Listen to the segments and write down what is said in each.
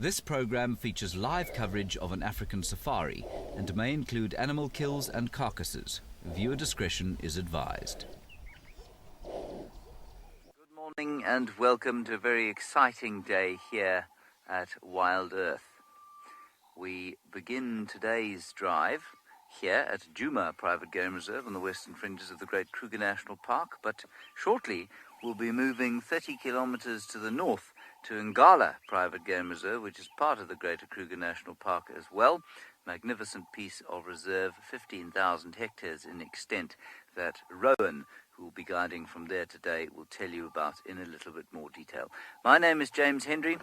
This program features live coverage of an African safari and may include animal kills and carcasses. Viewer discretion is advised. Good morning and welcome to a very exciting day here at WildEarth. We begin today's drive here at Djuma Private Game Reserve on the western fringes of the Great Kruger National Park, but shortly we'll be moving 30 kilometers to the north to Ngala Private Game Reserve, which is part of the Greater Kruger National Park as well. Magnificent piece of reserve, 15,000 hectares in extent, that Rowan, who will be guiding from there today, will tell you about in a little bit more detail. My name is James Hendry,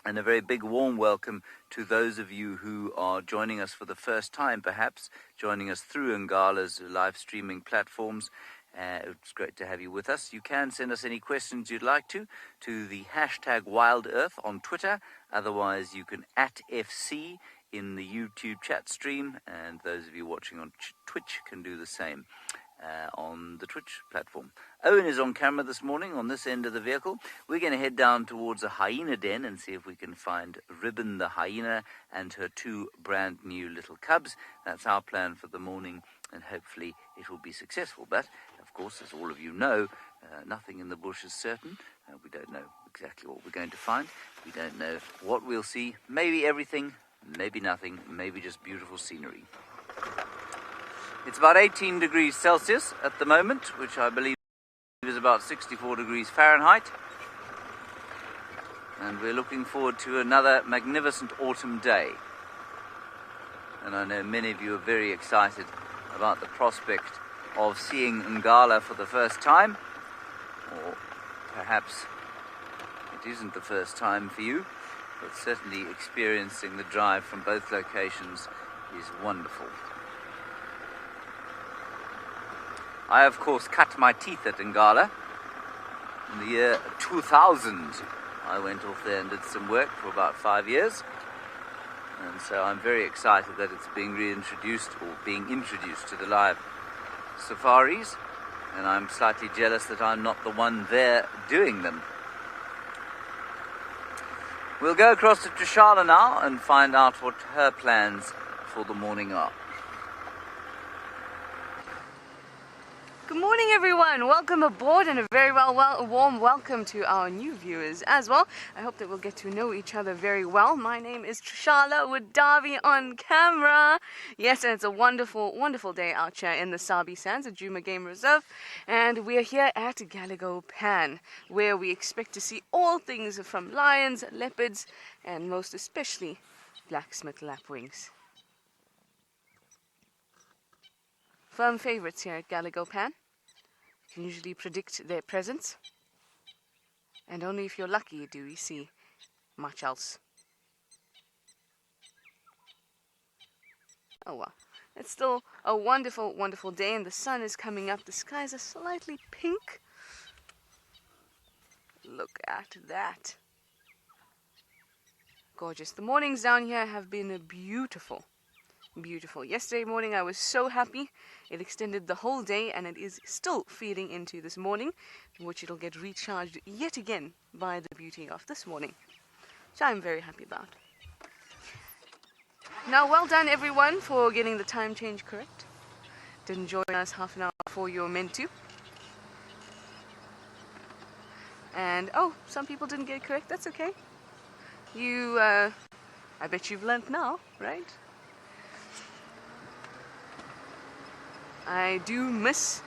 and a very big warm welcome to those of you who are joining us for the first time, perhaps joining us through Ngala's live streaming platforms. It's great to have you with us. You can send us any questions you'd like to the hashtag WildEarth on Twitter. Otherwise, you can @FC in the YouTube chat stream, and those of you watching on Twitch can do the same on the Twitch platform. Owen is on camera this morning on this end of the vehicle. We're going to head down towards a hyena den and see if we can find Ribbon the hyena and her two brand new little cubs. That's our plan for the morning, and hopefully it will be successful. But of course, as all of you know, nothing in the bush is certain. We don't know exactly what we're going to find. We don't know what we'll see. Maybe everything, maybe nothing, maybe just beautiful scenery. It's about 18 degrees Celsius at the moment, which I believe is about 64 degrees Fahrenheit. And we're looking forward to another magnificent autumn day. And I know many of you are very excited about the prospect of seeing Ngala for the first time, or perhaps it isn't the first time for you, but certainly experiencing the drive from both locations is wonderful. I, of course, cut my teeth at Ngala in the year 2000. I went off there and did some work for about 5 years. And so I'm very excited that it's being reintroduced, or being introduced to the live safaris. And I'm slightly jealous that I'm not the one there doing them. We'll go across to Tshalas now and find out what her plans for the morning are. Good morning, everyone. Welcome aboard, and a very warm welcome to our new viewers as well. I hope that we'll get to know each other very well. My name is Tshalas with Darby on camera. Yes, and it's a wonderful, wonderful day out here in the Sabi Sands at Djuma Game Reserve, and we're here at Galago Pan, where we expect to see all things from lions, leopards, and most especially blacksmith lapwings. Firm favorites here at Galago Pan. You can usually predict their presence, and only if you're lucky do we see much else. Oh well, it's still a wonderful, wonderful day, and the sun is coming up. The skies are slightly pink. Look at that. Gorgeous. The mornings down here have been beautiful. Beautiful. Yesterday morning I was so happy. It extended the whole day, and it is still feeding into this morning, which it'll get recharged yet again by the beauty of this morning. So I'm very happy about. Now, well done everyone for getting the time change correct. Didn't join us half an hour before you were meant to. And oh, some people didn't get it correct. That's okay. I bet you've learnt now, right? I do miss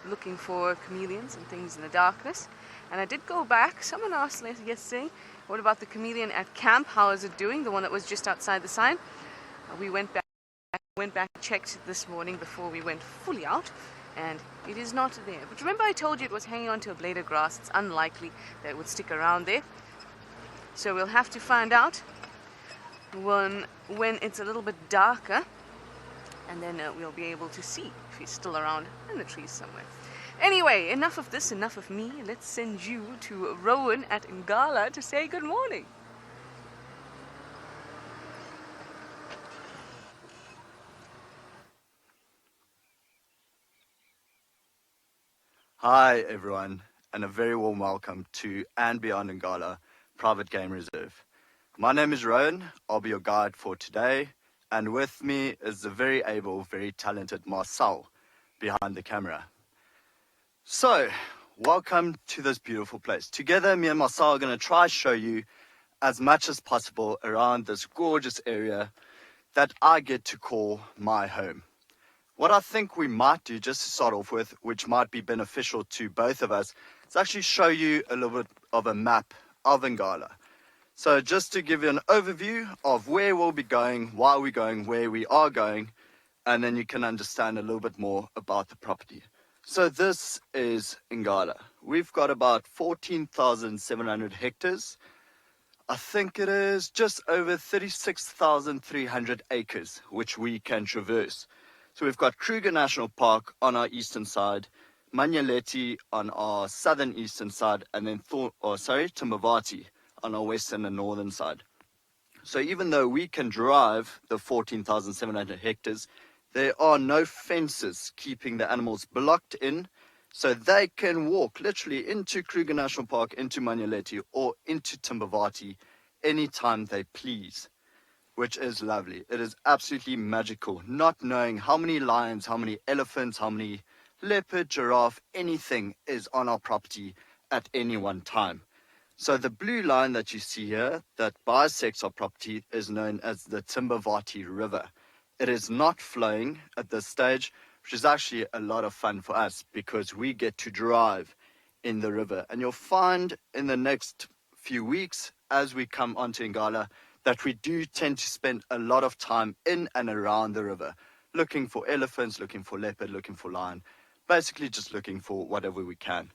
looking for chameleons and things in the darkness. And I did go back. Someone asked yesterday, what about the chameleon at camp? How is it doing? The one that was just outside the sign. We went back and checked this morning before we went fully out, and it is not there. But remember I told you it was hanging onto a blade of grass. It's unlikely that it would stick around there. So we'll have to find out when it's a little bit darker, and then we'll be able to see if he's still around in the trees somewhere. Anyway, enough of this, enough of me. Let's send you to Rowan at Ngala to say good morning. Hi everyone, and a very warm welcome to andBeyond Ngala Private Game Reserve. My name is Rowan. I'll be your guide for today. And with me is the very able, very talented Marcel behind the camera. So, welcome to this beautiful place. Together, me and Marcel are going to try show you as much as possible around this gorgeous area that I get to call my home. What I think we might do, just to start off with, which might be beneficial to both of us, is actually show you a little bit of a map of Ngala. So just to give you an overview of where we'll be going, why we're going, where we are going, and then you can understand a little bit more about the property. So this is Ngala. We've got about 14,700 hectares. I think it is just over 36,300 acres, which we can traverse. So we've got Kruger National Park on our eastern side, Manyeleti on our southern eastern side, and then Timbavati on our western and northern side. So even though we can drive the 14,700 hectares, there are no fences keeping the animals blocked in, so they can walk literally into Kruger National Park, into Manyeleti, or into Timbavati anytime they please, which is lovely. It is absolutely magical, not knowing how many lions, how many elephants, how many leopard, giraffe, anything is on our property at any one time. So the blue line that you see here that bisects our property is known as the Timbavati River. It is not flowing at this stage, which is actually a lot of fun for us because we get to drive in the river. And you'll find in the next few weeks as we come onto Ngala that we do tend to spend a lot of time in and around the river, looking for elephants, looking for leopard, looking for lion, basically just looking for whatever we can.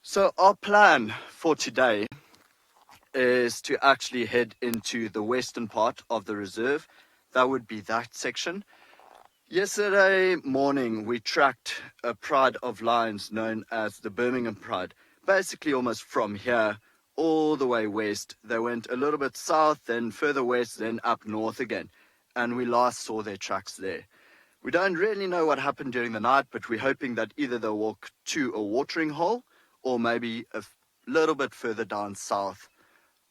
So our plan for today is to actually head into the western part of the reserve. That would be that section. Yesterday morning, we tracked a pride of lions known as the Birmingham Pride, basically almost from here all the way west. They went a little bit south, then further west, then up north again, and we last saw their tracks there. We don't really know what happened during the night, but we're hoping that either they'll walk to a watering hole or maybe a little bit further down south,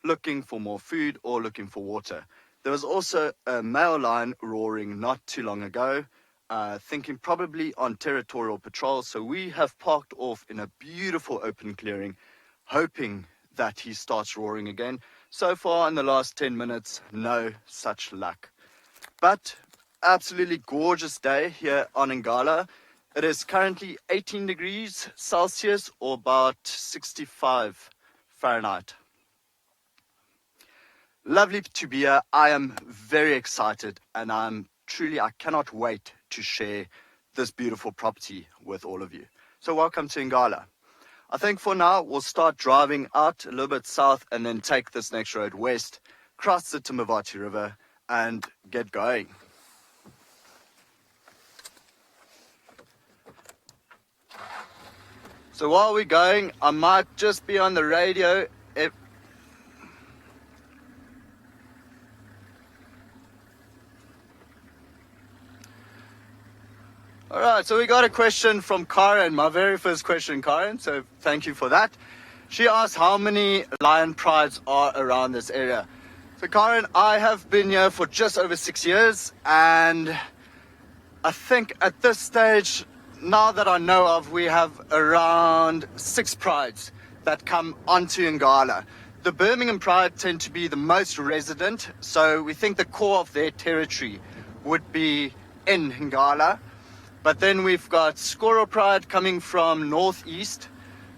looking for more food or looking for water. There was also a male lion roaring not too long ago, thinking probably on territorial patrol. So we have parked off in a beautiful open clearing, hoping that he starts roaring again. So far in the last 10 minutes, no such luck. But absolutely gorgeous day here on Ngala. It is currently 18 degrees Celsius or about 65 Fahrenheit. Lovely to be here. I am very excited and I cannot wait to share this beautiful property with all of you. So welcome to Ngala. I think for now we'll start driving out a little bit south and then take this next road west, cross the Timbavati River and get going. So while we're going, I might just be on the radio. Alright, so we got a question from Karen, my very first question, Karen, so thank you for that. She asked how many lion prides are around this area. So Karen, I have been here for just over 6 years, and I think at this stage, now that I know of, we have around 6 prides that come onto Ngala. The Birmingham Pride tend to be the most resident, so we think the core of their territory would be in Ngala. But then we've got Skoro Pride coming from northeast,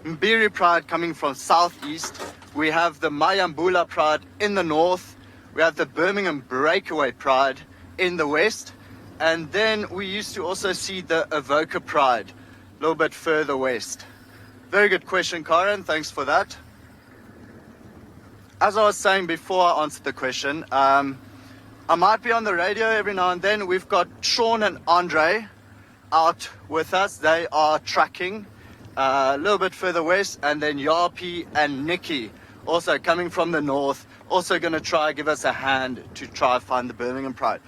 Mbiri Pride coming from southeast. We have the Mayambula Pride in the north. We have the Birmingham Breakaway Pride in the west. And then we used to also see the Avoca Pride a little bit further west. Very good question, Karen. Thanks for that. As I was saying before I answered the question, I might be on the radio every now and then. We've got Sean and Andre out with us. They are tracking a little bit further west, and then Yapi and Nikki also coming from the north, also going to try give us a hand to try find the Birmingham Pride.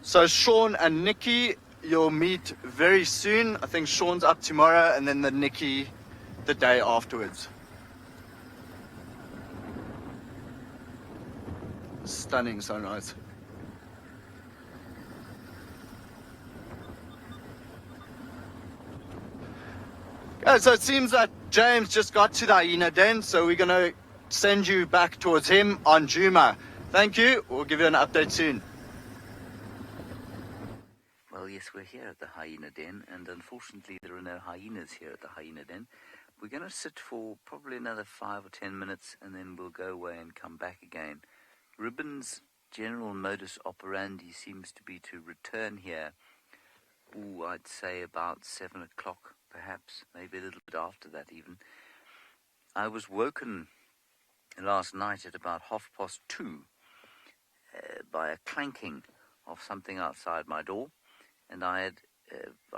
So Sean and Nikki, you'll meet very soon. I think Sean's up tomorrow and then the Nikki the day afterwards. Stunning sunrise. Yeah, so it seems that James just got to the hyena den, so we're going to send you back towards him on Juma. Thank you. We'll give you an update soon. Well, yes, we're here at the hyena den, and unfortunately there are no hyenas here at the hyena den. We're going to sit for probably another 5 or 10 minutes, and then we'll go away and come back again. Ribbon's general modus operandi seems to be to return here, I'd say about 7 o'clock, perhaps, maybe a little bit after that even. I was woken last night at about 2:30 by a clanking of something outside my door, and I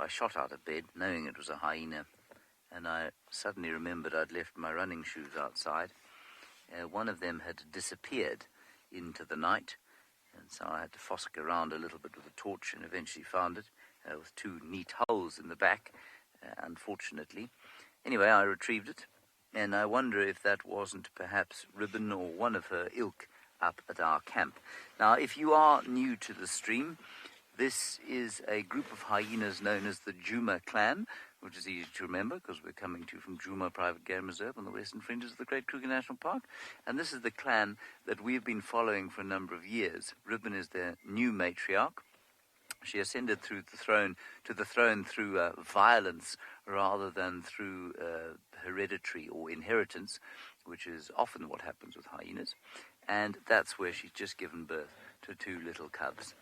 shot out of bed knowing it was a hyena, and I suddenly remembered I'd left my running shoes outside. One of them had disappeared into the night, and so I had to fossick around a little bit with a torch and eventually found it with 2 neat holes in the back, unfortunately. Anyway, I retrieved it, and I wonder if that wasn't perhaps Ribbon or one of her ilk up at our camp. Now, if you are new to the stream, this is a group of hyenas known as the Djuma clan, which is easy to remember because we're coming to you from Djuma Private Game Reserve on the western fringes of the Great Kruger National Park. And this is the clan that we've been following for a number of years. Ribbon is their new matriarch. She ascended to the throne through violence rather than through hereditary or inheritance, which is often what happens with hyenas. And that's where she's just given birth to 2 little cubs.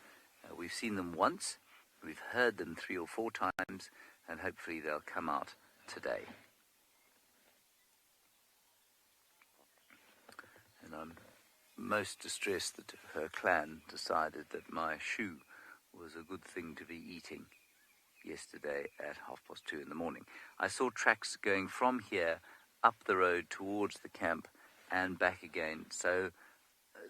We've seen them once, we've heard them 3 or 4 times, and hopefully they'll come out today. And I'm most distressed that her clan decided that my shoe was a good thing to be eating yesterday at 2:30 in the morning. I saw tracks going from here up the road towards the camp and back again, so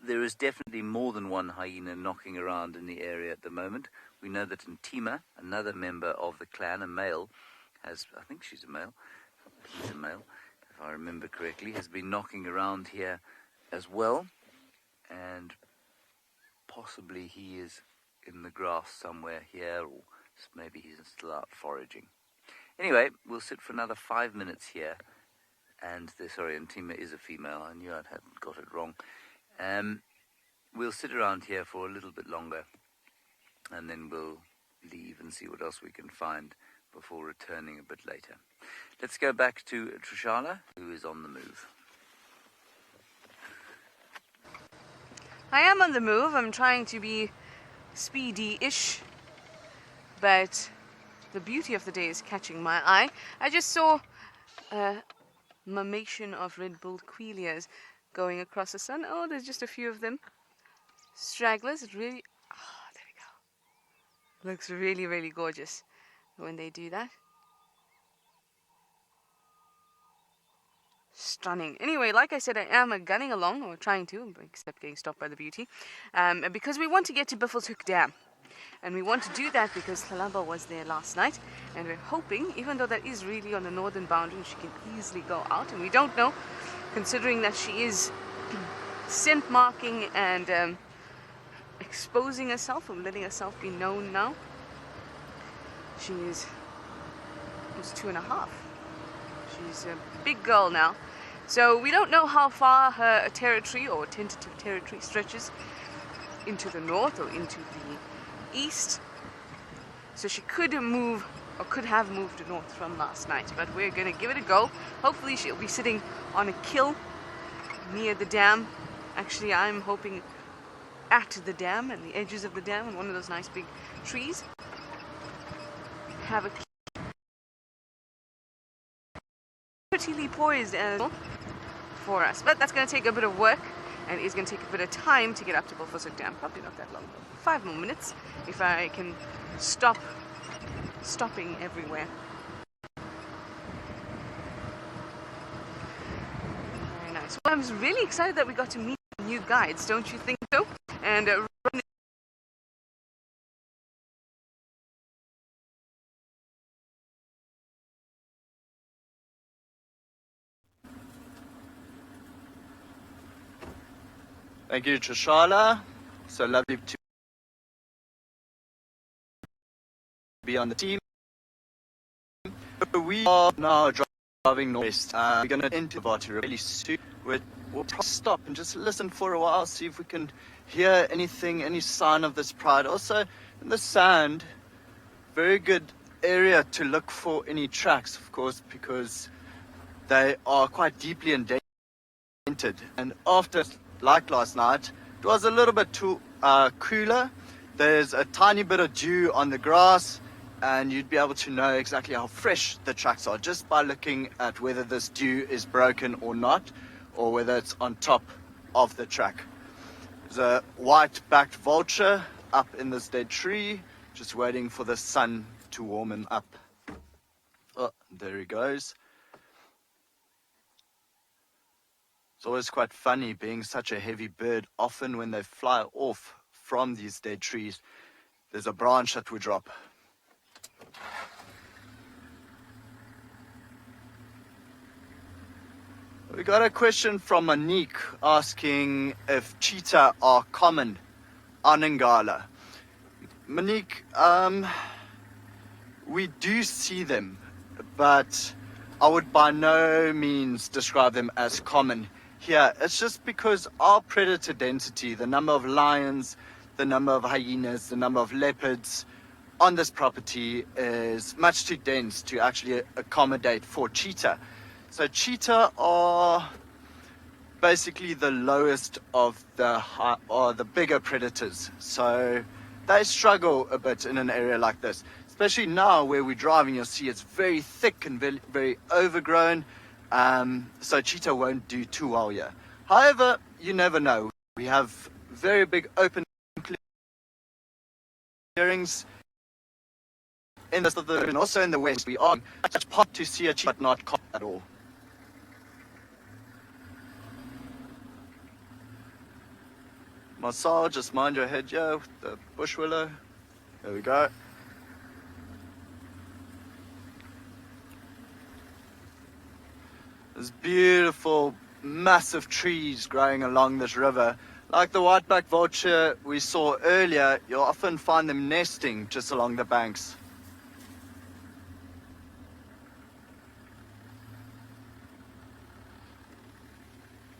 there is definitely more than one hyena knocking around in the area at the moment. We know that Ntima, another member of the clan, a male, I think she's a male, he's a male, if I remember correctly, has been knocking around here as well, and possibly he is in the grass somewhere here, or maybe he's still out foraging. Anyway, we'll sit for another 5 minutes here, and Ntima is a female. I knew I hadn't got it wrong. We'll sit around here for a little bit longer, and then we'll leave and see what else we can find before returning a bit later. Let's go back to Tshalas, who is on the move. I am on the move. I'm trying to be speedy-ish, but the beauty of the day is catching my eye. I just saw a mimation of red-billed quilias going across the sun. Oh, there's just a few of them. Stragglers. It really... Oh, there we go. Looks really, really gorgeous when they do that. Stunning. Anyway, like I said, I am gunning along, or trying to, except getting stopped by the beauty, because we want to get to Buffelshoek Dam. And we want to do that because Tshalas was there last night, and we're hoping, even though that is really on the northern boundary, she can easily go out, and we don't know, considering that she is scent marking and exposing herself, or letting herself be known now. She is almost 2.5. She's a big girl now. So we don't know how far her territory or tentative territory stretches into the north or into the east. So she could move, or could have moved north from last night, but we're going to give it a go. Hopefully she'll be sitting on a kill near the dam. Actually, I'm hoping at the dam and the edges of the dam, and one of those nice big trees. Have a prettily poised animal for us, but that's going to take a bit of work, and it's going to take a bit of time to get up to Buffelshoek Dam. Probably not that long, 5 more minutes if I can stopping everywhere. Very nice. Well, I was really excited that we got to meet new guides, don't you think so? And Thank you, Tshalas. So lovely to be on the team. We are now driving northwest. We're going to enter Waterhole really soon. We'll probably stop and just listen for a while, see if we can hear anything, any sign of this pride. Also, in the sand, very good area to look for any tracks, of course, because they are quite deeply indented. And after, like last night, it was a little bit too cooler. There's a tiny bit of dew on the grass, and you'd be able to know exactly how fresh the tracks are just by looking at whether this dew is broken or not, or whether it's on top of the track. There's a white-backed vulture up in this dead tree, just waiting for the sun to warm him up. Oh, there he goes. It's always quite funny being such a heavy bird. Often when they fly off from these dead trees, there's a branch that would drop. We got a question from Monique asking if cheetah are common on Ngala. Monique, we do see them, but I would by no means describe them as common here. It's just because our predator density, the number of lions, the number of hyenas, the number of leopards on this property is much too dense to actually accommodate for cheetah. So cheetah are basically the lowest of the bigger predators. So they struggle a bit in an area like this. Especially now where we're driving, you'll see it's very thick and very, very overgrown. So cheetah won't do too well here. However, you never know. We have very big open clearings in the south and also in the west. We are such pot to see a cheetah, but not caught at all. Marcel, just mind your head here with the bush willow. There we go. There's beautiful, massive trees growing along this river. Like the white-backed vulture we saw earlier, you'll often find them nesting just along the banks.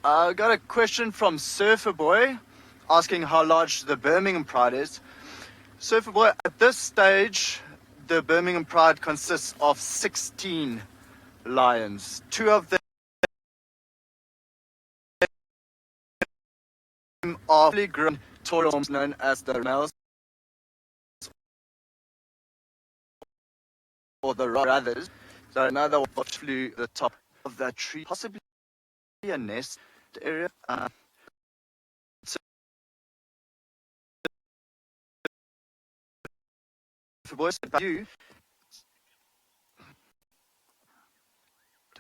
I got a question from Surfer Boy asking how large the Birmingham Pride is. Surfer Boy, at this stage, the Birmingham Pride consists of 16 lions. 2 of them are fully grown taurons known as the males or the brothers. So another one flew the top of that tree, possibly a nest area. For boys, you.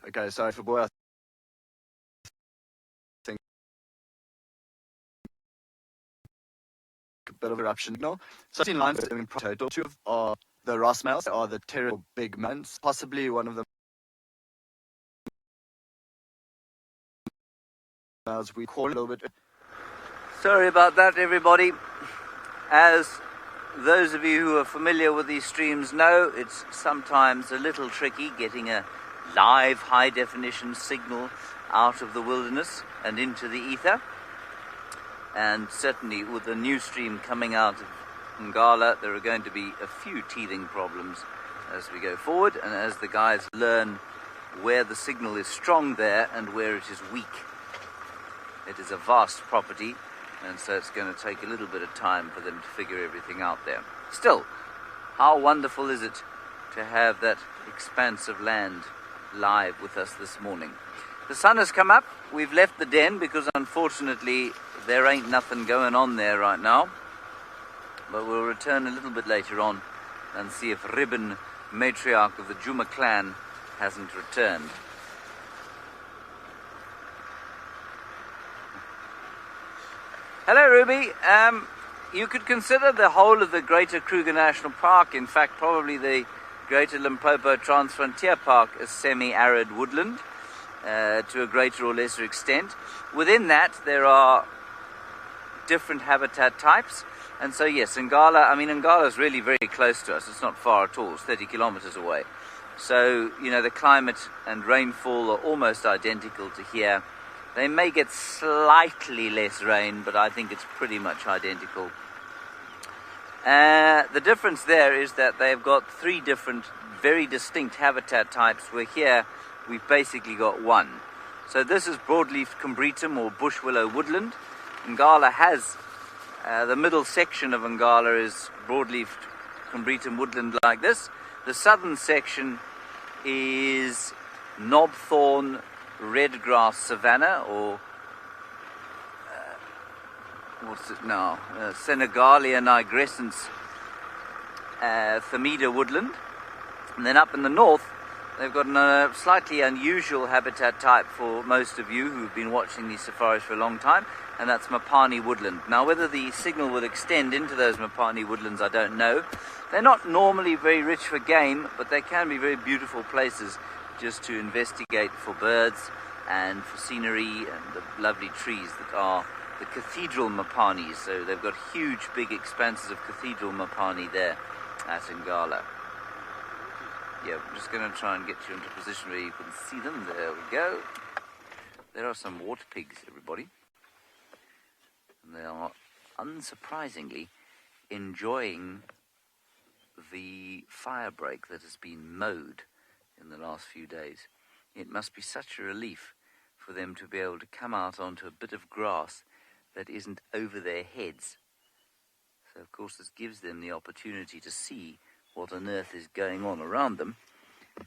Okay, sorry for boy. I think a bit of eruption signal. 16 lines in total. 2 are the Ross males, are the terrible big males. Possibly one of the males we call a little bit. Sorry about that, everybody. As those of you who are familiar with these streams know, it's sometimes a little tricky getting a live high-definition signal out of the wilderness and into the ether. And certainly with the new stream coming out of Ngala, there are going to be a few teething problems as we go forward and as the guys learn where the signal is strong there and where it is weak. It is a vast property, and so it's going to take a little bit of time for them to figure everything out there. Still, how wonderful is it to have that expanse of land live with us this morning. The sun has come up. We've left the den because unfortunately there ain't nothing going on there right now. But we'll return a little bit later on and see if Ribbon, matriarch of the Juma clan, hasn't returned. Hello, Ruby. You could consider the whole of the Greater Kruger National Park, in fact, probably the Greater Limpopo Transfrontier Park, as semi-arid woodland to a greater or lesser extent. Within that, there are different habitat types. And so, yes, Ngala is really very close to us. It's not far at all. It's 30 kilometers away. So, the climate and rainfall are almost identical to here. They may get slightly less rain, but I think it's pretty much identical. The difference there is that they've got 3 different, very distinct habitat types, where here we've basically got one. So this is broadleaf combretum, or bush willow woodland. Ngala has, the middle section of Ngala is broadleaf combretum woodland like this. The southern section is knobthorn redgrass savanna, or Senegalia nigrescens thermida woodland. And then up in the north, they've got a slightly unusual habitat type for most of you who've been watching these safaris for a long time, and that's Mapani woodland. Now, whether the signal will extend into those Mapani woodlands, I don't know. They're not normally very rich for game, but they can be very beautiful places just to investigate for birds and for scenery and the lovely trees that are the cathedral Mapanis. So they've got huge, big expanses of cathedral Mapani there at Ngala. Yeah, I'm just going to try and get you into a position where you can see them. There we go. There are some water pigs, everybody. And they are, unsurprisingly, enjoying the fire break that has been mowed in the last few days. It must be such a relief for them to be able to come out onto a bit of grass that isn't over their heads. So, of course, this gives them the opportunity to see what on earth is going on around them,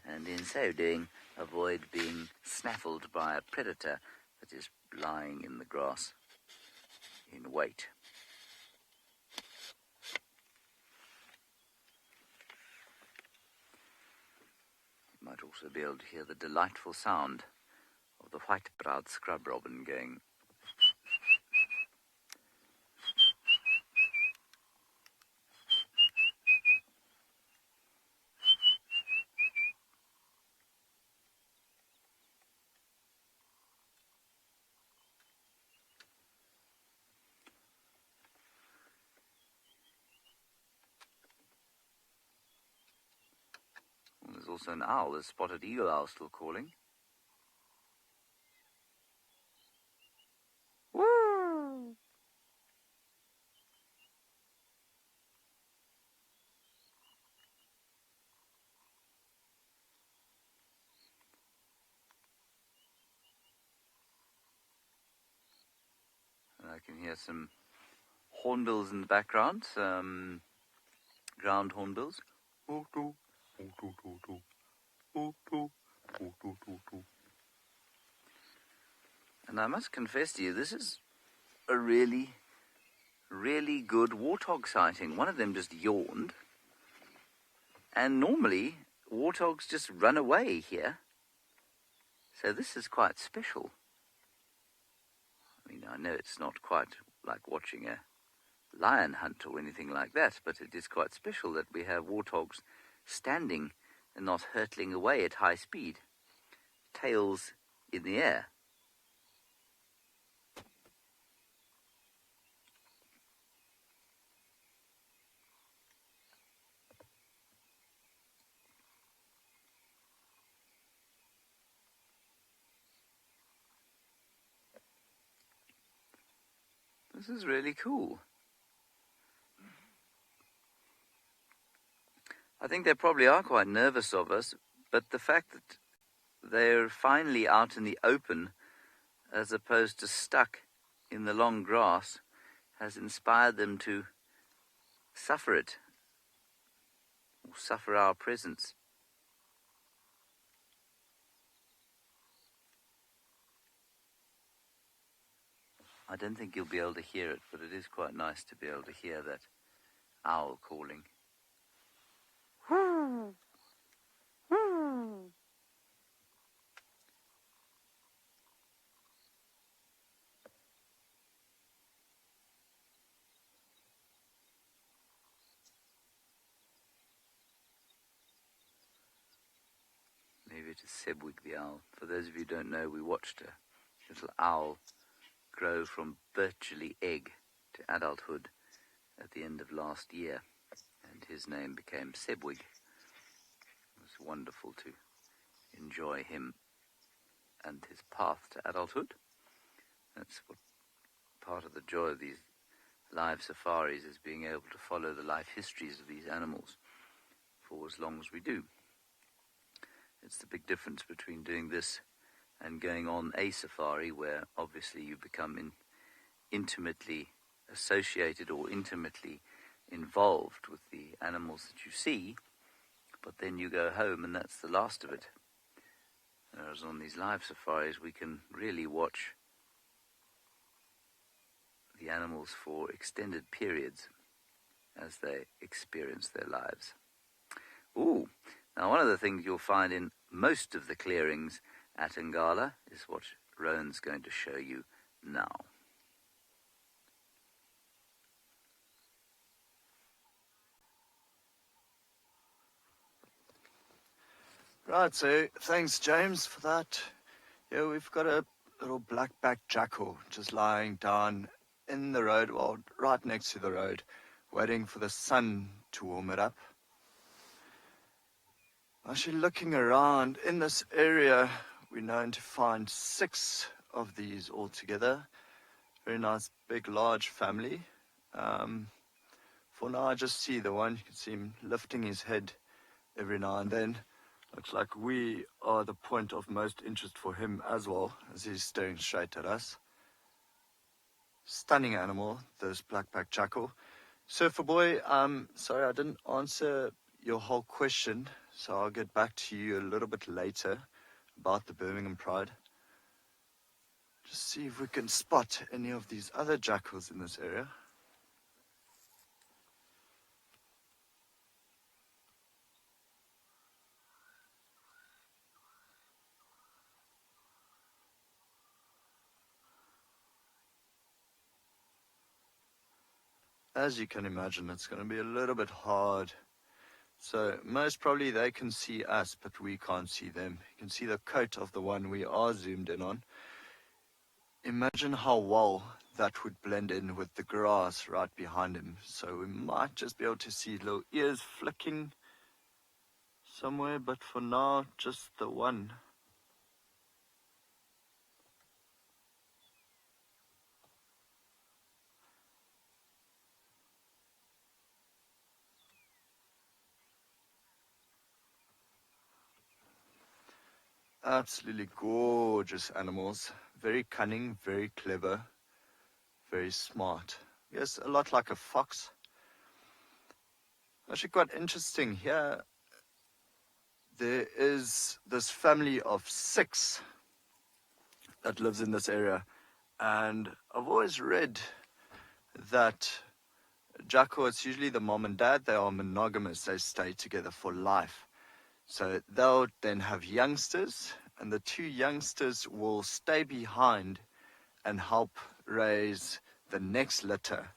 and in so doing, avoid being snaffled by a predator that is lying in the grass in wait. You might also be able to hear the delightful sound of the white-browed scrub robin going. There's also an owl, a spotted eagle owl still calling. Woo! And I can hear some hornbills in the background, some ground hornbills. And I must confess to you, this is a really, really good warthog sighting. One of them just yawned. And normally, warthogs just run away here. So this is quite special. I mean, I know it's not quite like watching a lion hunt or anything like that, but it is quite special that we have warthogs standing and not hurtling away at high speed, tails in the air. This is really cool. I think they probably are quite nervous of us, but the fact that they're finally out in the open as opposed to stuck in the long grass has inspired them to suffer it, or suffer our presence. I don't think you'll be able to hear it, but it is quite nice to be able to hear that owl calling. Maybe it is Sebwig the owl. For those of you who don't know, we watched a little owl grow from virtually egg to to adulthood at the end of last year, and his name became Sebwig. It was wonderful to enjoy him and his path to adulthood. That's what part of the joy of these live safaris is, being able to follow the life histories of these animals for as long as we do. It's the big difference between doing this and going on a safari, where obviously you become intimately associated or intimately involved with the animals that you see, but then you go home and that's the last of it. Whereas on these live safaris we can really watch the animals for extended periods as they experience their lives. Ooh, now one of the things you'll find in most of the clearings at Ngala is what Rowan's going to show you now. Right, so thanks James for that. Yeah, we've got a little black-backed jackal just lying down in the road, well, right next to the road, waiting for the sun to warm it up. Actually looking around in this area, we're known to find 6 of these altogether. Very nice, big, large family. For now, I just see the one. You can see him lifting his head every now and then. Looks like we are the point of most interest for him as well, as he's staring straight at us. Stunning animal, this black-backed jackal. Surfer boy, sorry I didn't answer your whole question, so I'll get back to you a little bit later about the Birmingham Pride. Just see if we can spot any of these other jackals in this area. As you can imagine, it's going to be a little bit hard. So most probably they can see us, but we can't see them. You can see the coat of the one we are zoomed in on. Imagine how well that would blend in with the grass right behind him. So we might just be able to see little ears flicking somewhere, but for now, just the one. Absolutely gorgeous animals. Very cunning, very clever, very smart. Yes, a lot like a fox. Actually quite interesting here. There is this family of 6 that lives in this area. And I've always read that jackal, it's usually the mom and dad. They are monogamous. They stay together for life. So they'll then have youngsters, and the 2 youngsters will stay behind and help raise the next litter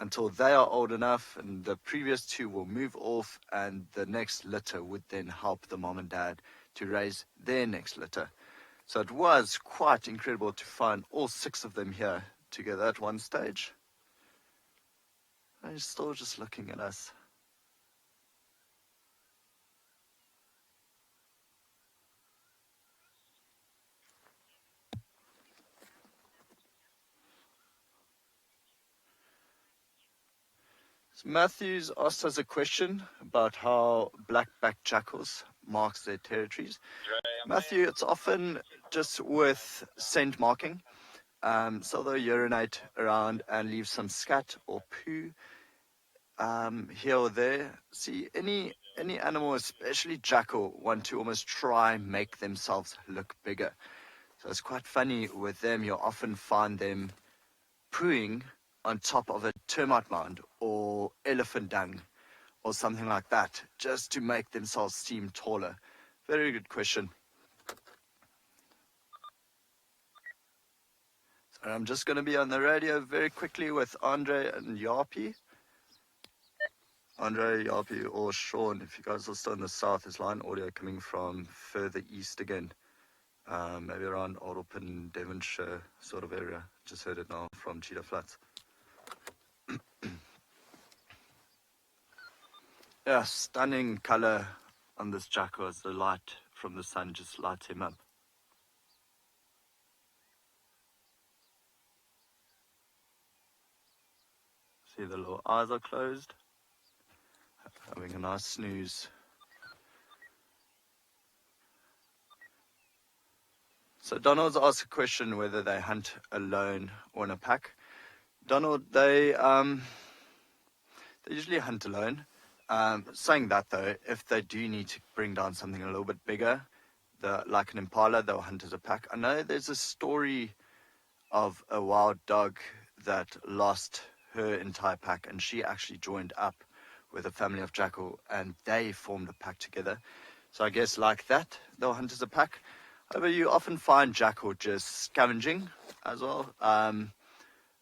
until they are old enough, and the previous 2 will move off, and the next litter would then help the mom and dad to raise their next litter. So it was quite incredible to find all 6 of them here together at one stage. They're still just looking at us. So Matthew's asked us a question about how black-backed jackals marks their territories. Matthew, it's often just with scent marking. So they'll urinate around and leave some scat or poo here or there. See, any animal, especially jackal, want to almost try and make themselves look bigger. So it's quite funny with them. You'll often find them pooing on top of a termite mound or elephant dung or something like that, just to make themselves seem taller. Very good question. So I'm just going to be on the radio very quickly with Andre and Yapi. Andre, Yapi, or Sean, if you guys are still in the south, is line audio coming from further east again. Maybe around Alderpin, Devonshire sort of area. Just heard it now from Cheetah Flats. Yeah, stunning color on this jackal as the light from the sun just lights him up. See, the little eyes are closed, having a nice snooze. So Donald's asked a question whether they hunt alone or in a pack. Donald, they usually hunt alone. Saying that though, if they do need to bring down something a little bit bigger, like an impala, they'll hunt as a pack. I know there's a story of a wild dog that lost her entire pack, and she actually joined up with a family of jackal, and they formed a pack together. So I guess like that, they'll hunt as a pack. However, you often find jackal just scavenging as well.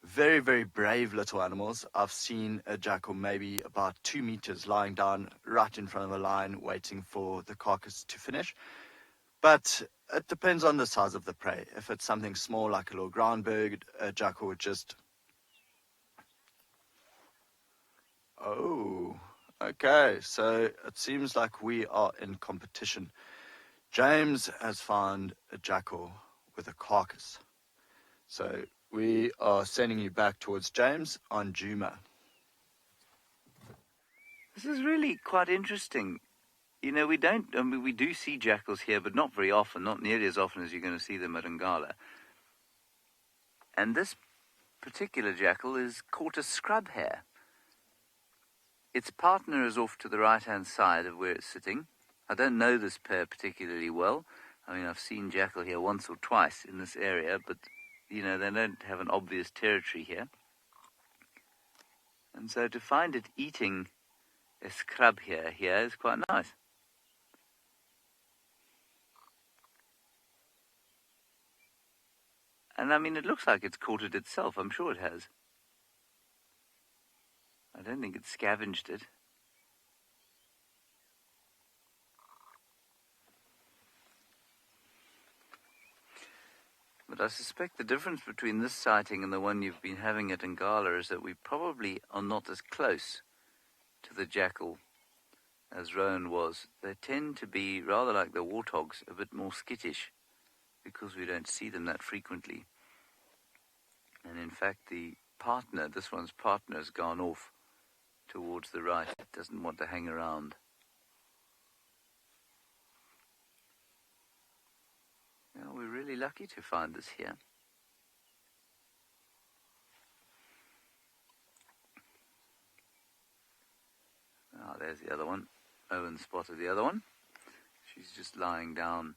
Very, very brave little animals. I've seen a jackal maybe about 2 meters lying down right in front of a lion waiting for the carcass to finish. But it depends on the size of the prey. If it's something small like a little ground bird, a jackal would just... Oh, okay. So it seems like we are in competition. James has found a jackal with a carcass. So we are sending you back towards James on Juma. This is really quite interesting. You know, we do see jackals here, but not very often, not nearly as often as you're going to see them at Ngala. And this particular jackal is caught a scrub hare. Its partner is off to the right-hand side of where it's sitting. I don't know this pair particularly well. I mean, I've seen jackal here once or twice in this area, but, you know, they don't have an obvious territory here. And so to find it eating a scrub hare here is quite nice. And I mean, it looks like it's caught it itself. I'm sure it has. I don't think it's scavenged it. But I suspect the difference between this sighting and the one you've been having at Ngala is that we probably are not as close to the jackal as Rowan was. They tend to be rather like the warthogs, a bit more skittish, because we don't see them that frequently. And in fact, this one's partner has gone off towards the right. It doesn't want to hang around. Yeah, we're really lucky to find this here. There's the other one. Owen spotted the other one. She's just lying down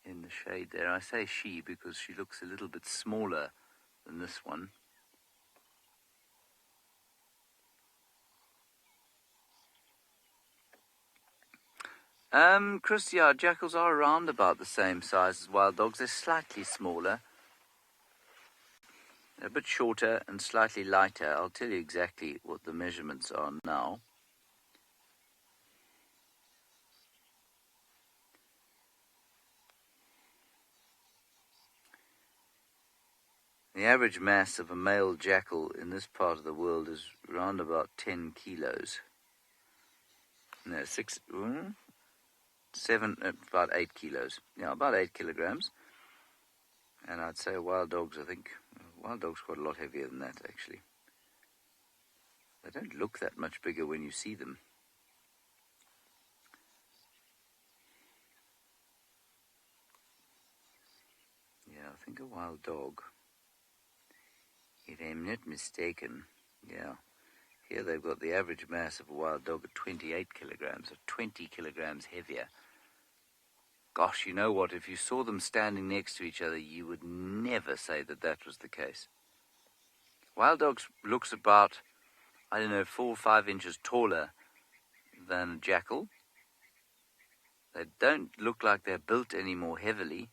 in the shade there. I say she because she looks a little bit smaller than this one. Chris, yeah, jackals are around about the same size as wild dogs. They're slightly smaller. They're a bit shorter and slightly lighter. I'll tell you exactly what the measurements are now. The average mass of a male jackal in this part of the world is around about 10 kilos. No, 7, about 8 kilos. Yeah, about 8 kilograms. And I'd say wild dogs quite a lot heavier than that, actually. They don't look that much bigger when you see them. Yeah, I think a wild dog, if I'm not mistaken, yeah. Here they've got the average mass of a wild dog at 28 kilograms, so 20 kilograms heavier. Gosh, you know what? If you saw them standing next to each other, you would never say that that was the case. Wild dogs looks about, 4 or 5 inches taller than a jackal. They don't look like they're built any more heavily,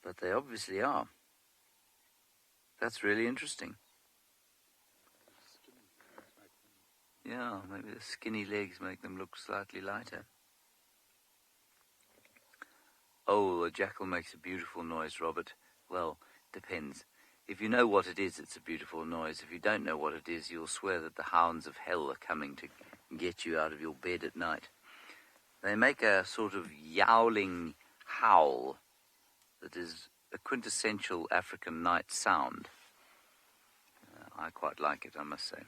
but they obviously are. That's really interesting. Yeah, maybe the skinny legs make them look slightly lighter. Oh, a jackal makes a beautiful noise, Robert. Well, depends. If you know what it is, it's a beautiful noise. If you don't know what it is, you'll swear that the hounds of hell are coming to get you out of your bed at night. They make a sort of yowling howl that is a quintessential African night sound. I quite like it, I must say.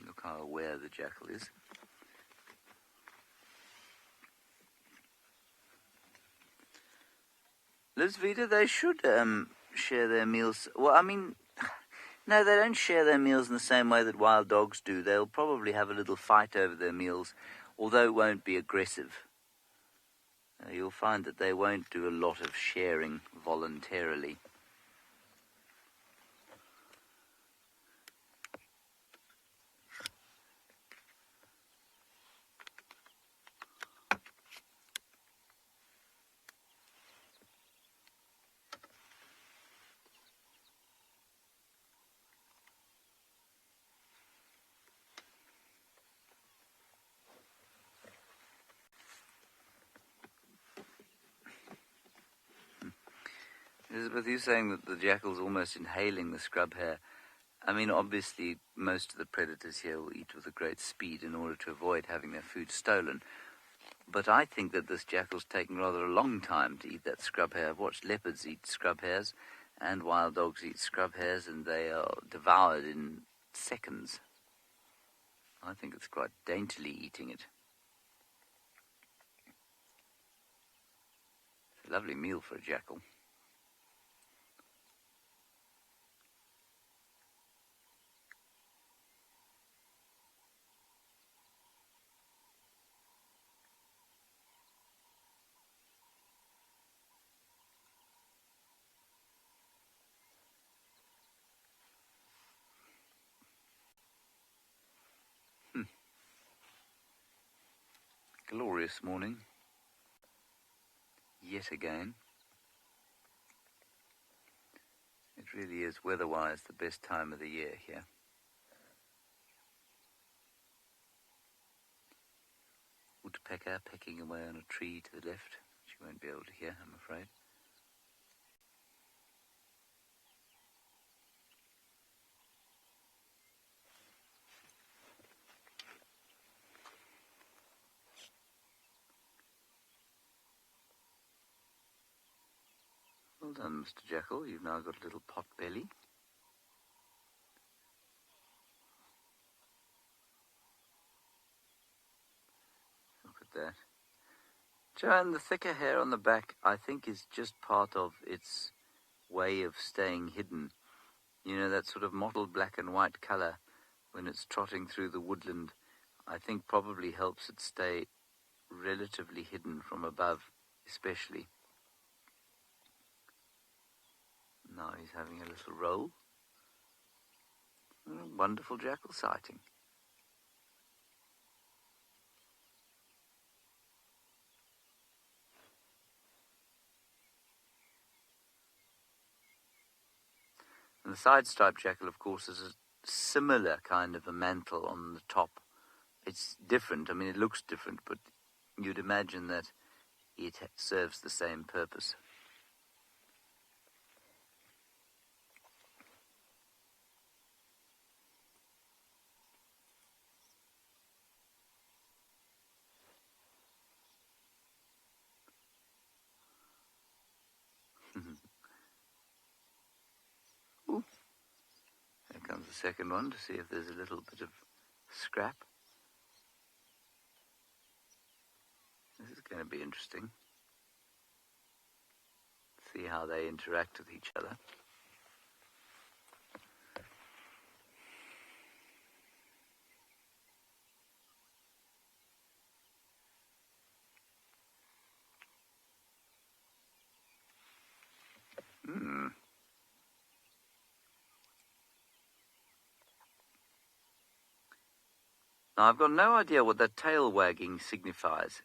Look how aware the jackal is. Lizvita, they should share their meals. Well, I mean, no, they don't share their meals in the same way that wild dogs do. They'll probably have a little fight over their meals, although it won't be aggressive. You'll find that they won't do a lot of sharing voluntarily. Elizabeth, you saying that the jackal's almost inhaling the scrub hare. I mean, obviously, most of the predators here will eat with a great speed in order to avoid having their food stolen. But I think that this jackal's taken rather a long time to eat that scrub hare. I've watched leopards eat scrub hares, and wild dogs eat scrub hares, and they are devoured in seconds. I think it's quite daintily eating it. It's a lovely meal for a jackal. Glorious morning. Yet again. It really is, weather-wise, the best time of the year here. Woodpecker pecking away on a tree to the left, which you won't be able to hear, I'm afraid. Well done, Mr. Jackal. You've now got a little pot belly. Look at that. Joanne, the thicker hair on the back, I think, is just part of its way of staying hidden. You know, that sort of mottled black and white colour when it's trotting through the woodland, I think probably helps it stay relatively hidden from above, especially. Now he's having a little roll. A wonderful jackal sighting. And the side-striped jackal, of course, is a similar kind of a mantle on the top. It's different. I mean, it looks different, but you'd imagine that it serves the same purpose. Ooh. There comes the second one to see if there's a little bit of scrap. This is going to be interesting. See how they interact with each other. Now, I've got no idea what that tail wagging signifies.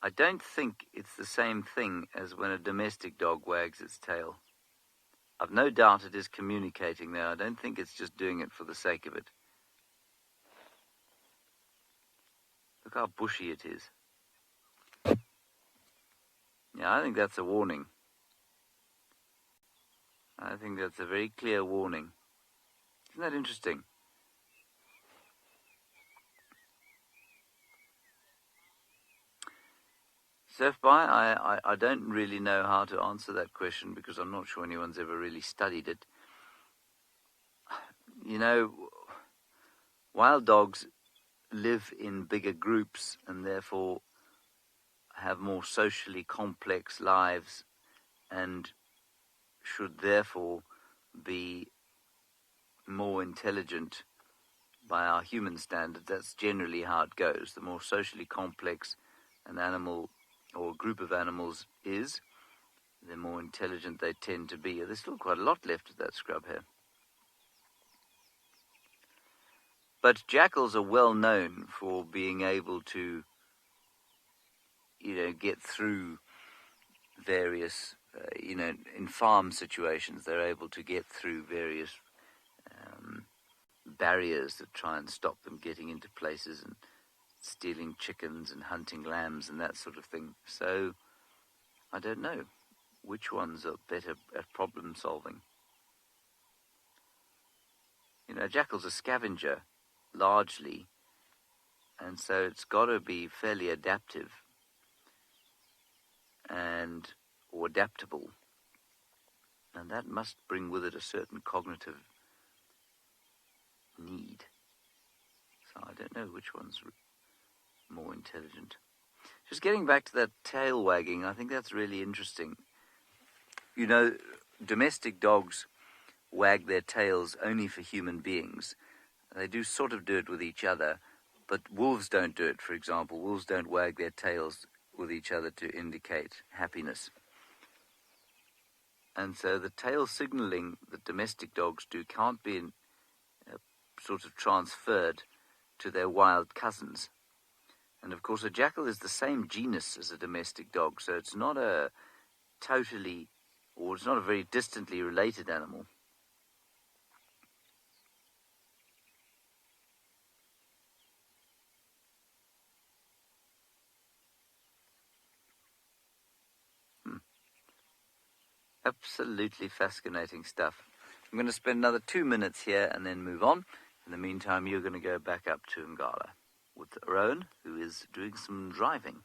I don't think it's the same thing as when a domestic dog wags its tail. I've no doubt it is communicating there. I don't think it's just doing it for the sake of it. Look how bushy it is. Yeah, I think that's a warning. I think that's a very clear warning. Isn't that interesting? Surf by, I don't really know how to answer that question because I'm not sure anyone's ever really studied it. You know, wild dogs live in bigger groups and therefore have more socially complex lives and should therefore be more intelligent by our human standards. That's generally how it goes. The more socially complex an animal or a group of animals is, the more intelligent they tend to be. There's still quite a lot left of that scrub here. But jackals are well known for being able to, get through various, in farm situations, they're able to get through various barriers that try and stop them getting into places and stealing chickens and hunting lambs and that sort of thing. So I don't know which ones are better at problem solving. Jackal's a scavenger largely, and so it's got to be fairly adaptive or adaptable, and that must bring with it a certain cognitive need. So I don't know which one's more intelligent. Just getting back to that tail wagging, I think that's really interesting. Domestic dogs wag their tails only for human beings. They do sort of do it with each other, but wolves don't do it, for example. Wolves don't wag their tails with each other to indicate happiness. And so the tail signaling that domestic dogs do can't be sort of transferred to their wild cousins. And of course a jackal is the same genus as a domestic dog, so it's not a very distantly related animal. Absolutely fascinating stuff. I'm going to spend another 2 minutes here and then move on. In the meantime, you're going to go back up to Ngala with Rowan, who is doing some driving.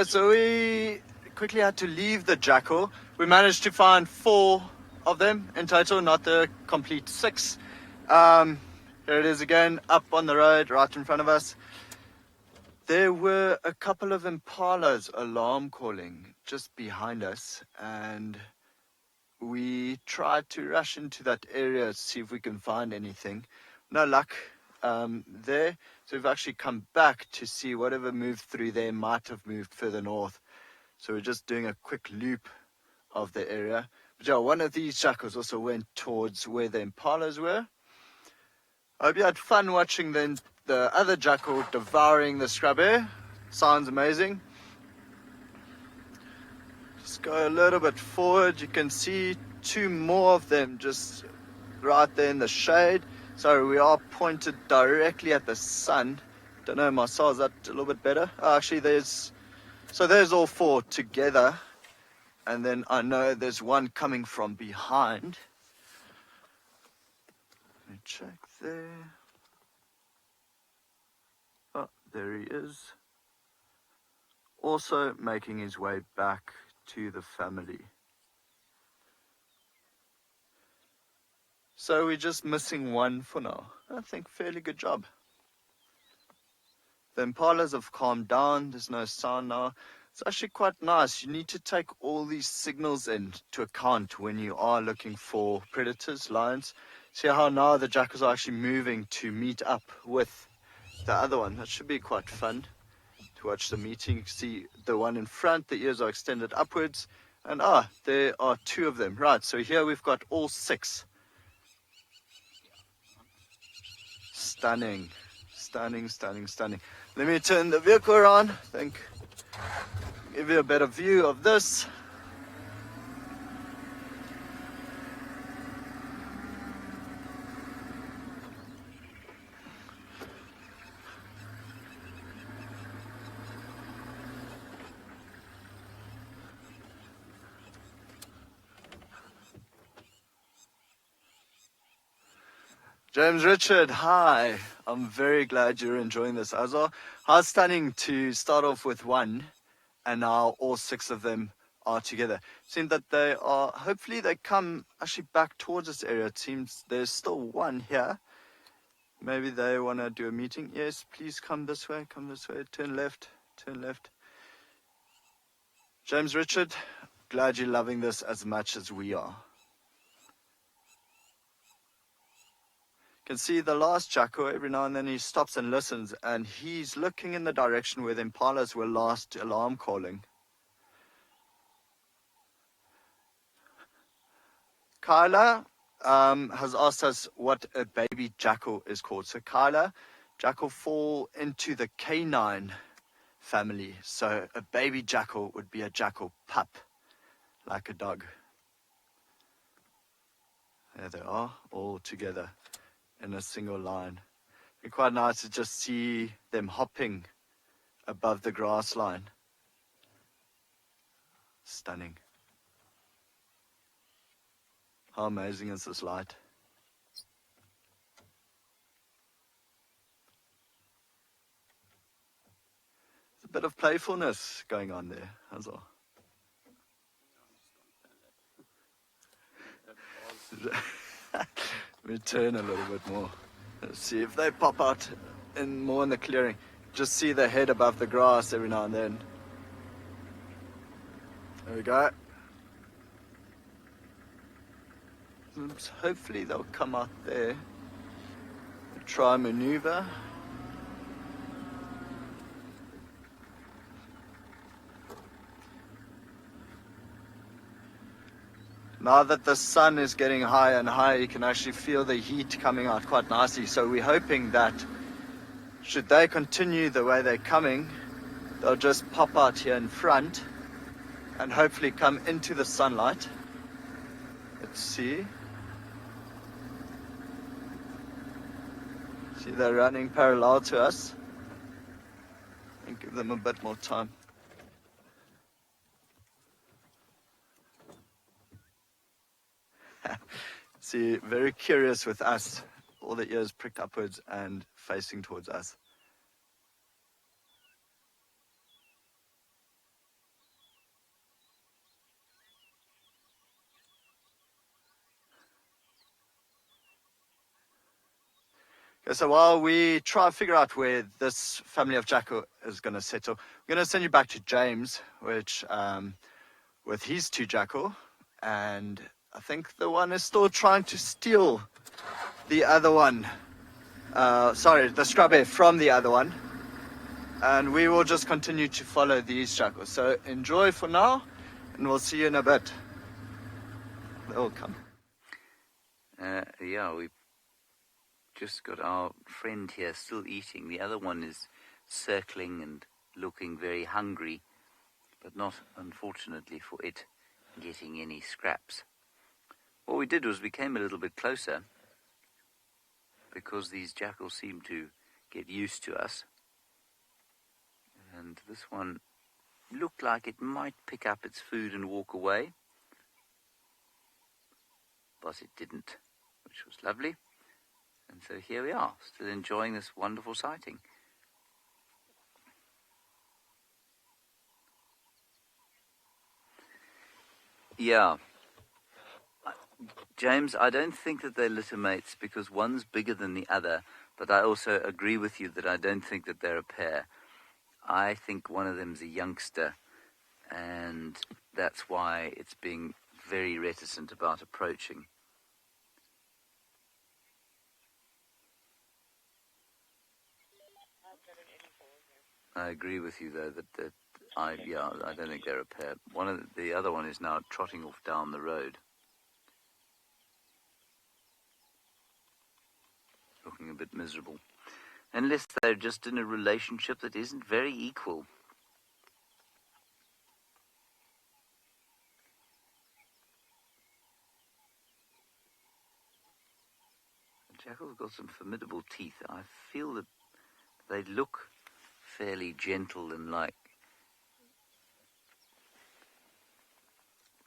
So we quickly had to leave the jackal. We managed to find 4 of them in total, not the complete 6. Here it is again, up on the road, right in front of us. There were a couple of impalas alarm calling just behind us, and we tried to rush into that area to see if we can find anything. No luck there. So we've actually come back to see whatever moved through there might have moved further north. So we're just doing a quick loop of the area. But yeah, one of these jackals also went towards where the impalas were. I hope you had fun watching the other jackal devouring the scrub here. Sounds amazing. Just go a little bit forward. You can see 2 more of them just right there in the shade. So we are pointed directly at the sun. Don't know, Marcel, is that a little bit better? Actually, there's all 4 together. And then I know there's one coming from behind. Let me check there. Oh, there he is. Also making his way back to the family. So we're just missing one for now. I think fairly good job. The impalas have calmed down. There's no sound now. It's actually quite nice. You need to take all these signals into account when you are looking for predators, lions. See how now the jackals are actually moving to meet up with the other one. That should be quite fun to watch the meeting. You can see the one in front, the ears are extended upwards. And there are 2 of them. Right, so here we've got all 6. stunning. Stunning. Let me turn the vehicle around. Give you a better view of this. James Richard, hi. I'm very glad you're enjoying this as well. How stunning to start off with one, and now all 6 of them are together. Seems that they are, hopefully they come actually back towards this area. It seems there's still one here. Maybe they want to do a meeting. Yes, please come this way, turn left. James Richard, glad you're loving this as much as we are. Can see the last jackal, every now and then he stops and listens, and he's looking in the direction where the impalas were last alarm calling. Kyla has asked us what a baby jackal is called. So Kyla, jackal fall into the canine family. So a baby jackal would be a jackal pup, like a dog. There they are, all together in a single line. It's quite nice to just see them hopping above the grass line. Stunning. How amazing is this light? There's a bit of playfulness going on there as well. Let me turn a little bit more. Let's see if they pop out more in the clearing. Just see the head above the grass every now and then. There we go. Oops, hopefully they'll come out there. Try maneuver. Now that the sun is getting higher and higher, you can actually feel the heat coming out quite nicely. So we're hoping that should they continue the way they're coming, they'll just pop out here in front and hopefully come into the sunlight. Let's see. See, they're running parallel to us. And give them a bit more time. See, very curious with us, all the ears pricked upwards and facing towards us. Okay, so while we try to figure out where this family of jackal is going to settle, we're going to send you back to James, which with his 2 jackal, and I think the one is still trying to steal the other one. The scrub hare from the other one. And we will just continue to follow these jackals. So enjoy for now, and we'll see you in a bit. They'll come. Yeah, we've just got our friend here still eating. The other one is circling and looking very hungry, but not, unfortunately, for it getting any scraps. What we did was we came a little bit closer because these jackals seem to get used to us. And this one looked like it might pick up its food and walk away, but it didn't, which was lovely. And so here we are, still enjoying this wonderful sighting. Yeah. James, I don't think that they're litter mates because one's bigger than the other, but I also agree with you that I don't think that they're a pair. I think one of them's a youngster, and that's why it's being very reticent about approaching. I agree with you, though, that I don't think they're a pair. The other one is now trotting off down the road, looking a bit miserable. Unless they're just in a relationship that isn't very equal. The jackal's got some formidable teeth. I feel that they look fairly gentle and like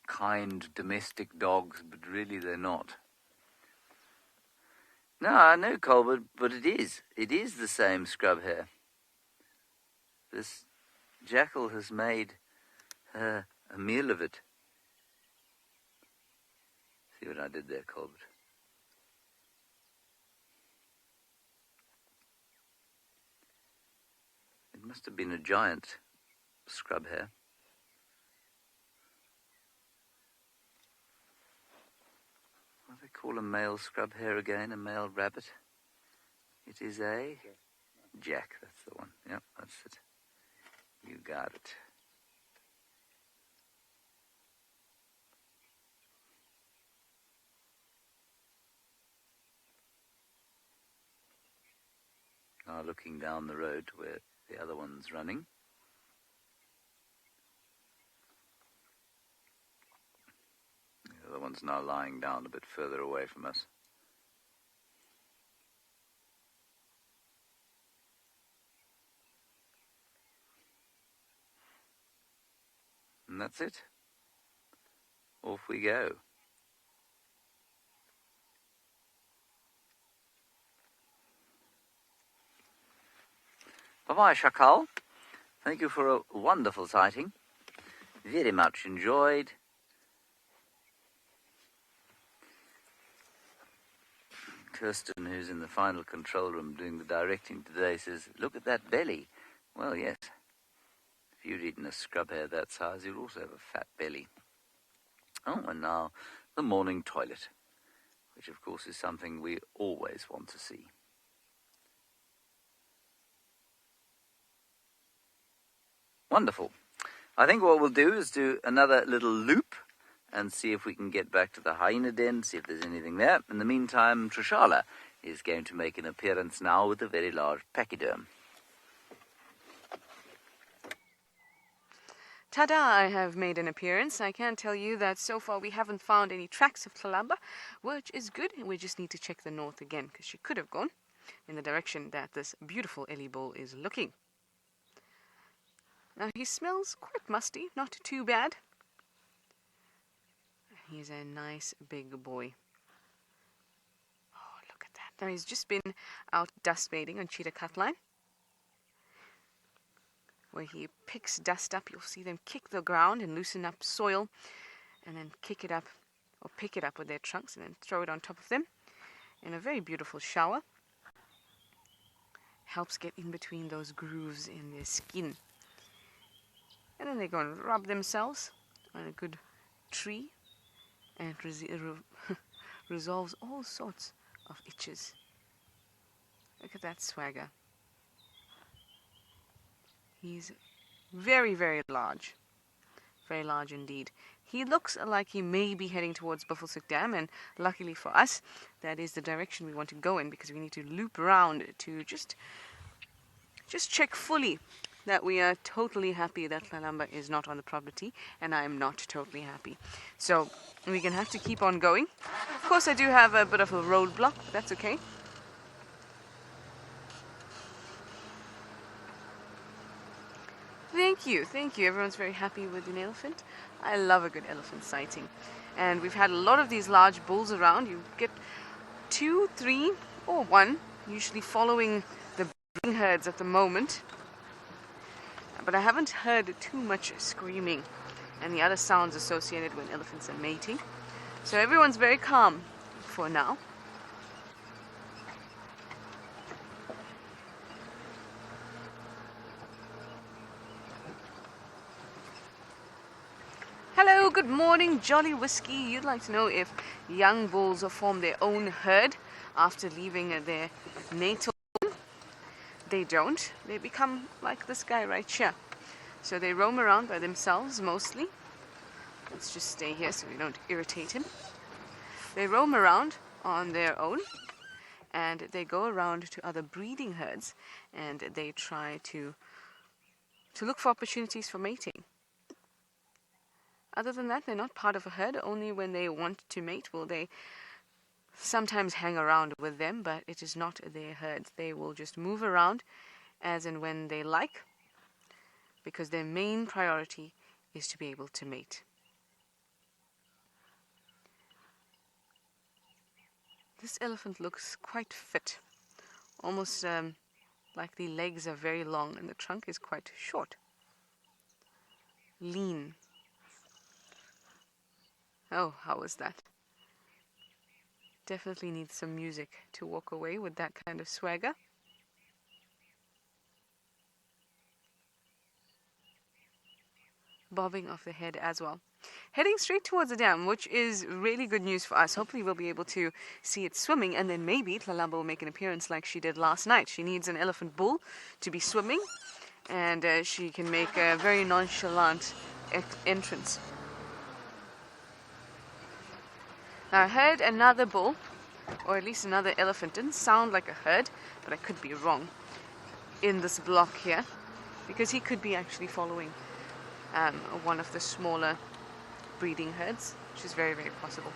kind domestic dogs, but really they're not. No, I know, Colbert, but it is. It is the same scrub hare. This jackal has made a meal of it. See what I did there, Colbert? It must have been a giant scrub hare. What do they call a male scrub hare again? A male rabbit? It is a jack. That's the one. Yep, that's it. You got it. Now looking down the road where the other one's running. The other one's now lying down a bit further away from us. And that's it. Off we go. Bye-bye, Jackal. Thank you for a wonderful sighting. Very much enjoyed. Kirsten, who's in the final control room doing the directing today, says, look at that belly. Well, yes. If you'd eaten a scrub hare that size, you'd also have a fat belly. Oh, and now the morning toilet, which of course is something we always want to see. Wonderful. I think what we'll do is do another little loop and see if we can get back to the hyena den, see if there's anything there. In the meantime, Tshalas is going to make an appearance now with a very large pachyderm. Ta-da! I have made an appearance. I can tell you that so far we haven't found any tracks of Tlalamba, which is good. We just need to check the north again, because she could have gone in the direction that this beautiful Ellie bull is looking. Now he smells quite musty, not too bad. He's a nice big boy. Oh, look at that. Now he's just been out dust bathing on cheetah cutline, where he picks dust up. You'll see them kick the ground and loosen up soil, and then kick it up, or pick it up with their trunks and then throw it on top of them in a very beautiful shower. Helps get in between those grooves in their skin. And then they go and rub themselves on a good tree, and it resolves all sorts of itches. Look at that swagger. He's very, very large. Very large indeed. He looks like he may be heading towards Buffelshoek Dam, and luckily for us, that is the direction we want to go in, because we need to loop around to just check fully that we are totally happy that Tlalamba is not on the property, and I am not totally happy. So we're going to have to keep on going. Of course, I do have a bit of a roadblock, but that's okay. Thank you, thank you. Everyone's very happy with an elephant. I love a good elephant sighting. And we've had a lot of these large bulls around. You get 2, 3, or 1, usually following the breeding herds at the moment. But I haven't heard too much screaming and the other sounds associated when elephants are mating. So everyone's very calm for now. Hello, good morning, Jolly Whiskey. You'd like to know if young bulls form their own herd after leaving their natal home? They don't. They become like this guy right here. So they roam around by themselves mostly. Let's just stay here so we don't irritate him. They roam around on their own, and they go around to other breeding herds and they try to look for opportunities for mating. Other than that, they're not part of a herd. Only when they want to mate will they sometimes hang around with them, but it is not their herd. They will just move around as and when they like, because their main priority is to be able to mate. This elephant looks quite fit, almost like the legs are very long and the trunk is quite short. Lean. Oh, how was that? Definitely needs some music to walk away with that kind of swagger. Bobbing off the head as well. Heading straight towards the dam, which is really good news for us. Hopefully we'll be able to see it swimming, and then maybe Tlalamba will make an appearance like she did last night. She needs an elephant bull to be swimming, and she can make a very nonchalant entrance. Now I heard another bull, or at least another elephant. Didn't sound like a herd, but I could be wrong, in this block here, because he could be actually following one of the smaller breeding herds, which is very, very possible.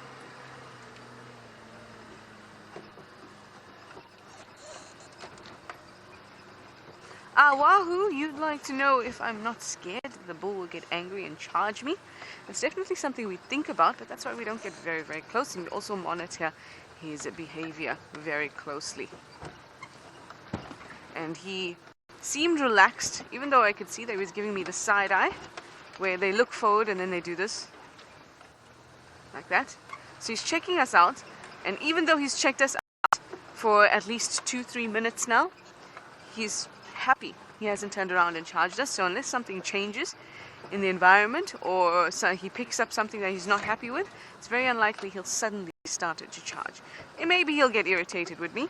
Wahoo, you'd like to know if I'm not scared the bull will get angry and charge me? It's definitely something we think about, but that's why we don't get very, very close, and we also monitor his behavior very closely. And he seemed relaxed, even though I could see that he was giving me the side eye, where they look forward and then they do this, like that. So he's checking us out, and even though he's checked us out for at least 2-3 minutes now, he's happy. He hasn't turned around and charged us, so unless something changes in the environment or so he picks up something that he's not happy with, it's very unlikely he'll suddenly start to charge. And maybe he'll get irritated with me,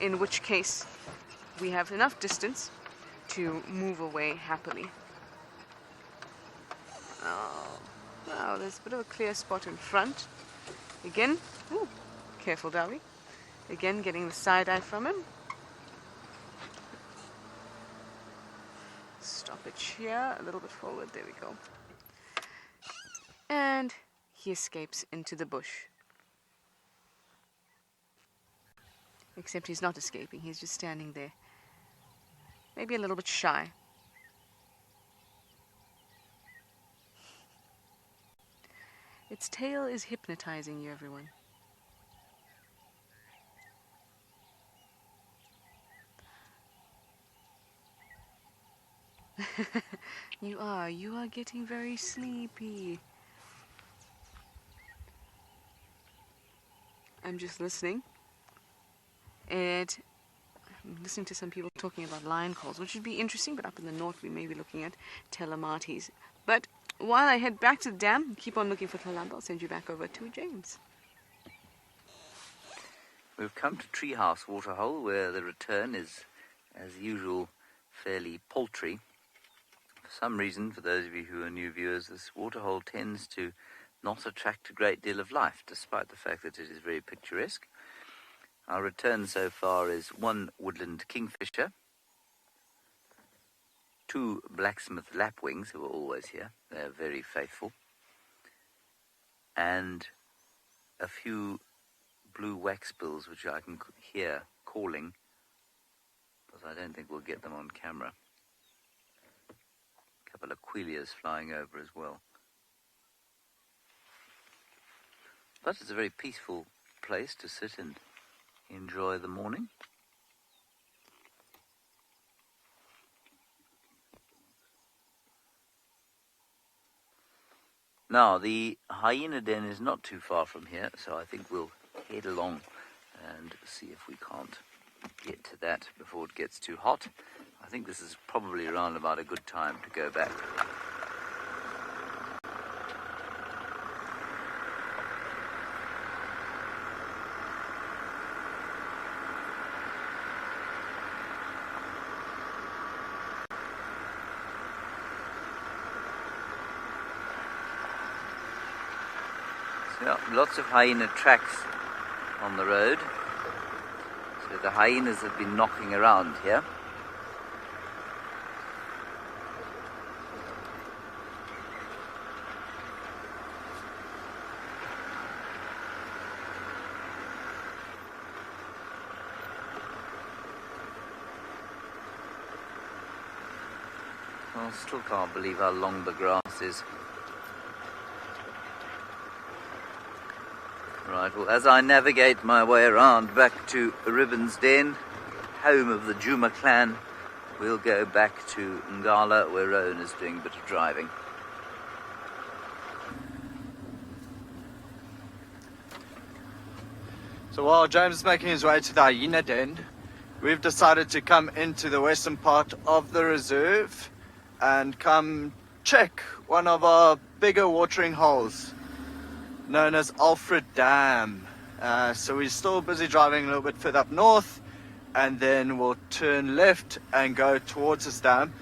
in which case we have enough distance to move away happily. Oh, wow, there's a bit of a clear spot in front. Again, ooh, careful, Dolly. Again, getting the side eye from him. Stoppage here, a little bit forward, there we go. And he escapes into the bush. Except he's not escaping, he's just standing there. Maybe a little bit shy. Its tail is hypnotizing you, everyone. You are getting very sleepy. I'm just listening. And I'm listening to some people talking about lion calls, which would be interesting, but up in the north we may be looking at telemates. But while I head back to the dam, keep on looking for Tlalamba, I'll send you back over to James. We've come to Treehouse Waterhole, where the return is, as usual, fairly paltry. For some reason, for those of you who are new viewers, this waterhole tends to not attract a great deal of life, despite the fact that it is very picturesque. Our return so far is 1 woodland kingfisher, 2 blacksmith lapwings, who are always here, they're very faithful, and a few blue waxbills, which I can hear calling, but I don't think we'll get them on camera. A couple of quilias flying over as well. But it's a very peaceful place to sit and enjoy the morning. Now, the hyena den is not too far from here, so I think we'll head along and see if we can't get to that before it gets too hot. I think this is probably around about a good time to go back. So, lots of hyena tracks on the road. So the hyenas have been knocking around here. I still can't believe how long the grass is. Right, well, as I navigate my way around back to Ribbon's Den, home of the Juma clan, we'll go back to Ngala, where Rowan is doing a bit of driving. So while James is making his way to the Hyena Den, we've decided to come into the western part of the reserve and come check one of our bigger watering holes, known as Alfred Dam. So we're still busy driving a little bit further up north, and then we'll turn left and go towards this dam.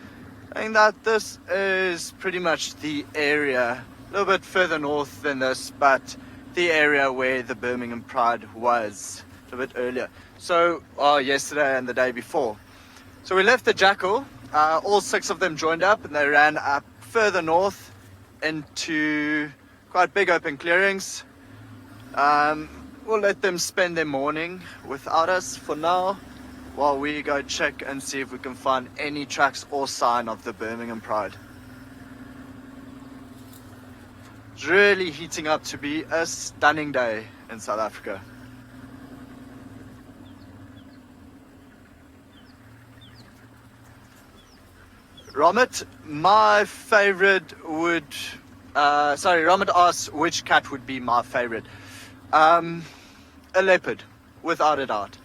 I think that this is pretty much the area, a little bit further north than this, but the area where the Birmingham Pride was a bit earlier. So yesterday and the day before. So we left the Jackal. All 6 of them joined up, and they ran up further north into quite big open clearings. We'll let them spend their morning without us for now, while we go check and see if we can find any tracks or sign of the Birmingham Pride. It's really heating up to be a stunning day in South Africa. Romit, my favorite would... Romit asks which cat would be my favorite. A leopard, without a doubt.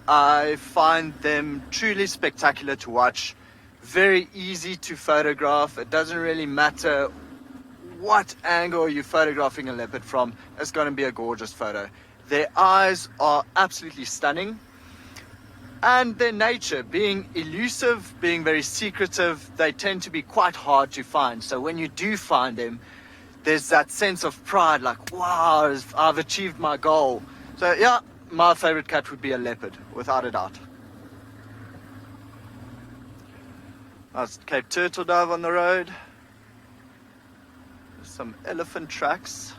I find them truly spectacular to watch. Very easy to photograph. It doesn't really matter what angle you're photographing a leopard from. It's going to be a gorgeous photo. Their eyes are absolutely stunning. And their nature, being elusive, being very secretive, they tend to be quite hard to find. So when you do find them, there's that sense of pride, like, wow, I've achieved my goal. So yeah, my favorite cat would be a leopard, without a doubt. That's Cape Turtle Dove on the road. There's some elephant tracks.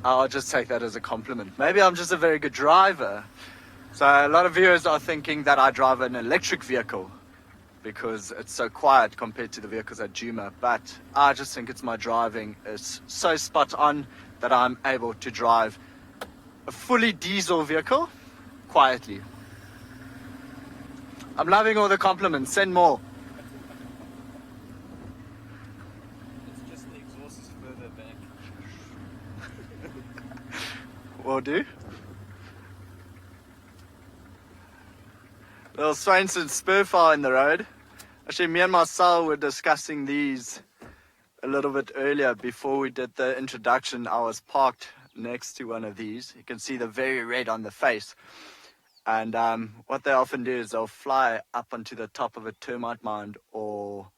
I'll just take that as a compliment. Maybe I'm just a very good driver. So a lot of viewers are thinking that I drive an electric vehicle because it's so quiet compared to the vehicles at Juma. But I just think it's my driving is so spot on that I'm able to drive a fully diesel vehicle quietly. I'm loving all the compliments. Send more. Will do. Little Swainson Spurfire in the road. Actually, me and Marcel were discussing these a little bit earlier before we did the introduction. I was parked next to one of these. You can see the very red on the face. And what they often do is they'll fly up onto the top of a termite mound or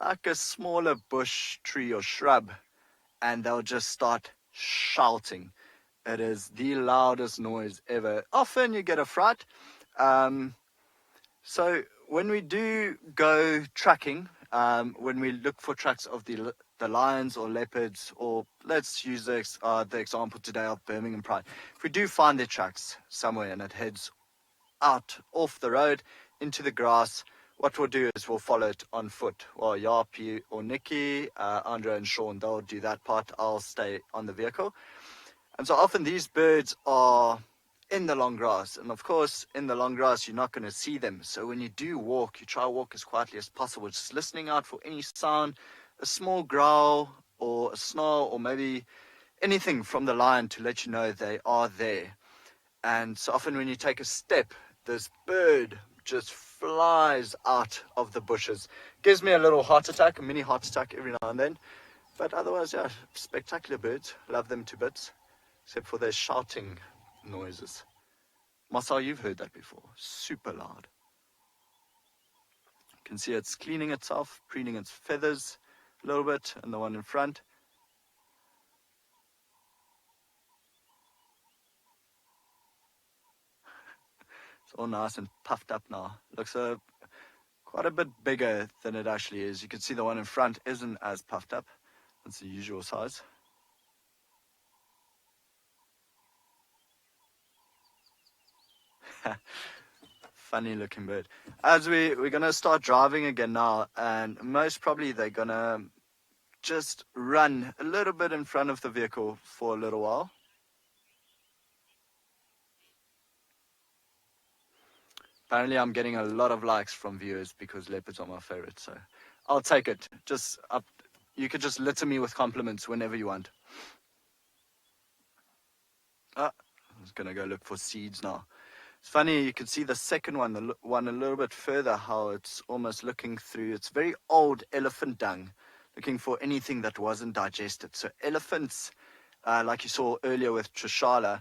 like a smaller bush, tree or shrub, and they'll just start shouting. It is the loudest noise ever. Often you get a fright. So when we do go tracking, when we look for tracks of the lions or leopards, or let's use the example today of Birmingham Pride. If we do find their tracks somewhere and it heads out off the road into the grass, what we'll do is we'll follow it on foot. Well, Yapi or Nikki, Andre and Sean, they'll do that part. I'll stay on the vehicle. And so often these birds are in the long grass. And of course, in the long grass, you're not going to see them. So when you do walk, you try to walk as quietly as possible, just listening out for any sound, a small growl or a snarl, or maybe anything from the lion to let you know they are there. And so often when you take a step, this bird just flies out of the bushes. Gives me a little heart attack, a mini heart attack every now and then. But otherwise, yeah, spectacular birds. Love them to bits. Except for their shouting noises. Marcel, you've heard that before. Super loud. can see it's cleaning itself, preening its feathers a little bit, and the one in front. It's all nice and puffed up now. Looks quite a bit bigger than it actually is. You can see the one in front isn't as puffed up. It's the usual size. Funny looking bird. As we're gonna start driving again now, and most probably they're gonna just run a little bit in front of the vehicle for a little while. Apparently I'm getting a lot of likes from viewers because leopards are my favorite, so I'll take it. You could just litter me with compliments whenever you want. I was gonna go look for seeds now. It's funny, you can see the second one, the one a little bit further, how it's almost looking through. It's very old elephant dung, looking for anything that wasn't digested. So elephants, like you saw earlier with Tshalas,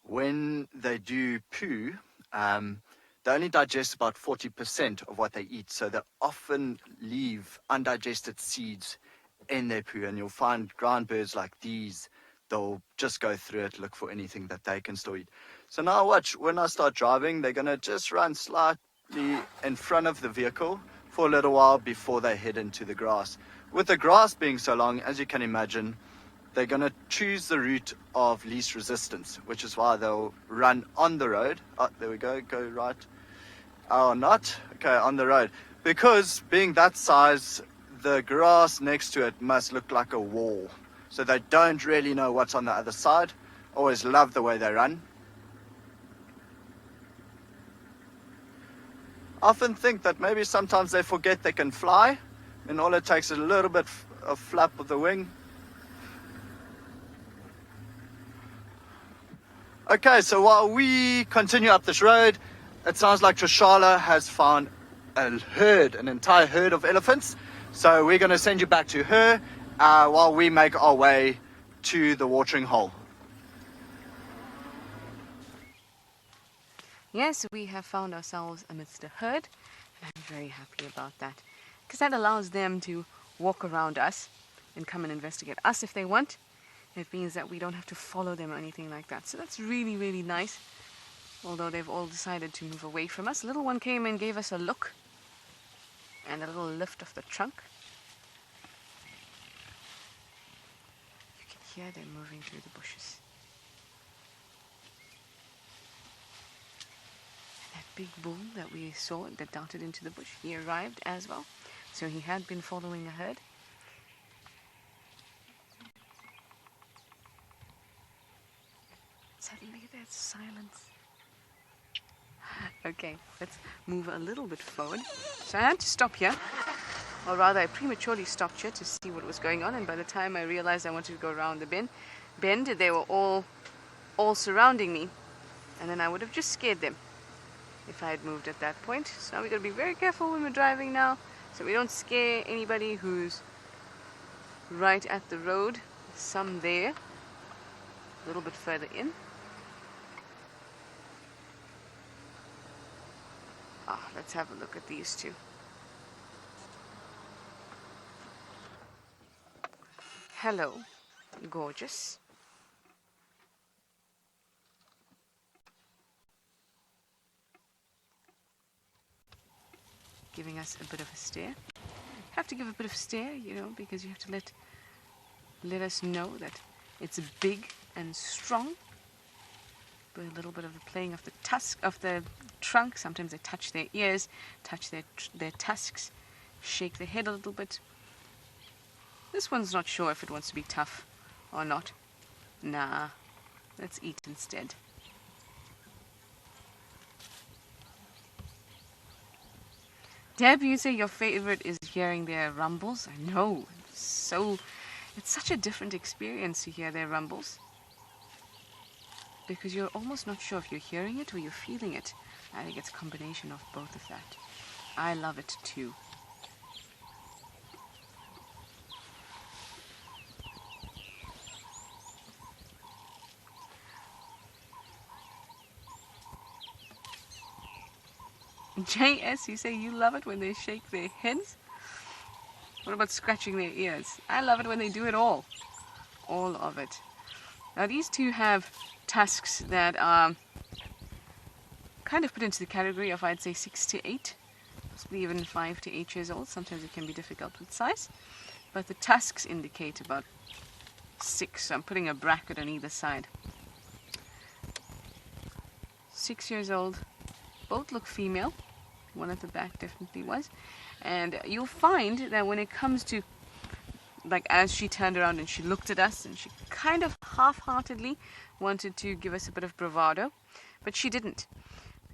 when they do poo, they only digest about 40% of what they eat. So they often leave undigested seeds in their poo. And you'll find ground birds like these, they'll just go through it, look for anything that they can still eat. So now watch, when I start driving, they're going to just run slightly in front of the vehicle for a little while before they head into the grass. With the grass being so long, as you can imagine, they're going to choose the route of least resistance, which is why they'll run on the road. Oh, there we go right. Oh, not? Okay, on the road. Because being that size, the grass next to it must look like a wall. So they don't really know what's on the other side. Always love the way they run. I often think that maybe sometimes they forget they can fly, and all it takes is a little bit of flap of the wing. Okay, so while we continue up this road, it sounds like Tshalas has found an entire herd of elephants. So we're going to send you back to her while we make our way to the watering hole. Yes, we have found ourselves amidst a herd, and I'm very happy about that, because that allows them to walk around us and come and investigate us if they want. It means that we don't have to follow them or anything like that. So that's really, really nice, although they've all decided to move away from us. Little one came and gave us a look and a little lift of the trunk. You can hear them moving through the bushes. That big bull that we saw that darted into the bush, he arrived as well. So he had been following a herd. Suddenly there's silence. Okay, let's move a little bit forward. So I had to stop here, or rather I prematurely stopped here to see what was going on, and by the time I realized I wanted to go around the bend, they were all surrounding me, and then I would have just scared them if I had moved at that point. So now we got to be very careful when we're driving now, so we don't scare anybody who's right at the road. Some there, a little bit further in. Let's have a look at these two. Hello, gorgeous. Giving us a bit of a stare. Have to give a bit of stare, because you have to let us know that it's big and strong. A little bit of the playing of the tusk of the trunk. Sometimes they touch their ears, touch their tusks, shake their head a little bit. This one's not sure if it wants to be tough or not. Nah, let's eat instead. Deb, you say your favorite is hearing their rumbles? I know. It's such a different experience to hear their rumbles, because you're almost not sure if you're hearing it or you're feeling it. I think it's a combination of both of that. I love it too. JS, you say you love it when they shake their heads? What about scratching their ears? I love it when they do it all. All of it. Now these two have tusks that are kind of put into the category of, I'd say, 6 to 8, possibly even 5 to 8 years old. Sometimes it can be difficult with size, but the tusks indicate about 6. So I'm putting a bracket on either side. 6 years old. Both look female. One at the back definitely was. And you'll find that when it comes to, like, as she turned around and she looked at us and she kind of half-heartedly wanted to give us a bit of bravado, but she didn't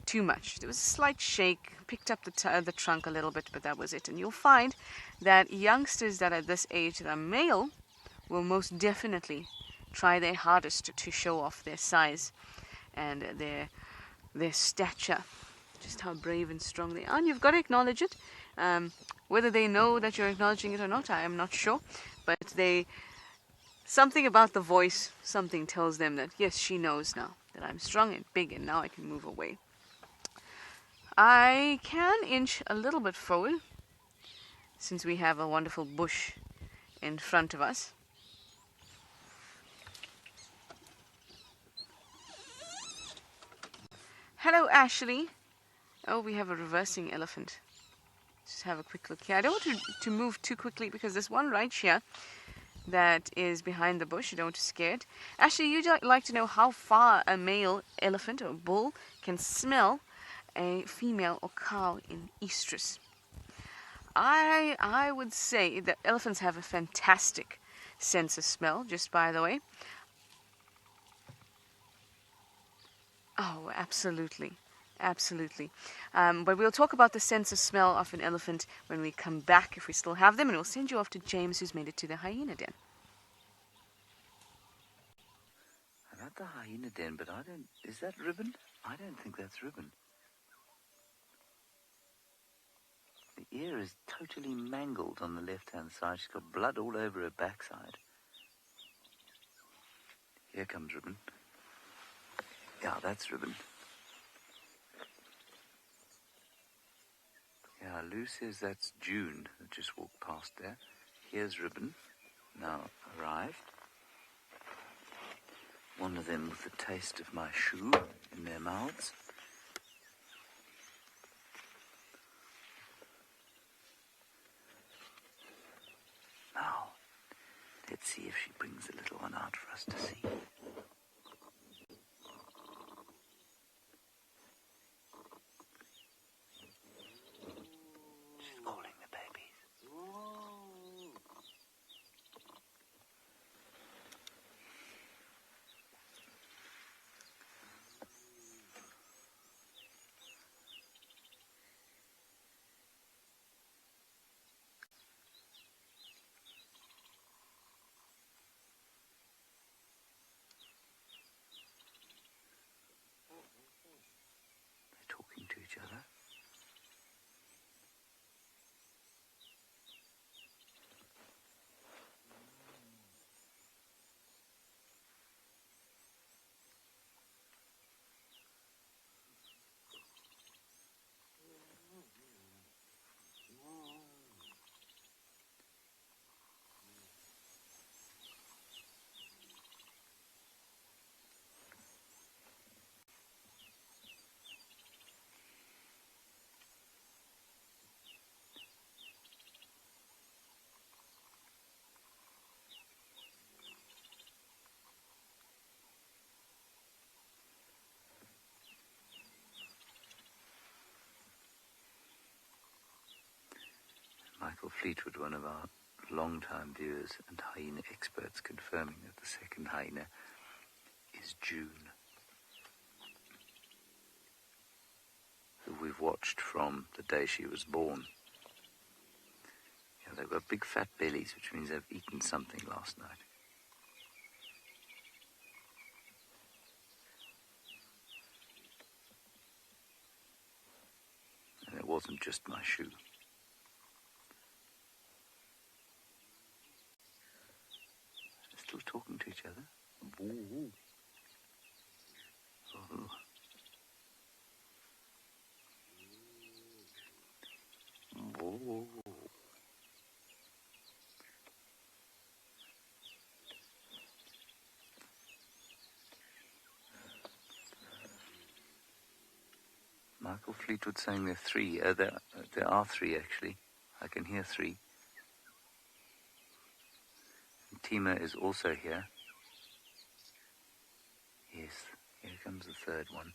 too much. There was a slight shake, picked up the trunk a little bit, but that was it. And you'll find that youngsters that are this age that are male will most definitely try their hardest to show off their size and their stature, just how brave and strong they are. And you've got to acknowledge it. Whether they know that you're acknowledging it or not, I am not sure. But something about the voice, something tells them that, yes, she knows now that I'm strong and big and now I can move away. I can inch a little bit forward since we have a wonderful bush in front of us. Hello, Ashley. Oh, we have a reversing elephant. Just have a quick look here. I don't want to move too quickly because there's one right here that is behind the bush. You don't want to scare it. Ashley, you'd like to know how far a male elephant or bull can smell a female or cow in estrus. I would say that elephants have a fantastic sense of smell, just by the way. Oh, absolutely. Absolutely. But we'll talk about the sense of smell of an elephant when we come back, if we still have them, and we'll send you off to James, who's made it to the hyena den. I'm at the hyena den, but is that ribbon? I don't think that's ribbon. The ear is totally mangled on the left-hand side. She's got blood all over her backside. Here comes ribbon. Yeah, that's ribbon. Yeah, Lou says that's June that just walked past there. Here's ribbon, now arrived. One of them with the taste of my shoe in their mouths. Now, let's see if she brings the little one out for us to see. She's calling the babies. Talking to each other. Michael Fleetwood, one of our long-time viewers and hyena experts, confirming that the second hyena is June, who we've watched from the day she was born. Yeah, they've got big fat bellies, which means they've eaten something last night. And it wasn't just my shoe. Still talking to each other. Ooh. Oh. Whoa. Michael Fleetwood saying there are three. There are three, actually. I can hear three. And Tima is also here. Yes, here comes the third one.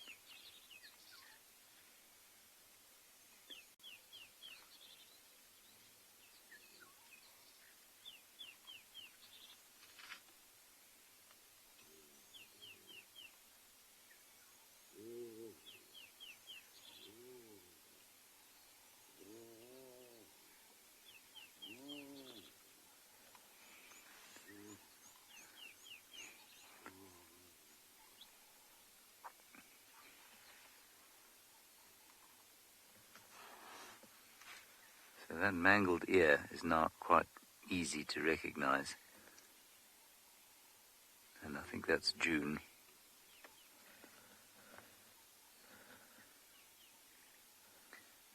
So that mangled ear is not quite easy to recognize. And I think that's June.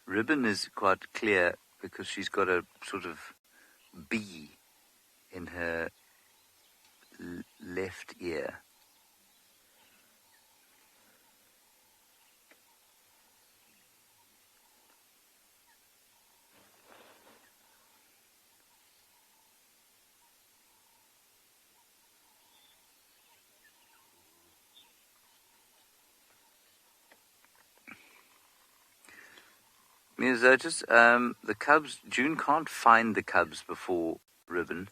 Ribbon is quite clear because she's got a sort of bee in her left ear. The cubs, June can't find the cubs before Ribbon,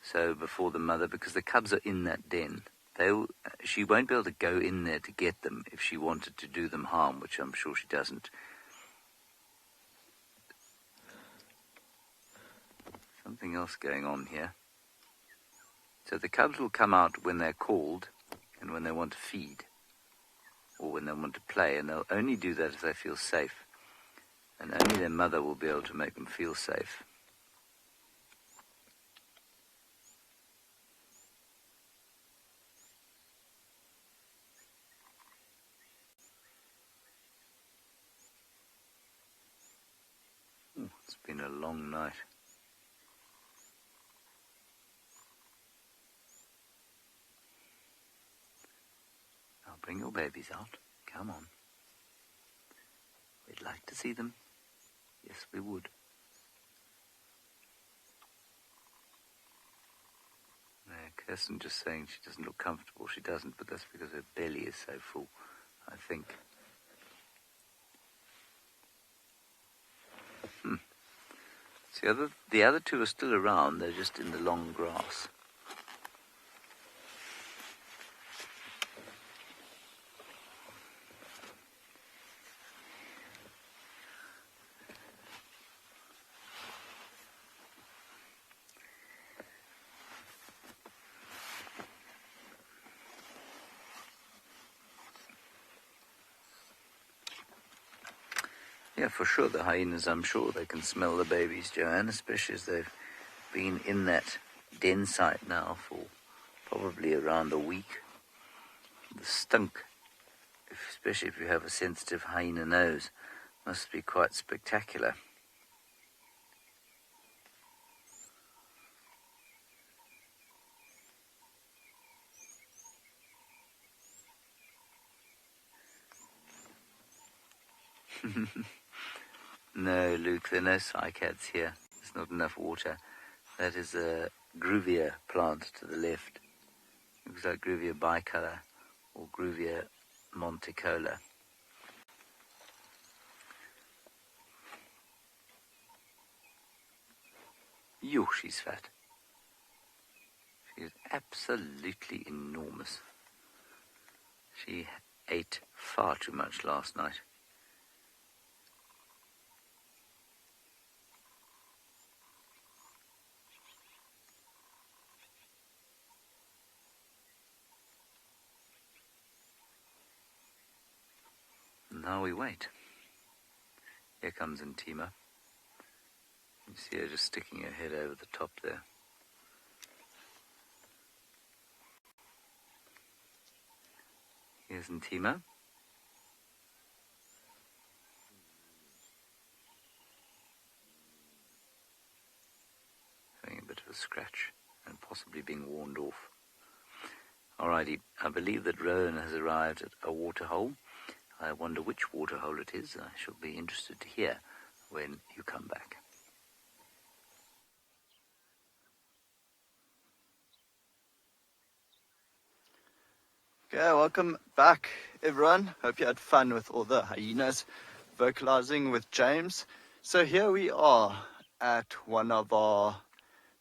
so before the mother, because the cubs are in that den. She won't be able to go in there to get them if she wanted to do them harm, which I'm sure she doesn't. Something else going on here. So the cubs will come out when they're called and when they want to feed or when they want to play, and they'll only do that if they feel safe. And only their mother will be able to make them feel safe. Ooh, it's been a long night. Now bring your babies out. Come on. We'd like to see them. Yes, we would. Kirsten just saying she doesn't look comfortable. She doesn't, but that's because her belly is so full, I think. So the other two are still around. They're just in the long grass. Yeah, for sure, the hyenas, I'm sure they can smell the babies, Joanne, especially as they've been in that den site now for probably around a week. The stunk, especially if you have a sensitive hyena nose, must be quite spectacular. No, Luke, there are no cycads here. There's not enough water. That is a Gruvia plant to the left. Looks like Gruvia bicolor or Gruvia monticola. Yo, she's fat. She is absolutely enormous. She ate far too much last night. Now we wait. Here comes Ntima. You see her just sticking her head over the top there. Here's Ntima. a scratch and possibly being warned off. Alrighty, I believe that Rowan has arrived at a waterhole. I wonder which waterhole it is. I shall be interested to hear when you come back. Okay, welcome back, everyone. Hope you had fun with all the hyenas vocalizing with James. So here we are at one of our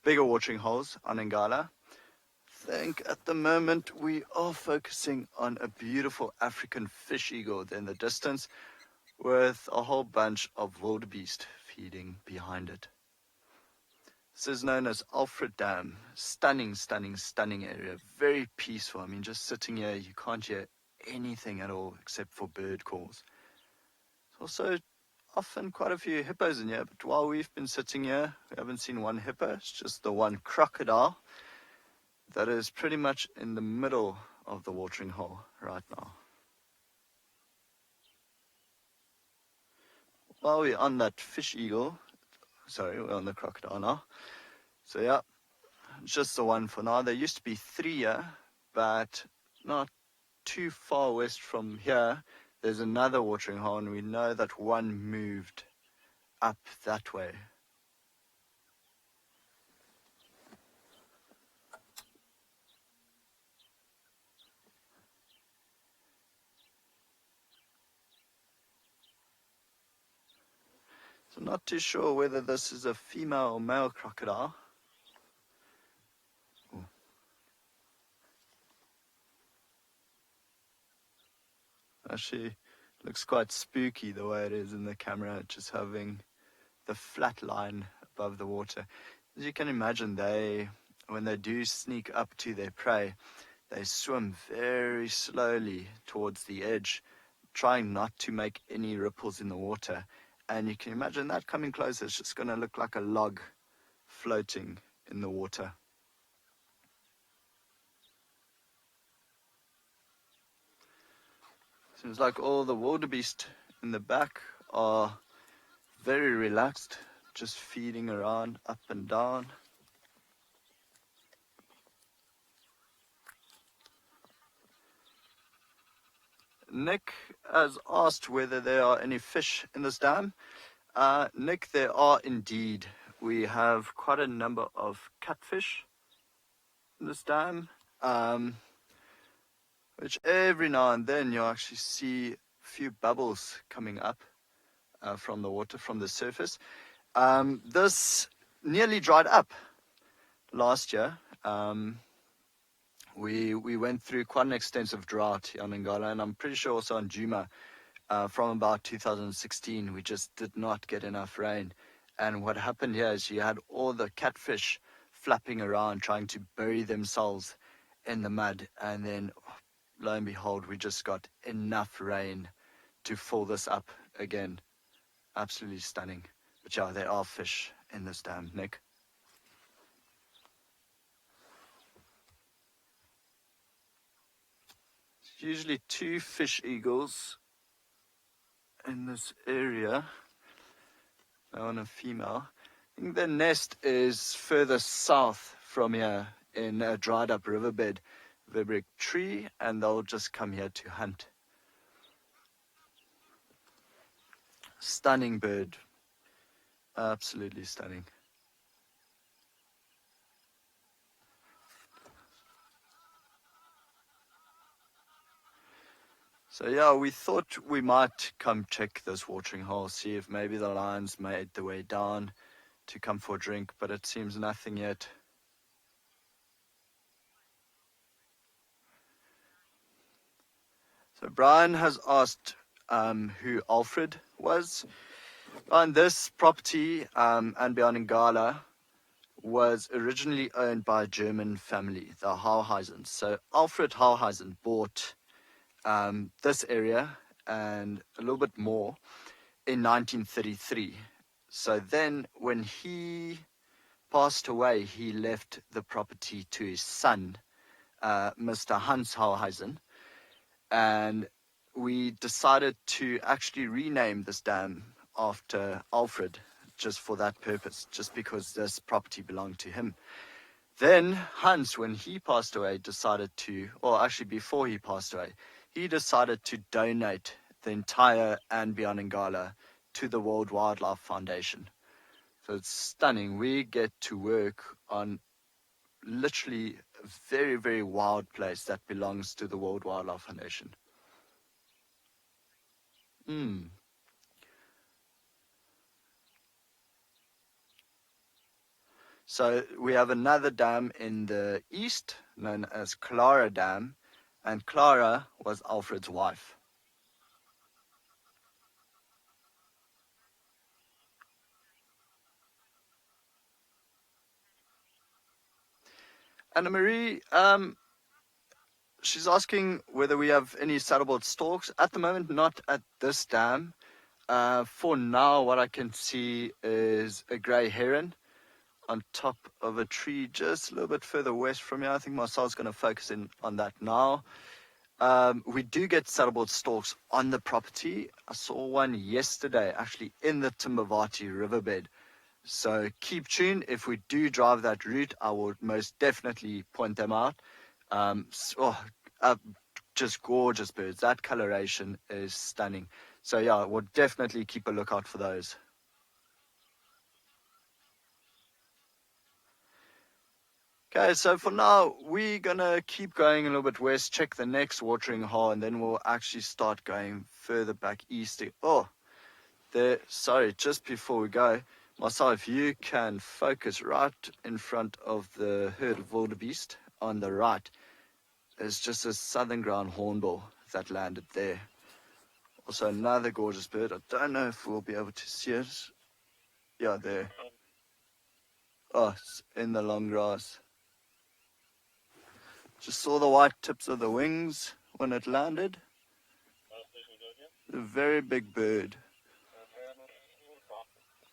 bigger watering holes on Ngala. I think at the moment we are focusing on a beautiful African fish eagle in the distance with a whole bunch of wildebeest feeding behind it. This is known as Alfred Dam. Stunning, stunning, stunning area. Very peaceful. I mean, just sitting here, you can't hear anything at all except for bird calls. There's also often quite a few hippos in here, but while we've been sitting here, we haven't seen one hippo. It's just the one crocodile that is pretty much in the middle of the watering hole right now. While we're on that fish eagle, sorry, we're on the crocodile now. So yeah, just the one for now. There used to be 3 here, but not too far west from here, there's another watering hole, and we know that one moved up that way. So I'm not too sure whether this is a female or male crocodile. Ooh. Actually, looks quite spooky the way it is in the camera, just having the flat line above the water. As you can imagine, when they do sneak up to their prey, they swim very slowly towards the edge, trying not to make any ripples in the water. And you can imagine that coming closer, it's just going to look like a log floating in the water. Seems like all the wildebeest in the back are very relaxed, just feeding around up and down. Nick has asked whether there are any fish in this dam. Nick, there are indeed. We have quite a number of catfish in this dam, which every now and then you'll actually see a few bubbles coming up from the water, from the surface. This nearly dried up last year. We went through quite an extensive drought here on Angola, and I'm pretty sure also on Juma. From about 2016, we just did not get enough rain. And what happened here is you had all the catfish flapping around, trying to bury themselves in the mud. And then, lo and behold, we just got enough rain to fill this up again. Absolutely stunning. But yeah, there are fish in this dam, Nick. Usually 2 fish eagles in this area. Now on a female. I think the nest is further south from here in a dried up riverbed verbrick tree, and they'll just come here to hunt. Stunning bird. Absolutely stunning. So yeah, we thought we might come check this watering hole, see if maybe the lions made their way down to come for a drink, but it seems nothing yet. So Brian has asked who Alfred was. On this property, andBeyond Ngala, was originally owned by a German family, the Hyenas. So Alfred Hyenas bought this area and a little bit more in 1933. So then when he passed away, he left the property to his son, Mr. Hans Hyenas, and we decided to actually rename this dam after Alfred, just for that purpose, just because this property belonged to him. Then Hans, when he passed away, decided to, or actually before he passed away, he decided to donate the entire andBeyond Ngala to the World Wildlife Foundation. So it's stunning. We get to work on literally a very, very wild place that belongs to the World Wildlife Foundation. So we have another dam in the east known as Clara Dam, and Clara was Alfred's wife. Anna Marie, she's asking whether we have any saddleboard stalks. At the moment, not at this dam. For now, what I can see is a grey heron on top of a tree just a little bit further west from here. I think Marcel's going to focus in on that now. We do get saddleboard stalks on the property. I saw one yesterday, actually in the Timbavati riverbed. So keep tuned. If we do drive that route, I will most definitely point them out. Just gorgeous birds. That coloration is stunning. So yeah, we'll definitely keep a lookout for those. Okay, so for now, we're going to keep going a little bit west, check the next watering hole, and then we'll actually start going further back east. Oh, there, sorry, just before we go, Marcel, if you can focus right in front of the herd of wildebeest on the right, there's just a southern ground hornbill that landed there. Also another gorgeous bird. I don't know if we'll be able to see it. Yeah, there. Oh, it's in the long grass. Just saw the white tips of the wings when it landed. A very big bird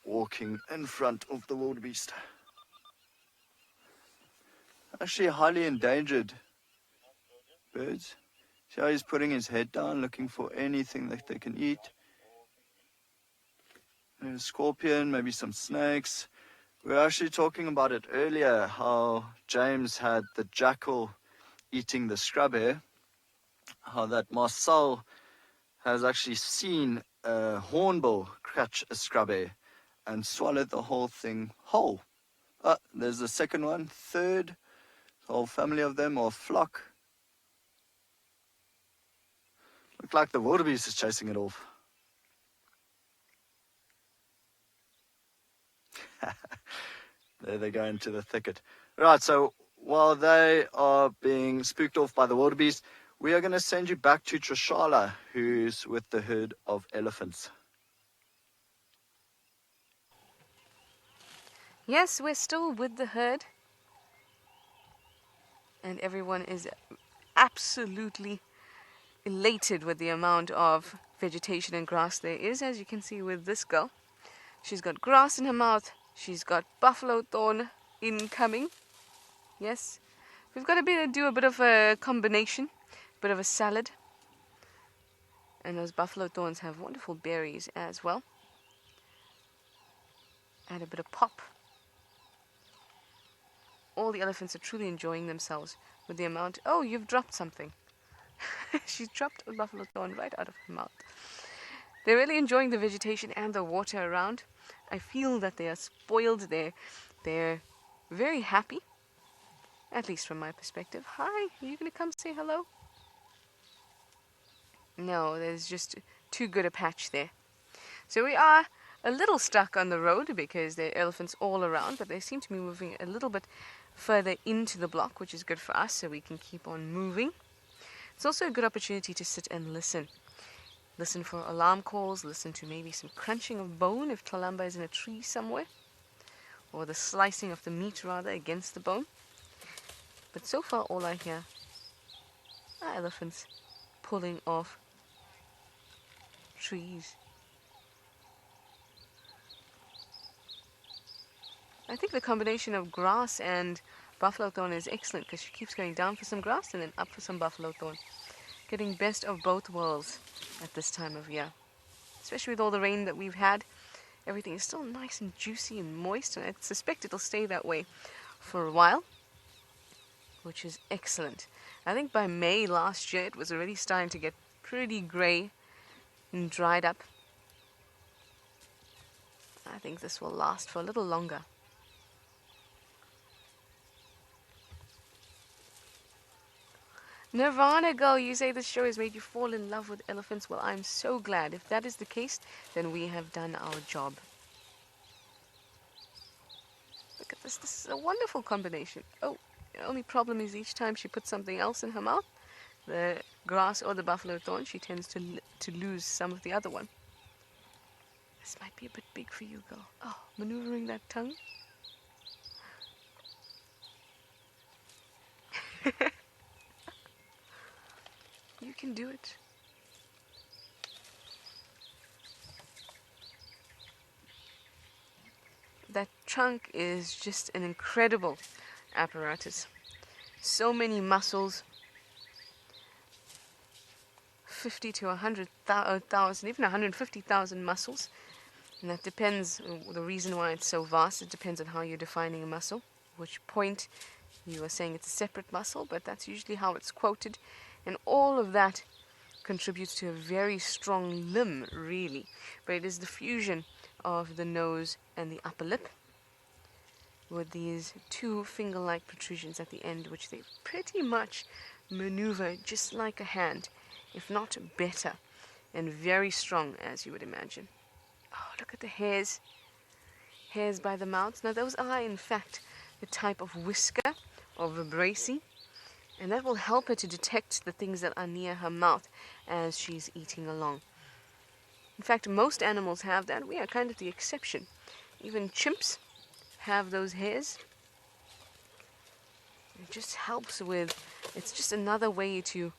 walking in front of the wildebeest. Actually highly endangered birds. See how he's putting his head down, looking for anything that they can eat. There's a scorpion, maybe some snakes. We were actually talking about it earlier, how James had the jackal eating the scrub hare, how that Marcel has actually seen a hornbill catch a scrub hare and swallowed the whole thing whole. There's the second one, third, the whole family of them, or flock. Look like the wildebeest is chasing it off. There they go into the thicket. Right, so while they are being spooked off by the wildebeest, we are going to send you back to Tshalas, who's with the herd of elephants. Yes, we're still with the herd. And everyone is absolutely elated with the amount of vegetation and grass there is, as you can see with this girl. She's got grass in her mouth. She's got buffalo thorn incoming. Yes, we've got to do a bit of a combination, a bit of a salad. And those buffalo thorns have wonderful berries as well. Add a bit of pop. All the elephants are truly enjoying themselves with the amount. Oh, you've dropped something. She's dropped a buffalo thorn right out of her mouth. They're really enjoying the vegetation and the water around. I feel that they are spoiled. They're very happy, at least from my perspective. Hi, are you going to come say hello? No, there's just too good a patch there. So we are a little stuck on the road because there are elephants all around, but they seem to be moving a little bit further into the block, which is good for us, so we can keep on moving. It's also a good opportunity to sit and listen. Listen for alarm calls, listen to maybe some crunching of bone if Tlalamba is in a tree somewhere, or the slicing of the meat rather against the bone. But so far all I hear are elephants pulling off trees. I think the combination of grass and buffalo thorn is excellent because she keeps going down for some grass and then up for some buffalo thorn. Getting best of both worlds at this time of year. Especially with all the rain that we've had. everything is still nice and juicy and moist, and I suspect it'll stay that way for a while, which is excellent. I think by May last year it was already starting to get pretty grey and dried up. I think this will last for a little longer. Nirvana Girl, you say this show has made you fall in love with elephants. Well, I'm so glad. If that is the case, then we have done our job. Look at this. This is a wonderful combination. Oh, the only problem is each time she puts something else in her mouth, the grass or the buffalo thorn, she tends to lose some of the other one. This might be a bit big for you, girl. Oh, maneuvering that tongue. You can do it. That trunk is just an incredible apparatus. So many muscles. 50 to 100,000, even 150,000 muscles. And that depends, the reason why it's so vast, it depends on how you're defining a muscle. Which point you are saying it's a separate muscle, but that's usually how it's quoted. And all of that contributes to a very strong limb, really. But it is the fusion of the nose and the upper lip with these two finger-like protrusions at the end, which they pretty much maneuver just like a hand, if not better, and very strong, as you would imagine. Oh, look at the hairs. Hairs by the mouth. Now, those are, in fact, the type of whisker or vibration, and that will help her to detect the things that are near her mouth as she's eating along. In fact, most animals have that. We are kind of the exception. Even chimps have those hairs. It just helps with, it's just another way to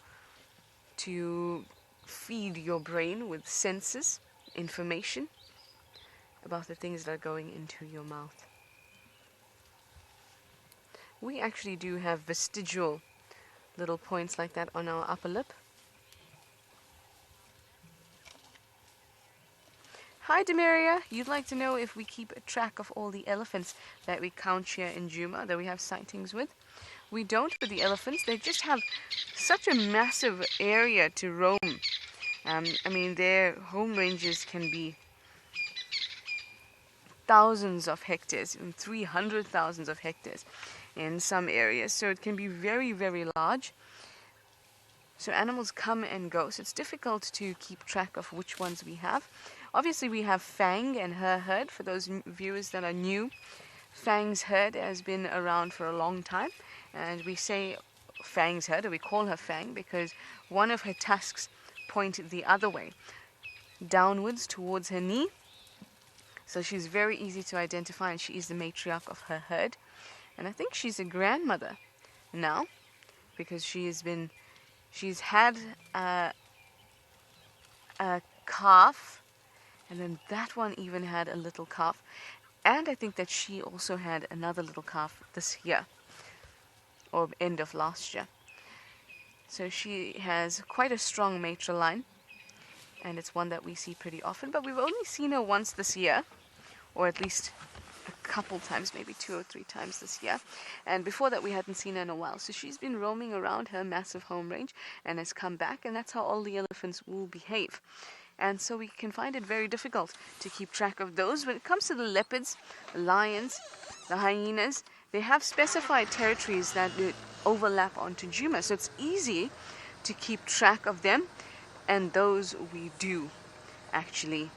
feed your brain with senses, information about the things that are going into your mouth. We actually do have vestigial little points like that on our upper lip. Hi Demaria, you'd like to know if we keep a track of all the elephants that we count here in Juma, that we have sightings with. We don't with the elephants. They just have such a massive area to roam. I mean, their home ranges can be thousands of hectares, even 300,000 of hectares in some areas. So it can be very, very large. So animals come and go. So it's difficult to keep track of which ones we have. Obviously, we have Fang and her herd. For those viewers that are new, Fang's herd has been around for a long time. And we say Fang's herd, or we call her Fang, because one of her tusks point the other way, downwards towards her knee. So she's very easy to identify, and she is the matriarch of her herd. And I think she's a grandmother now, because she's had a calf, and then that one even had a little calf. And I think that she also had another little calf this year, or end of last year. So she has quite a strong matral line, and it's one that we see pretty often. But we've only seen her once this year, or at least a couple times, maybe 2 or 3 times this year. And before that, we hadn't seen her in a while. So she's been roaming around her massive home range and has come back, and that's how all the elephants will behave. And so we can find it very difficult to keep track of those. When it comes to the leopards, the lions, the hyenas, they have specified territories that overlap onto Juma. So it's easy to keep track of them. And those we do actually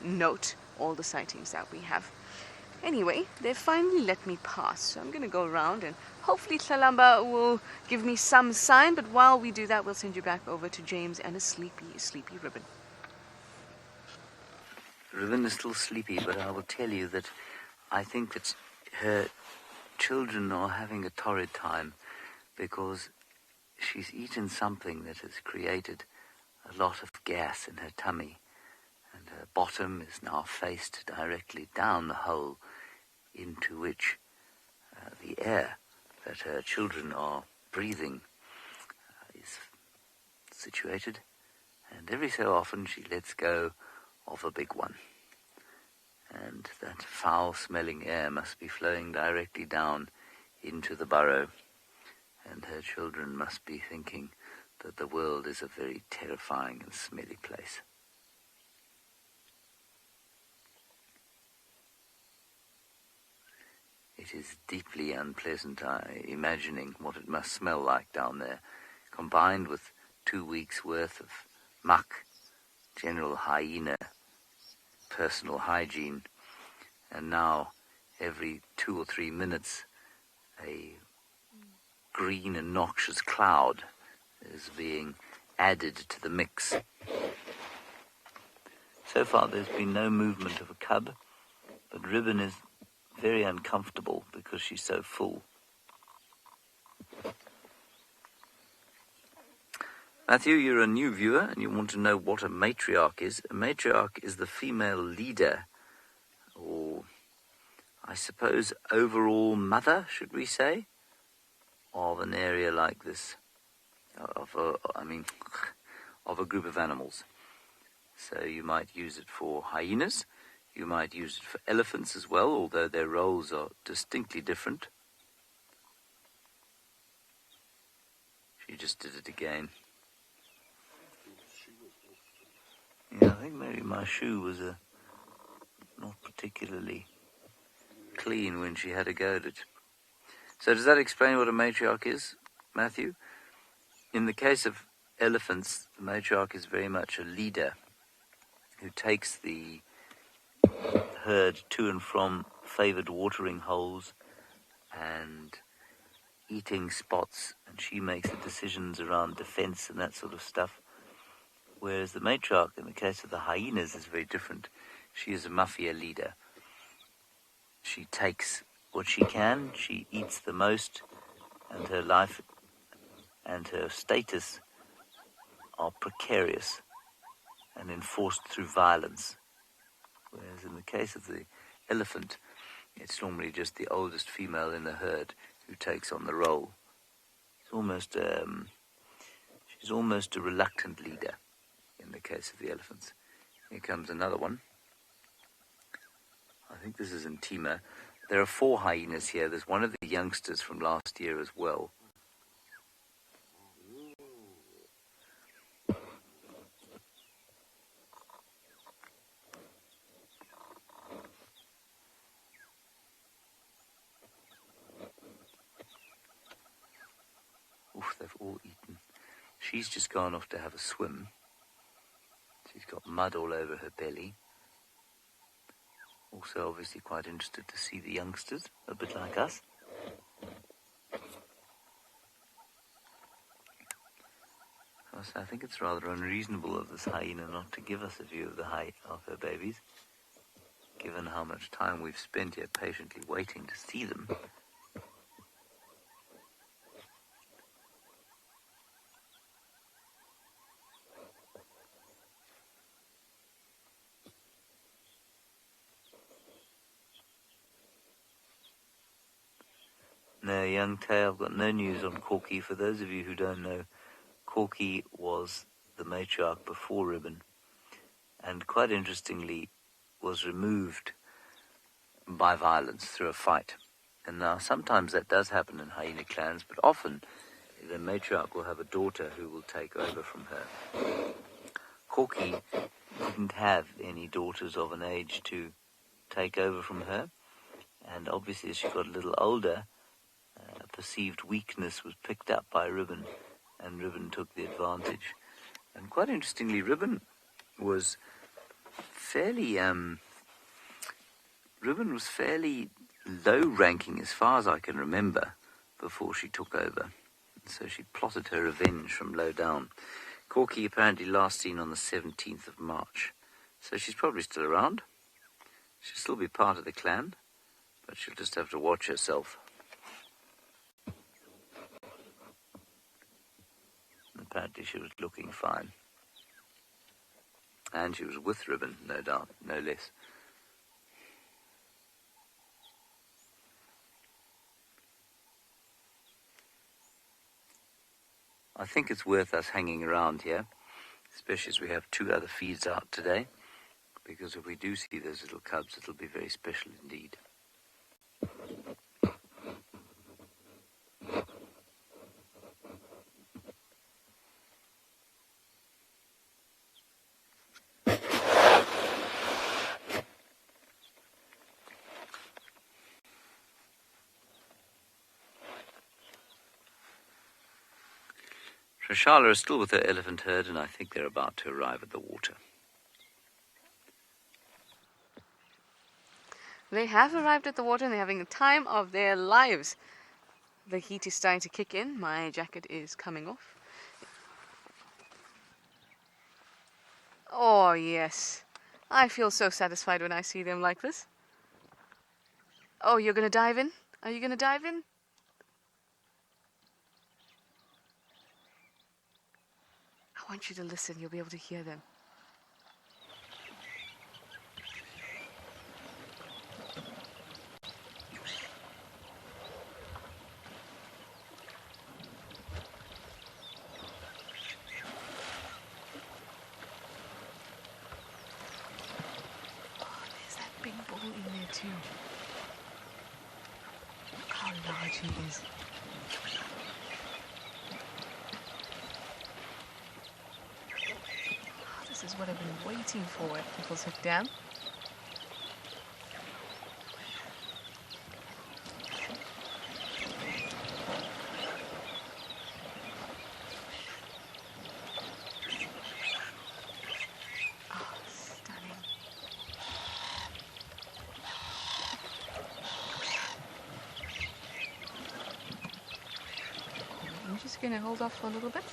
note all the sightings that we have. Anyway, they finally let me pass. So I'm going to go around, and hopefully Tlalamba will give me some sign. But while we do that, we'll send you back over to James and a sleepy Ribbon. Ribbon is still sleepy, but I will tell you that I think that her children are having a torrid time, because she's eaten something that has created a lot of gas in her tummy, and her bottom is now faced directly down the hole into which the air that her children are breathing is situated, and every so often she lets go of a big one. and that foul-smelling air must be flowing directly down into the burrow, and her children must be thinking that the world is a very terrifying and smelly place. It is deeply unpleasant, imagining what it must smell like down there, combined with 2 weeks' worth of muck, general hyena, personal hygiene, and now every 2 or 3 minutes a green and noxious cloud is being added to the mix. So far there's been no movement of a cub, but Ribbon is very uncomfortable because she's so full. Matthew, you're a new viewer and you want to know what a matriarch is. A matriarch is the female leader, or I suppose overall mother, should we say, of an area like this, of a group of animals. So you might use it for hyenas, you might use it for elephants as well, although their roles are distinctly different. She just did it again. Yeah, I think maybe my shoe was not particularly clean when she had a go at it. So does that explain what a matriarch is, Matthew? In the case of elephants, the matriarch is very much a leader who takes the herd to and from favoured watering holes and eating spots, and she makes the decisions around defence and that sort of stuff. Whereas the matriarch, in the case of the hyenas, is very different. She is a mafia leader. She takes what she can, she eats the most, and her life and her status are precarious and enforced through violence. Whereas in the case of the elephant, it's normally just the oldest female in the herd who takes on the role. She's almost a reluctant leader in the case of the elephants. Here comes another one. I think this is in Tima. There are 4 hyenas here. There's one of the youngsters from last year as well. Oof, they've all eaten. She's just gone off to have a swim. She's got mud all over her belly. Also obviously quite interested to see the youngsters, a bit like us. So I think it's rather unreasonable of this hyena not to give us a view of her babies, given how much time we've spent here patiently waiting to see them. No, young tail, I've got no news on Corky. For those of you who don't know, Corky was the matriarch before Ribbon, and quite interestingly was removed by violence through a fight. And now sometimes that does happen in hyena clans, but often the matriarch will have a daughter who will take over from her. Corky didn't have any daughters of an age to take over from her, and obviously as she got a little older, perceived weakness was picked up by Ribbon, and Ribbon took the advantage. And quite interestingly, Ribbon was fairly low ranking as far as I can remember before she took over. So she plotted her revenge from low down. Corky apparently last seen on the 17th of March. So she's probably still around. She'll still be part of the clan, but she'll just have to watch herself. Apparently she was looking fine. And she was with Ribbon, no doubt, no less. I think it's worth us hanging around here, especially as we have 2 other feeds out today, because if we do see those little cubs, it'll be very special indeed. Tshalas are still with their elephant herd, and I think they're about to arrive at the water. They have arrived at the water and they're having the time of their lives. The heat is starting to kick in. My jacket is coming off. Oh, yes. I feel so satisfied when I see them like this. Oh, you're going to dive in? Are you going to dive in? I want you to listen. You'll be able to hear them. Big bull in there too. Look how large he is. Oh, this is what I've been waiting for at People's Hook Dam. Going to hold off for a little bit.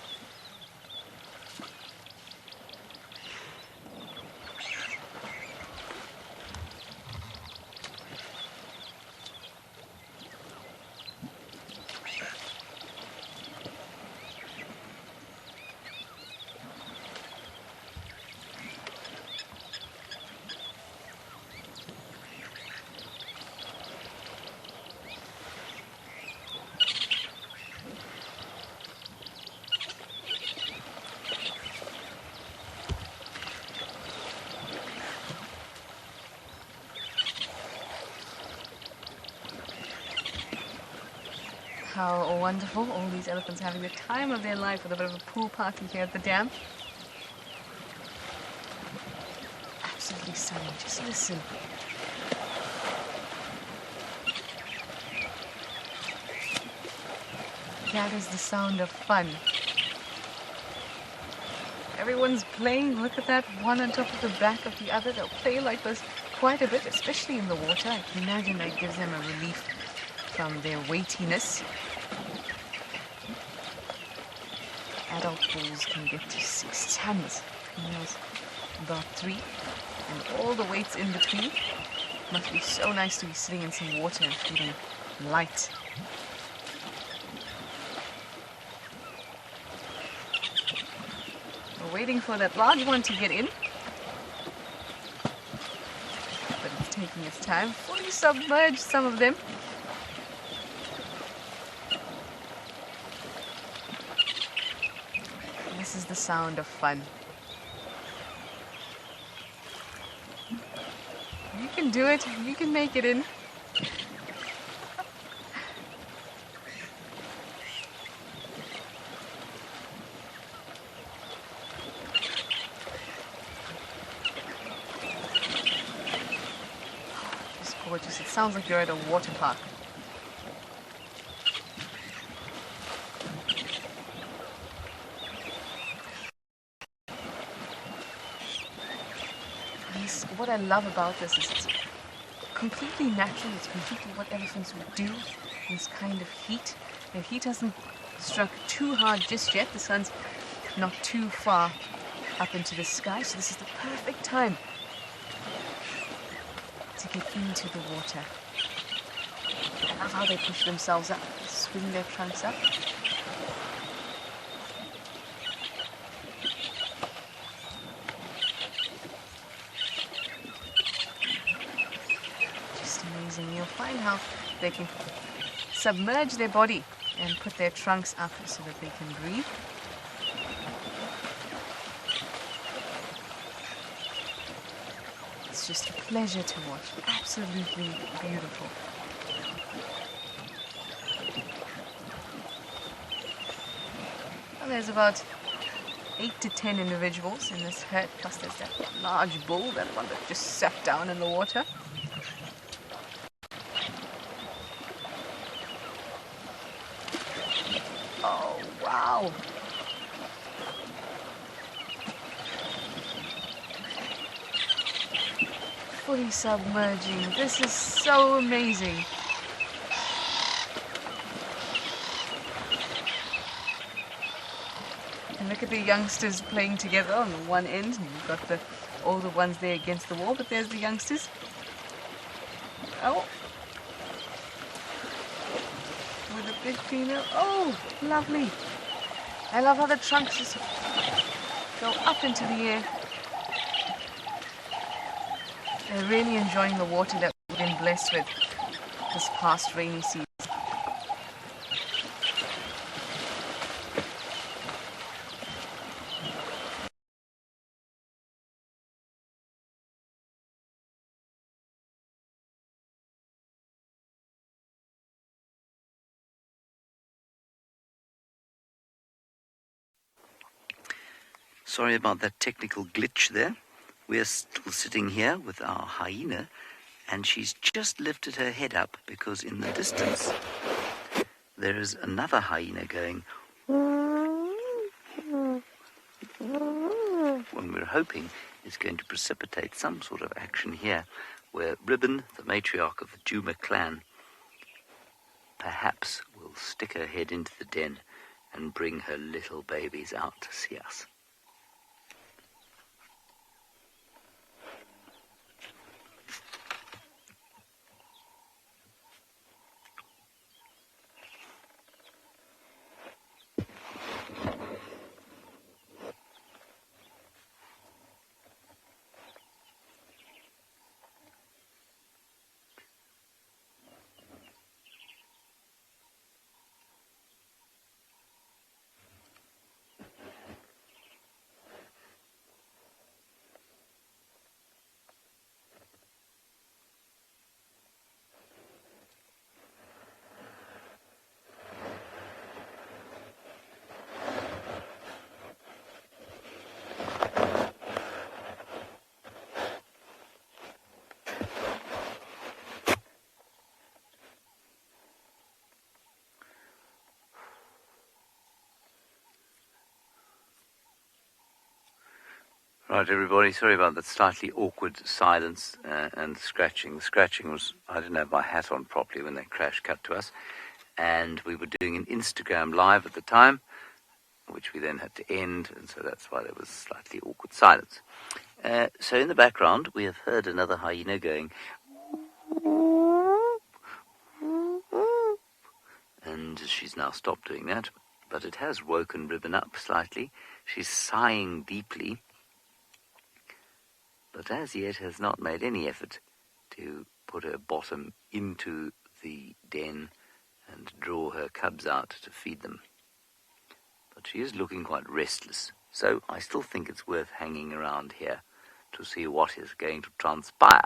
How wonderful, all these elephants having the time of their life with a bit of a pool party here at the dam. Absolutely stunning, just listen. That is the sound of fun. Everyone's playing, look at that, one on top of the back of the other. They'll play like this quite a bit, especially in the water. I can imagine that gives them a relief from their weightiness. Adult bulls can get to 6 tons, females about 3, and all the weights in between. Must be so nice to be sitting in some water and feeling light. We're waiting for that large one to get in, but it's taking its time. Fully submerged, some of them. This is the sound of fun. You can do it. You can make it in. It's gorgeous. It sounds like you're at a water park. What I love about this is it's completely natural. It's completely what elephants would do in this kind of heat. The heat hasn't struck too hard just yet. The sun's not too far up into the sky, so this is the perfect time to get into the water. I love how they push themselves up, swing their trunks up. And you'll find how they can submerge their body and put their trunks up so that they can breathe. It's just a pleasure to watch. Absolutely beautiful. Well, there's about 8 to 10 individuals in this herd, plus there's that large bull, that one that just sat down in the water. Oh, wow. Fully submerging. This is so amazing. And look at the youngsters playing together on one end. And you've got the older ones there against the wall, but there's the youngsters. Oh. With a big female. Oh, lovely. I love how the trunks just go up into the air. They're really enjoying the water that we've been blessed with this past rainy season. Sorry about that technical glitch there. We're still sitting here with our hyena, and she's just lifted her head up because in the distance there is another hyena going. One we're hoping is going to precipitate some sort of action here, where Ribbon, the matriarch of the Juma clan, perhaps will stick her head into the den and bring her little babies out to see us. Right, everybody, sorry about that slightly awkward silence and scratching. The scratching was, I didn't have my hat on properly when that crash cut to us. And we were doing an Instagram live at the time, which we then had to end, and so that's why there was slightly awkward silence. So in the background, we have heard another hyena going, and she's now stopped doing that, but it has woken Ribbon up slightly. She's sighing deeply, but as yet has not made any effort to put her bottom into the den and draw her cubs out to feed them. But she is looking quite restless, so I still think it's worth hanging around here to see what is going to transpire.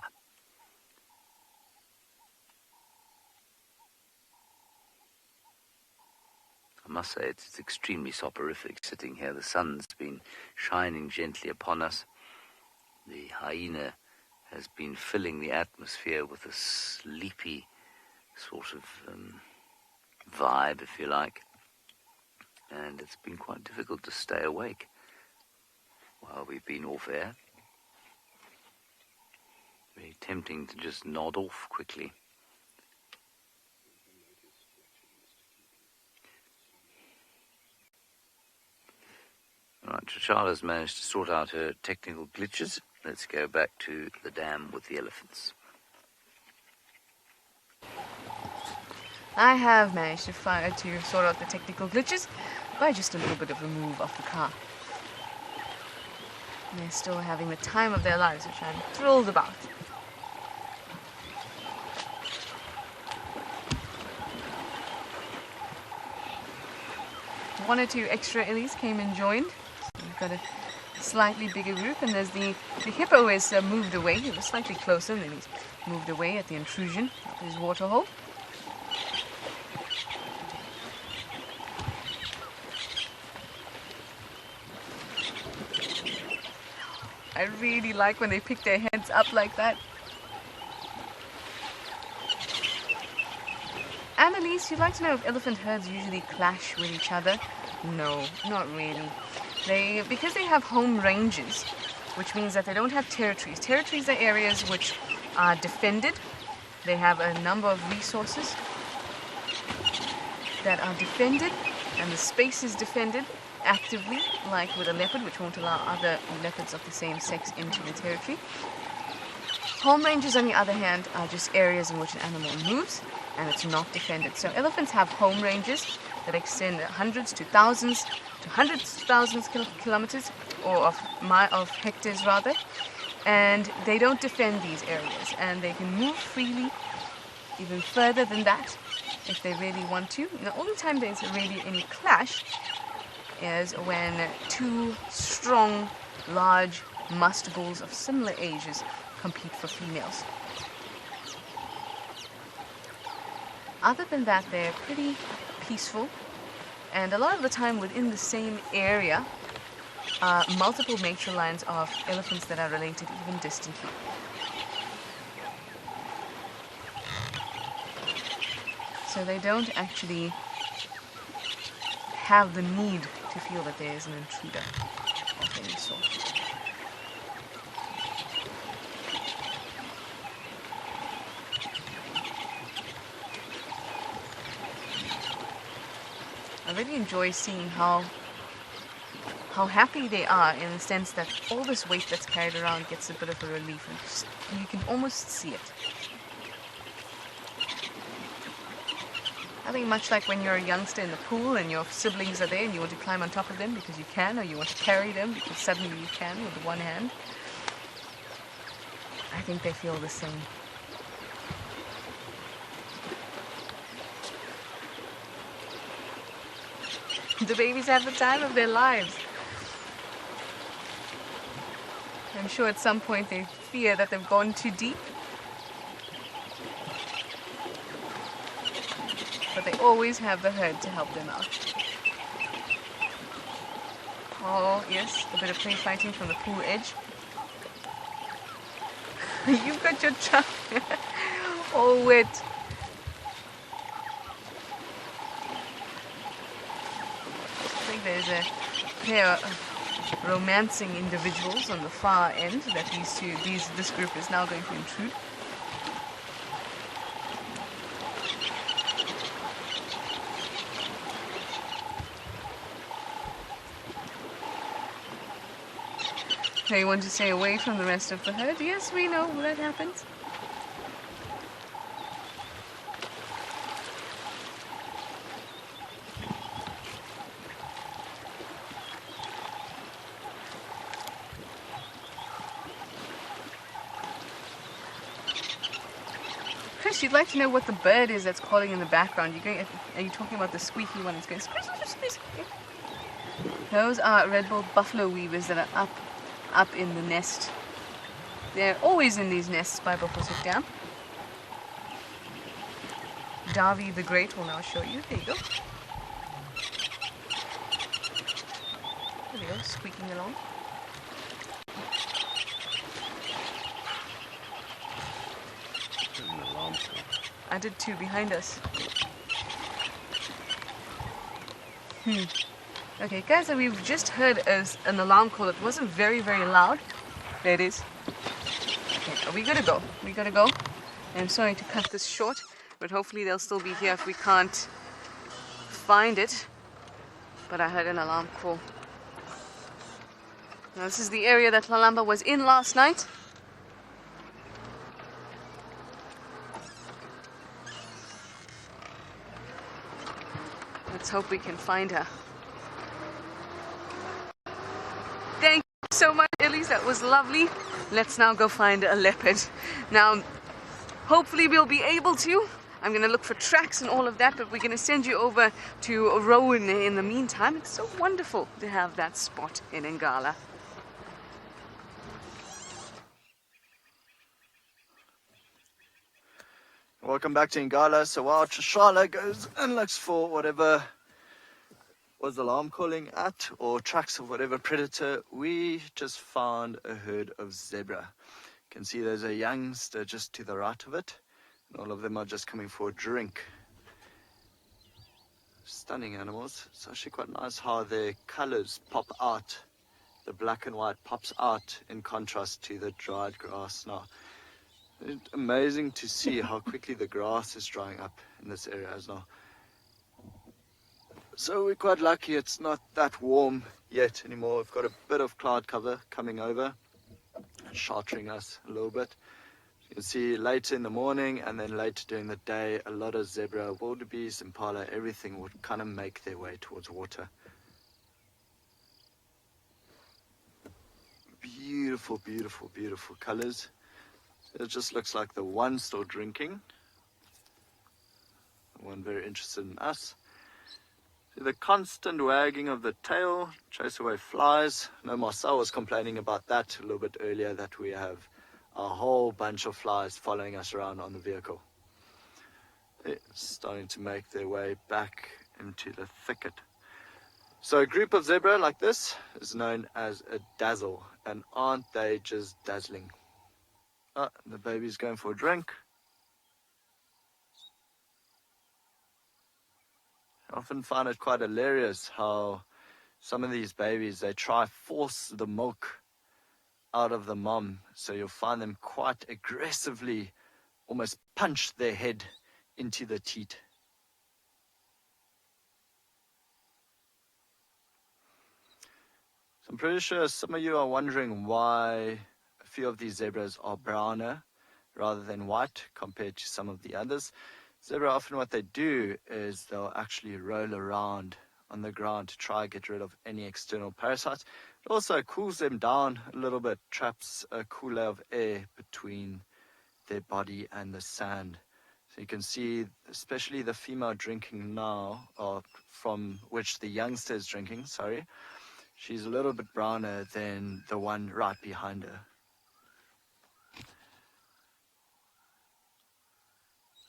I must say it's extremely soporific sitting here. The sun's been shining gently upon us. The hyena has been filling the atmosphere with a sleepy sort of vibe, if you like. And it's been quite difficult to stay awake while we've been off air. Very tempting to just nod off quickly. Right, Tshalas managed to sort out her technical glitches. Let's go back to the dam with the elephants. I have managed to sort out the technical glitches by just a little bit of a move off the car. And they're still having the time of their lives, which I'm thrilled about. One or two extra illies came and joined. So we've got a slightly bigger group, and there's the hippo is moved away. He was slightly closer, and then he's moved away at the intrusion of his waterhole. I really like when they pick their heads up like that. Annalise, you'd like to know if elephant herds usually clash with each other? No, not really. Because they have home ranges, which means that they don't have territories. Territories are areas which are defended. They have a number of resources that are defended, and the space is defended actively, like with a leopard, which won't allow other leopards of the same sex into the territory. Home ranges, on the other hand, are just areas in which an animal moves, and it's not defended. So elephants have home ranges that extend hundreds to thousands kilometers, or of hectares rather, and they don't defend these areas, and they can move freely even further than that if they really want to. The only time there's really any clash is when two strong, large musk bulls of similar ages compete for females. Other than that, they're pretty peaceful, and a lot of the time within the same area are multiple mature lines of elephants that are related even distantly. So they don't actually have the need to feel that there is an intruder of any sort. I really enjoy seeing how happy they are, in the sense that all this weight that's carried around gets a bit of a relief, and you can almost see it. I think much like when you're a youngster in the pool and your siblings are there and you want to climb on top of them because you can, or you want to carry them because suddenly you can with one hand. I think they feel the same. The babies have the time of their lives. I'm sure at some point they fear that they've gone too deep. But they always have the herd to help them out. Oh, yes, a bit of play fighting from the pool edge. You've got your trunk all wet. I think there's a pair of romancing individuals on the far end that this group is now going to intrude. They want to stay away from the rest of the herd. Yes, we know that happens. Chris, you'd like to know what the bird is that's calling in the background. Are you talking about the squeaky one that's going squish, squish, squish, squish? Those are red-billed buffalo weavers that are up in the nest. They're always in these nests by Buffelshoek Dam. Davy the Great will now show you. There you go. There we go, squeaking along. I did too, behind us. Okay, guys, so we've just heard an alarm call. It wasn't very, very loud. There it is. Okay, we gotta go. We gotta go. I'm sorry to cut this short, but hopefully they'll still be here if we can't find it. But I heard an alarm call. Now, this is the area that Lalamba was in last night. Let's hope we can find her. Thank you so much, Elise. That was lovely. Let's now go find a leopard. Now, hopefully we'll be able to. I'm going to look for tracks and all of that, but we're going to send you over to Rowan in the meantime. It's so wonderful to have that spot in Ngala. Welcome back to Ngala. So while Tshalas goes and looks for whatever was alarm calling at or tracks of whatever predator, we just found a herd of zebra. You can see there's a youngster just to the right of it, and all of them are just coming for a drink. Stunning animals. It's actually quite nice how their colors pop out. The black and white pops out in contrast to the dried grass. Now, it's amazing to see how quickly the grass is drying up in this area as well. So we're quite lucky it's not that warm yet anymore. We've got a bit of cloud cover coming over and sheltering us a little bit. You can see later in the morning and then later during the day, a lot of zebra, wildebeest, impala, everything would kind of make their way towards water. Beautiful, beautiful, beautiful colors. It just looks like the one still drinking. The one very interested in us. See the constant wagging of the tail, chase away flies. No, Marcel was complaining about that a little bit earlier, that we have a whole bunch of flies following us around on the vehicle. It's starting to make their way back into the thicket. So a group of zebra like this is known as a dazzle, and aren't they just dazzling? Oh, the baby's going for a drink. I often find it quite hilarious how some of these babies, they try force the milk out of the mom. So you'll find them quite aggressively almost punch their head into the teat. So I'm pretty sure some of you are wondering why a few of these zebras are browner rather than white compared to some of the others. Zebra, often what they do is they'll actually roll around on the ground to try and get rid of any external parasites. It also cools them down a little bit, traps a cool layer of air between their body and the sand. So you can see, especially the female drinking now, or from which the youngster is drinking, sorry, she's a little bit browner than the one right behind her.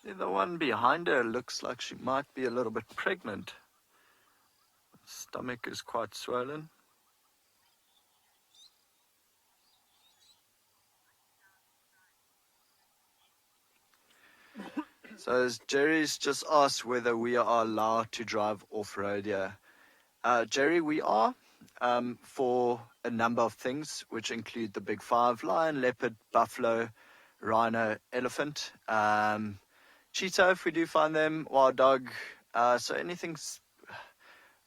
The one behind her looks like she might be a little bit pregnant. Stomach is quite swollen. So as Jerry's just asked whether we are allowed to drive off-road here. Jerry, we are, for a number of things, which include the big five: lion, leopard, buffalo, rhino, elephant, cheetah if we do find them, wild dog, so anything's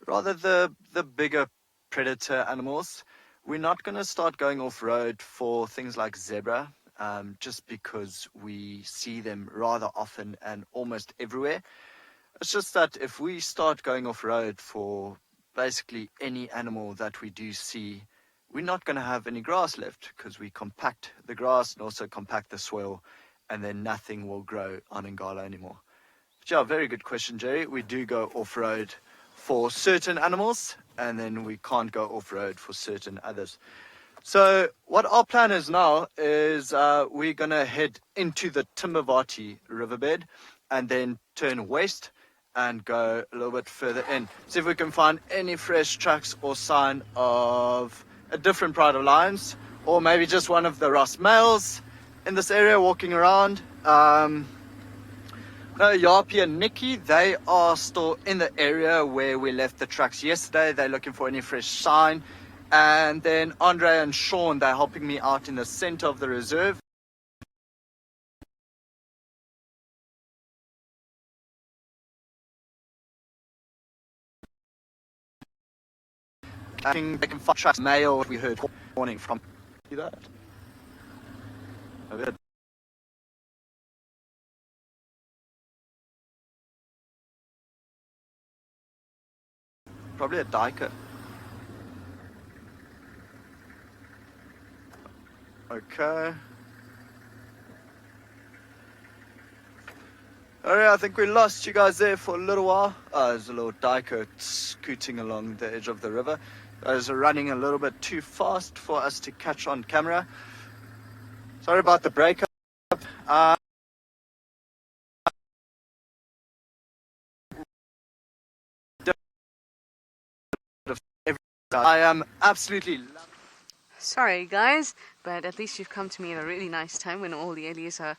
rather the bigger predator animals. We're not going to start going off-road for things like zebra, just because we see them rather often and almost everywhere. It's just that if we start going off-road for basically any animal that we do see, we're not going to have any grass left, because we compact the grass and also compact the soil, and then nothing will grow on Ngala anymore. But yeah, very good question, Jerry. We do go off-road for certain animals, and then we can't go off-road for certain others. So what our plan is now is we're going to head into the Timbavati riverbed and then turn west and go a little bit further in. See if we can find any fresh tracks or sign of a different pride of lions, or maybe just one of the Ross males in this area walking around. No, Yapi and Nikki, they are still in the area where we left the tracks yesterday. They're looking for any fresh sign. And then Andre and Sean, they're helping me out in the center of the reserve. I think they can find tracks male we heard warning from. See that? A bit. Probably a diker. Okay. Alright, I think we lost you guys there for a little while. There's a little diker scooting along the edge of the river. Those are running a little bit too fast for us to catch on camera. Sorry about the breakup. I am absolutely Sorry guys, but at least you've come to me at a really nice time when all the aliens are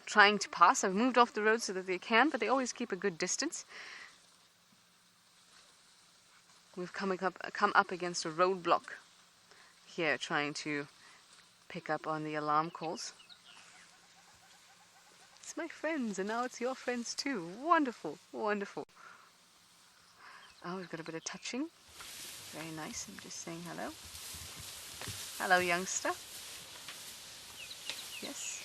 trying to pass. I've moved off the road so that they can, but they always keep a good distance. We've come up against a roadblock here, trying to pick up on the alarm calls. It's my friends, and now it's your friends too. Wonderful, wonderful. Oh, we've got a bit of touching. Very nice. I'm just saying hello. Hello, youngster. Yes,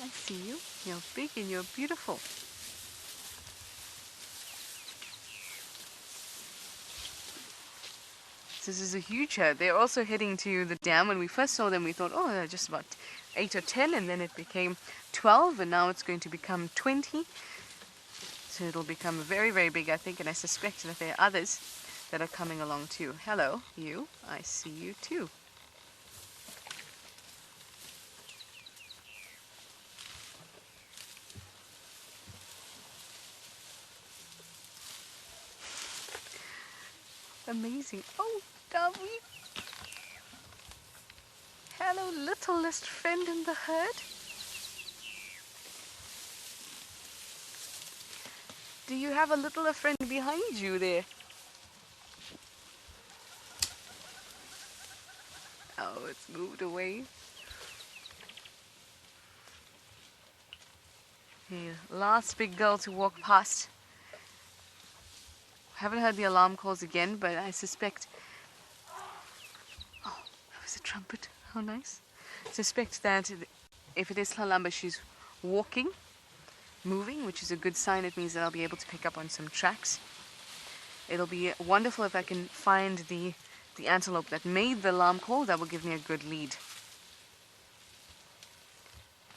I see you. You're big and you're beautiful. This is a huge herd. They're also heading to the dam. When we first saw them, we thought, oh, they're just about 8 or 10, and then it became 12, and now it's going to become 20. So it'll become very, very big, I think, and I suspect that there are others that are coming along too. Hello, you. I see you too. Amazing. Oh, Dovey. Hello, littlest friend in the herd. Do you have a littler friend behind you there? Oh, it's moved away. Here, last big girl to walk past. Haven't heard the alarm calls again, but I suspect... Oh, that was a trumpet. How nice. Suspect that if it is Lalamba, she's walking, moving, which is a good sign. It means that I'll be able to pick up on some tracks. It'll be wonderful if I can find the antelope that made the alarm call. That will give me a good lead.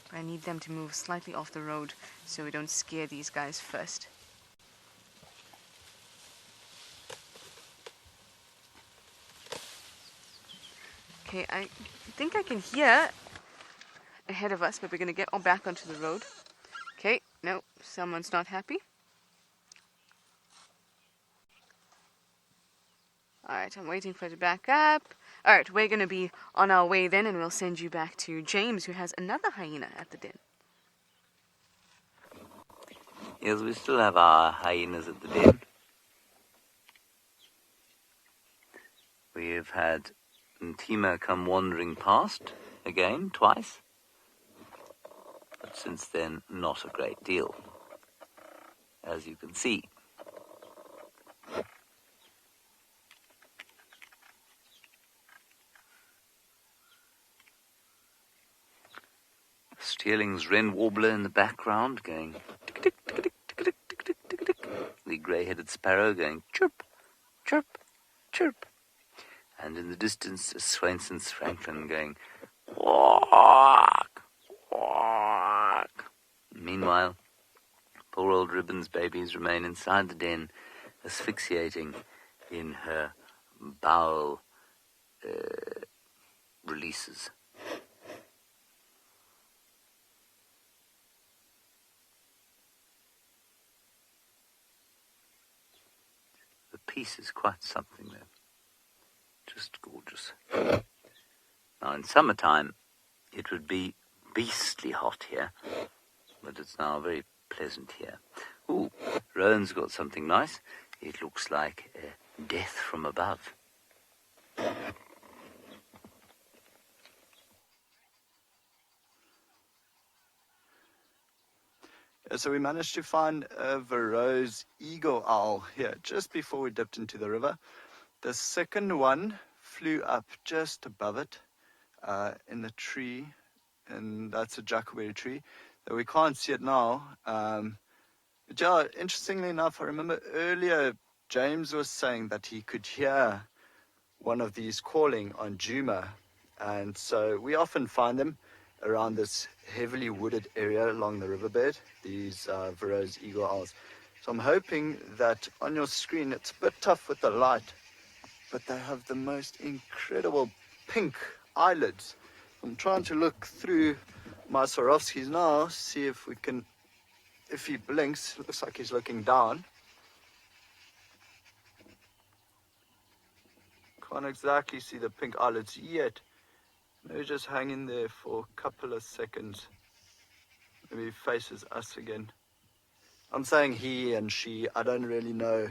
But I need them to move slightly off the road so we don't scare these guys first. Okay, I think I can hear ahead of us, but we're going to get back onto the road. Okay, no, someone's not happy. Alright, I'm waiting for it to back up. Alright, we're going to be on our way then, and we'll send you back to James, who has another hyena at the den. Yes, we still have our hyenas at the den. We've had Ntima come wandering past again, twice. But since then, not a great deal, as you can see. Steerling's wren warbler in the background going tick tick tick tick tick tick tick tick tick. The grey-headed sparrow going chirp, chirp, chirp. And in the distance, Swainson's Franklin going walk, walk. Meanwhile, poor old Ribbon's babies remain inside the den, asphyxiating in her bowel releases. The piece is quite something, though. Just gorgeous. Now, in summertime, it would be beastly hot here, but it's now very pleasant here. Ooh, Rowan's got something nice. It looks like death from above. So we managed to find a Varro's eagle owl here just before we dipped into the river. The second one flew up just above it in the tree, and that's a jackalberry tree. Though we can't see it now. But yeah, interestingly enough, I remember earlier James was saying that he could hear one of these calling on Juma, and so we often find them around this heavily wooded area along the riverbed, these Varro's eagle owls. So I'm hoping that on your screen, it's a bit tough with the light, but they have the most incredible pink eyelids. I'm trying to look through my Swarovskis now, see if we can, if he blinks, it looks like he's looking down. Can't exactly see the pink eyelids yet. Maybe just hang in there for a couple of seconds. Maybe he faces us again. I'm saying he and she, I don't really know.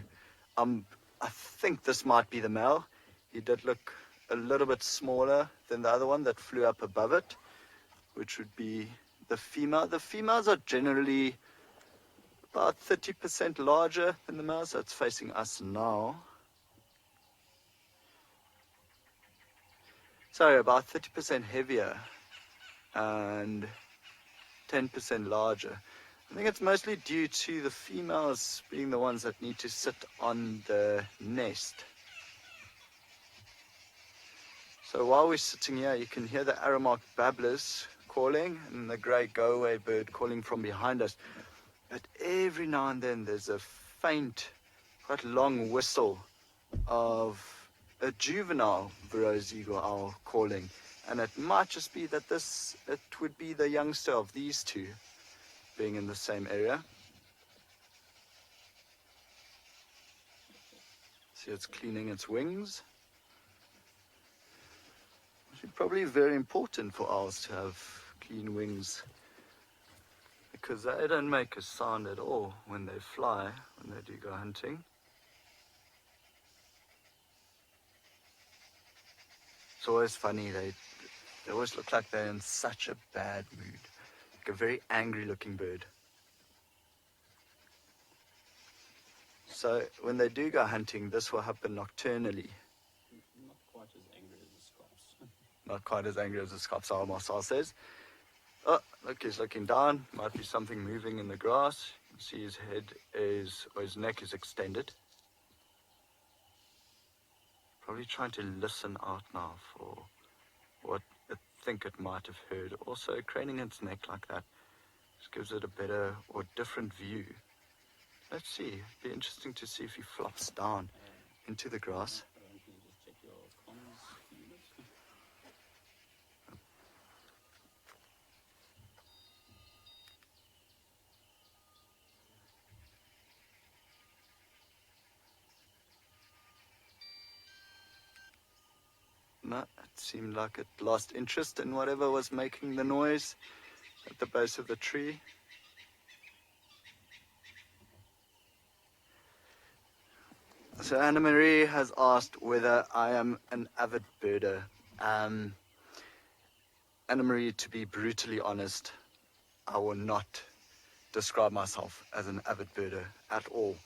I think this might be the male. He did look a little bit smaller than the other one that flew up above it, which would be the female. The females are generally about 30% larger than the males. That's facing us now. Sorry, about 30% heavier and 10% larger. I think it's mostly due to the females being the ones that need to sit on the nest. So while we're sitting here, you can hear the arrow-marked babblers calling and the grey go-away bird calling from behind us. But every now and then there's a faint, quite long whistle of a juvenile Burroughs eagle owl calling. And it might just be that it would be the youngster of these two being in the same area. See, it's cleaning its wings. It's probably very important for owls to have clean wings, because they don't make a sound at all when they fly, when they do go hunting. It's always funny, they always look like they're in such a bad mood. Like a very angry looking bird. So when they do go hunting, this will happen nocturnally. Not quite as angry as the scops. Not quite as angry as the scops, our Marcel says. Oh, look, he's looking down. Might be something moving in the grass. You can see his head or his neck is extended. Probably trying to listen out now for what it think it might have heard. Also, craning its neck like that just gives it a better or different view. Let's see. It'd be interesting to see if he flops down into the grass. Can you just check your comms unit? No, it seemed like it lost interest in whatever was making the noise at the base of the tree. So Anna Marie has asked whether I am an avid birder. Anna Marie, to be brutally honest, I will not describe myself as an avid birder at all.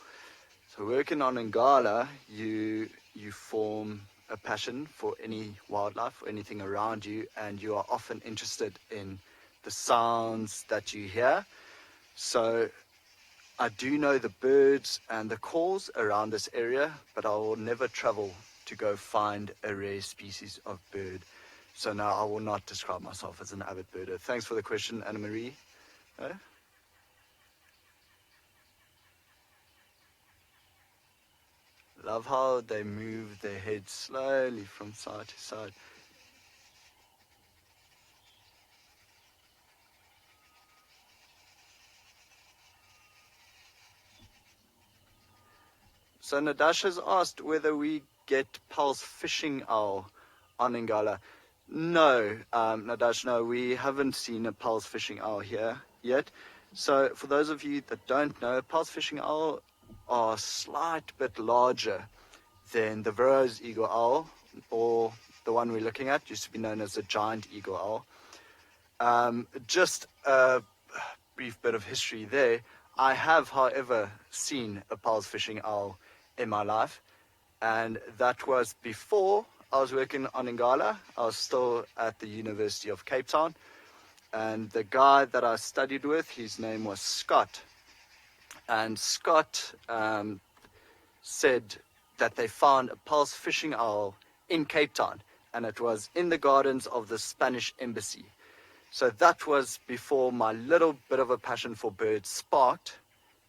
So working on Ngala, you form a passion for any wildlife or anything around you, and you are often interested in the sounds that you hear. So I do know the birds and the calls around this area, but I will never travel to go find a rare species of bird. So no, I will not describe myself as an avid birder. Thanks for the question, Anna Marie. Love how they move their heads slowly from side to side. So Nadasha's asked whether we get pulse fishing owl on Ngala. No, Nadash, no, we haven't seen a pulse fishing owl here yet. So for those of you that don't know, pulse fishing owl are a slight bit larger than the Burroughs eagle owl, or the one we're looking at used to be known as the giant eagle owl. Just a brief bit of history there. I have, however, seen a pulse fishing owl in my life, and that was before I was working on Ngala. I was still at the University of Cape Town, and the guy that I studied with, his name was Scott. And Scott said that they found a pulse fishing owl in Cape Town, and it was in the gardens of the Spanish embassy. So that was before my little bit of a passion for birds sparked,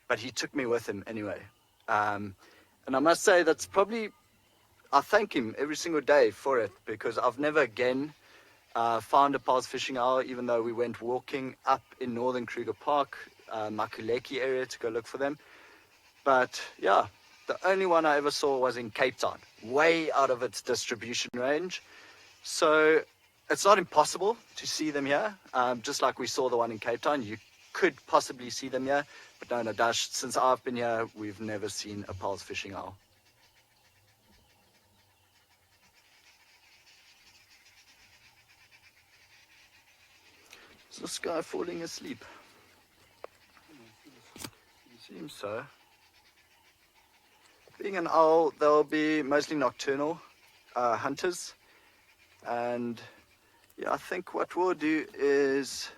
but he took me with him anyway. And I must say that's probably, I thank him every single day for it, because I've never again found a pulse fishing owl, even though we went walking up in northern Kruger Park, Makuleki area, to go look for them. But yeah, The only one I ever saw was in Cape Town, way out of its distribution range. So it's not impossible to see them here. Just like we saw the one in Cape Town, you could possibly see them here. But no, Dash, since I've been here, we've never seen a pulse fishing owl. Is this guy falling asleep? Seems so. Being an owl, they'll be mostly nocturnal hunters. And yeah, I think what we'll do is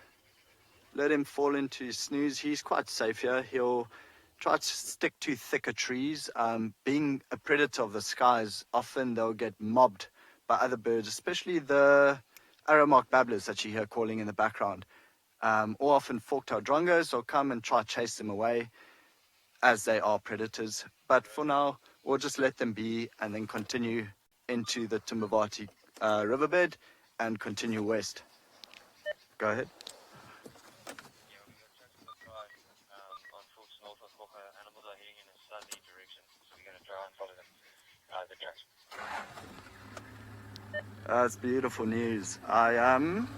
let him fall into his snooze. He's quite safe here. He'll try to stick to thicker trees. Being a predator of the skies, often they'll get mobbed by other birds, especially the arrow-marked babblers that you hear calling in the background. Or often fork-tailed drongos will come and try to chase them away, as they are predators. But for now, we'll just let them be and then continue into the Timbavati riverbed and continue west. Go ahead. Yeah, we got tracks on the drive on full north of Kruger. Animals are heading in a southerly direction, so we're going to try and follow them, the tracks. That's beautiful news. I am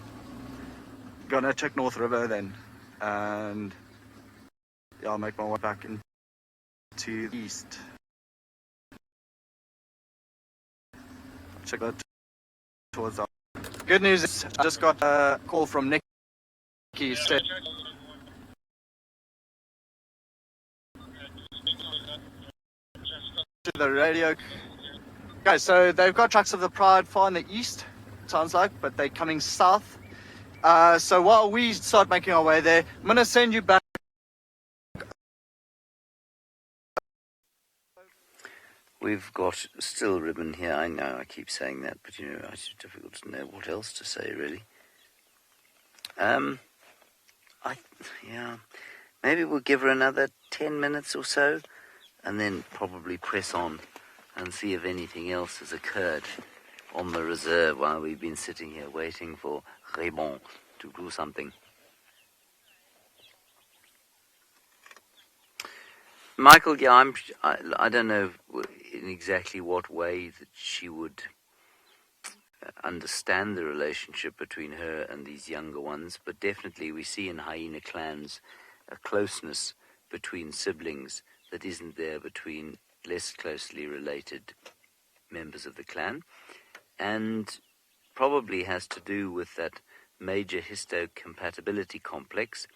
gonna check North River then, and yeah, I'll make my way back into the east. Check that towards the... Good news is I just got a call from Nikki. Said to the radio. Okay, so they've got tracks of the Pride far in the east, sounds like, but they're coming south. So while we start making our way there, I'm going to send you back. We've got still ribbon here. I know I keep saying that, but you know, it's difficult to know what else to say, really. Yeah, maybe we'll give her another 10 minutes or so, and then probably press on and see if anything else has occurred on the reserve while we've been sitting here waiting for Raymond to do something. Michael, yeah, I don't know in exactly what way that she would understand the relationship between her and these younger ones, but definitely we see in hyena clans a closeness between siblings that isn't there between less closely related members of the clan, and probably has to do with that major histocompatibility complex,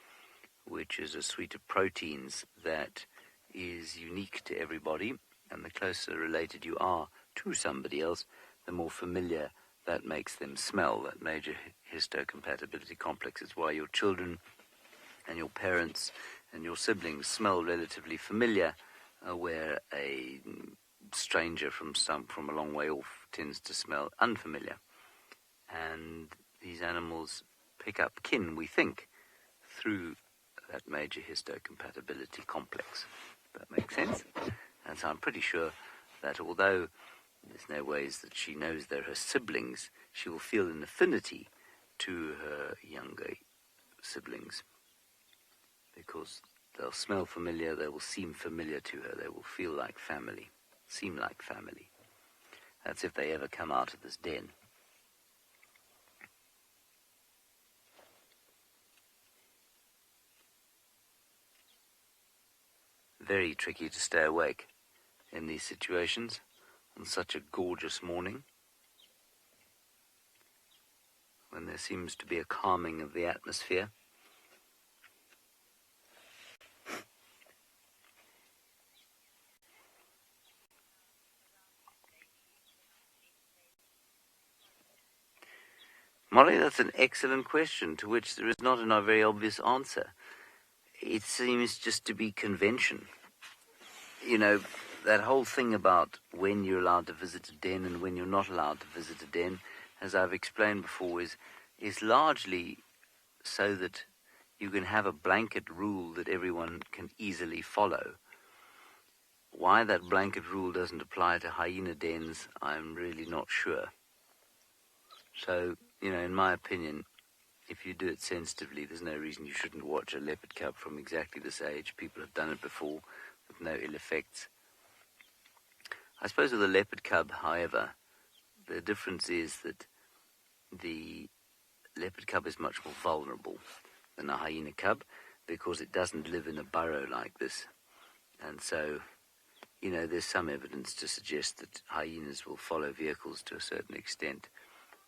which is a suite of proteins that is unique to everybody, and the closer related you are to somebody else, the more familiar that makes them smell. That major histocompatibility complex is why your children and your parents and your siblings smell relatively familiar, where a stranger from a long way off tends to smell unfamiliar. And these animals pick up kin, we think, through that major histocompatibility complex. That makes sense? And so I'm pretty sure that although there's no ways that she knows they're her siblings, she will feel an affinity to her younger siblings, because they'll smell familiar, they will seem familiar to her, they will feel like family, seem like family. That's if they ever come out of this den. Very tricky to stay awake in these situations on such a gorgeous morning, when there seems to be a calming of the atmosphere. Molly, that's an excellent question to which there is not a very obvious answer. It seems just to be convention. You know, that whole thing about when you're allowed to visit a den and when you're not allowed to visit a den, as I've explained before, is largely so that you can have a blanket rule that everyone can easily follow. Why that blanket rule doesn't apply to hyena dens, I'm really not sure. So, you know, in my opinion, if you do it sensitively, there's no reason you shouldn't watch a leopard cub from exactly this age. People have done it before with no ill effects. I suppose with the leopard cub, however, the difference is that the leopard cub is much more vulnerable than a hyena cub because it doesn't live in a burrow like this. And so, there's some evidence to suggest that hyenas will follow vehicles to a certain extent.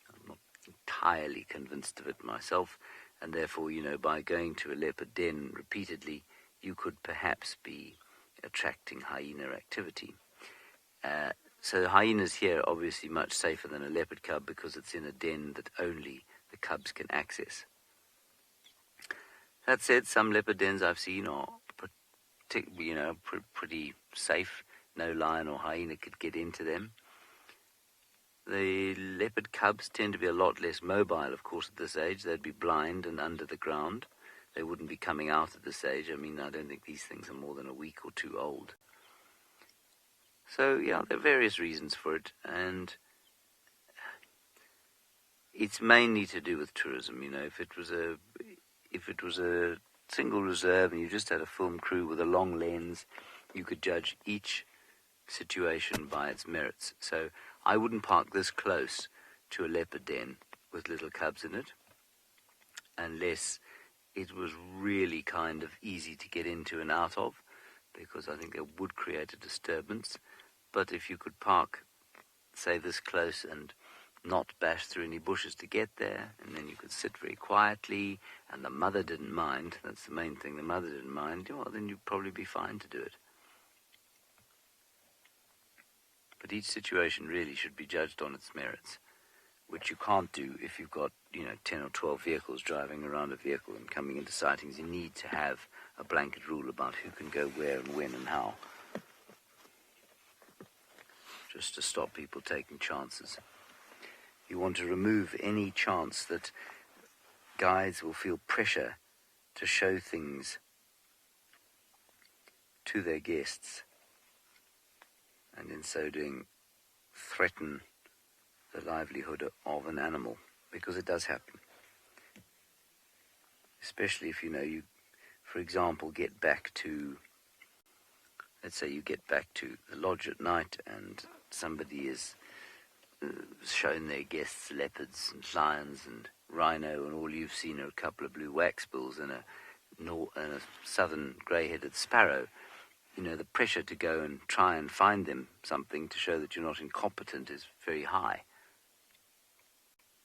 I'm not entirely convinced of it myself, and therefore, by going to a leopard den repeatedly, you could perhaps be attracting hyena activity. So hyenas here are obviously much safer than a leopard cub because it's in a den that only the cubs can access. That said, some leopard dens I've seen are pretty safe. No lion or hyena could get into them. The leopard cubs tend to be a lot less mobile, of course, at this age. They'd be blind and under the ground. They wouldn't be coming out at this age. I mean, I don't think these things are more than a week or two old. So, yeah, there are various reasons for it, and it's mainly to do with tourism. If it was a single reserve and you just had a film crew with a long lens, you could judge each situation by its merits. So I wouldn't park this close to a leopard den with little cubs in it unless it was really kind of easy to get into and out of, because I think it would create a disturbance. But if you could park, say, this close and not bash through any bushes to get there, and then you could sit very quietly, and the mother didn't mind, that's the main thing, the mother didn't mind, well, then you'd probably be fine to do it. But each situation really should be judged on its merits, which you can't do if you've got, 10 or 12 vehicles driving around a vehicle and coming into sightings. You need to have a blanket rule about who can go where and when and how, just to stop people taking chances. You want to remove any chance that guides will feel pressure to show things to their guests, and in so doing threaten the livelihood of an animal, because it does happen. Especially if you, for example, get back to, let's say you get back to the lodge at night and somebody is shown their guests leopards and lions and rhino, and all you've seen are a couple of blue waxbills and a southern grey-headed sparrow. The pressure to go and try and find them something to show that you're not incompetent is very high.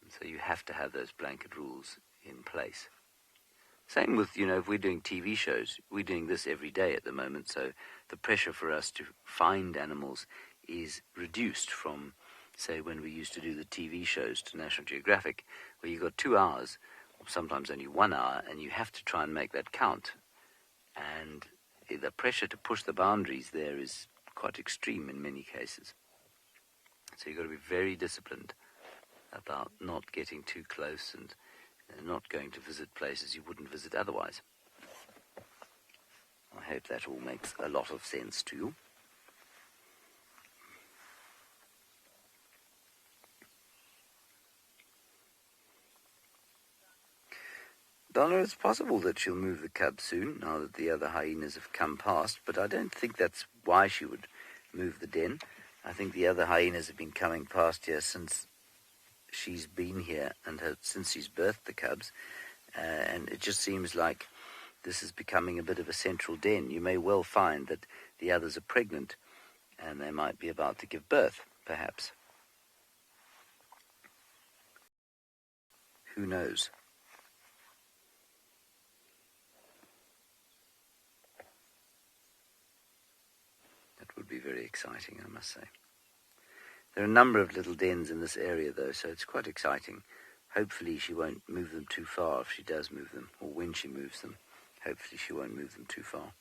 And so you have to have those blanket rules in place. Same with, if we're doing TV shows, we're doing this every day at the moment, so the pressure for us to find animals is reduced from, say, when we used to do the TV shows to National Geographic, where you got 2 hours, or sometimes only 1 hour, and you have to try and make that count. And the pressure to push the boundaries there is quite extreme in many cases. So you've got to be very disciplined about not getting too close and not going to visit places you wouldn't visit otherwise. I hope that all makes a lot of sense to you. Donna, it's possible that she'll move the cub soon, now that the other hyenas have come past, but I don't think that's why she would move the den. I think the other hyenas have been coming past here since she's been here and since she's birthed the cubs, and it just seems like this is becoming a bit of a central den. You may well find that the others are pregnant, and they might be about to give birth, perhaps. Who knows? Would be very exciting, I must say. There are a number of little dens in this area, though, so it's quite exciting. Hopefully she won't move them too far if she does move them, or when she moves them. Hopefully she won't move them too far.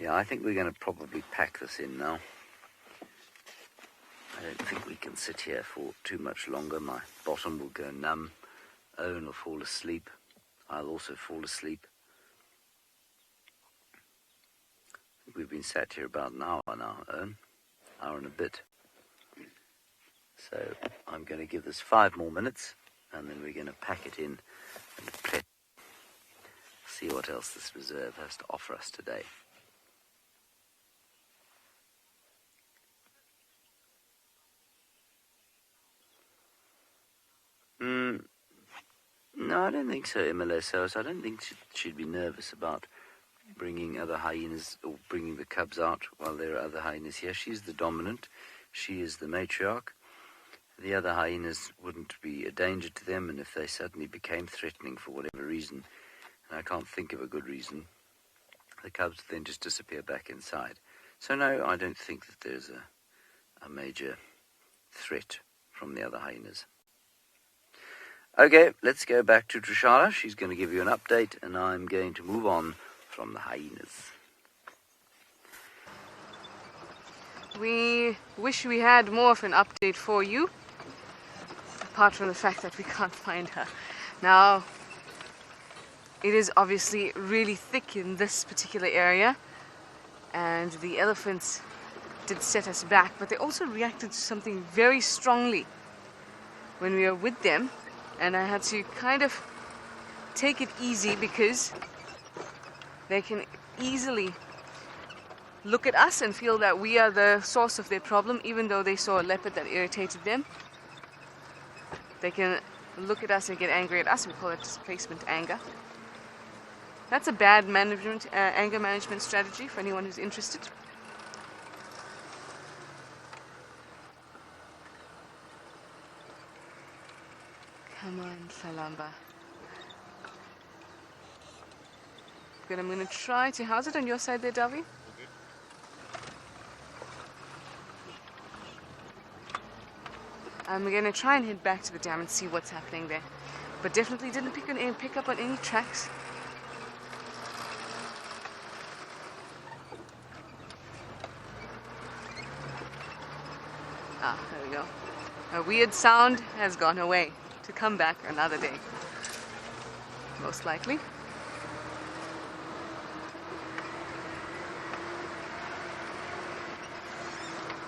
Yeah, I think we're going to probably pack this in now. I don't think we can sit here for too much longer. My bottom will go numb. Owen will fall asleep. I'll also fall asleep. I think we've been sat here about an hour now, Owen. Hour and a bit. So I'm going to give this 5 more minutes, and then we're going to pack it in and see what else this reserve has to offer us today. No, I don't think so, MLS. I don't think she'd be nervous about bringing other hyenas or bringing the cubs out while there are other hyenas here. She's the dominant. She is the matriarch. The other hyenas wouldn't be a danger to them, and if they suddenly became threatening for whatever reason, and I can't think of a good reason, the cubs would then just disappear back inside. So no, I don't think that there's a major threat from the other hyenas. Okay, let's go back to Tshalas. She's going to give you an update, and I'm going to move on from the hyenas. We wish we had more of an update for you, apart from the fact that we can't find her. Now, it is obviously really thick in this particular area, and the elephants did set us back, but they also reacted to something very strongly when we were with them, and I had to kind of take it easy because they can easily look at us and feel that we are the source of their problem, even though they saw a leopard that irritated them. They can look at us and get angry at us. We call it displacement anger. That's a bad anger management strategy for anyone who's interested. Come on, Salamba. Good, I'm going to try to... How's it on your side there, Davi? I'm going to try and head back to the dam and see what's happening there. But definitely didn't pick up on any tracks. Ah, there we go. A weird sound has gone away to come back another day. Most likely.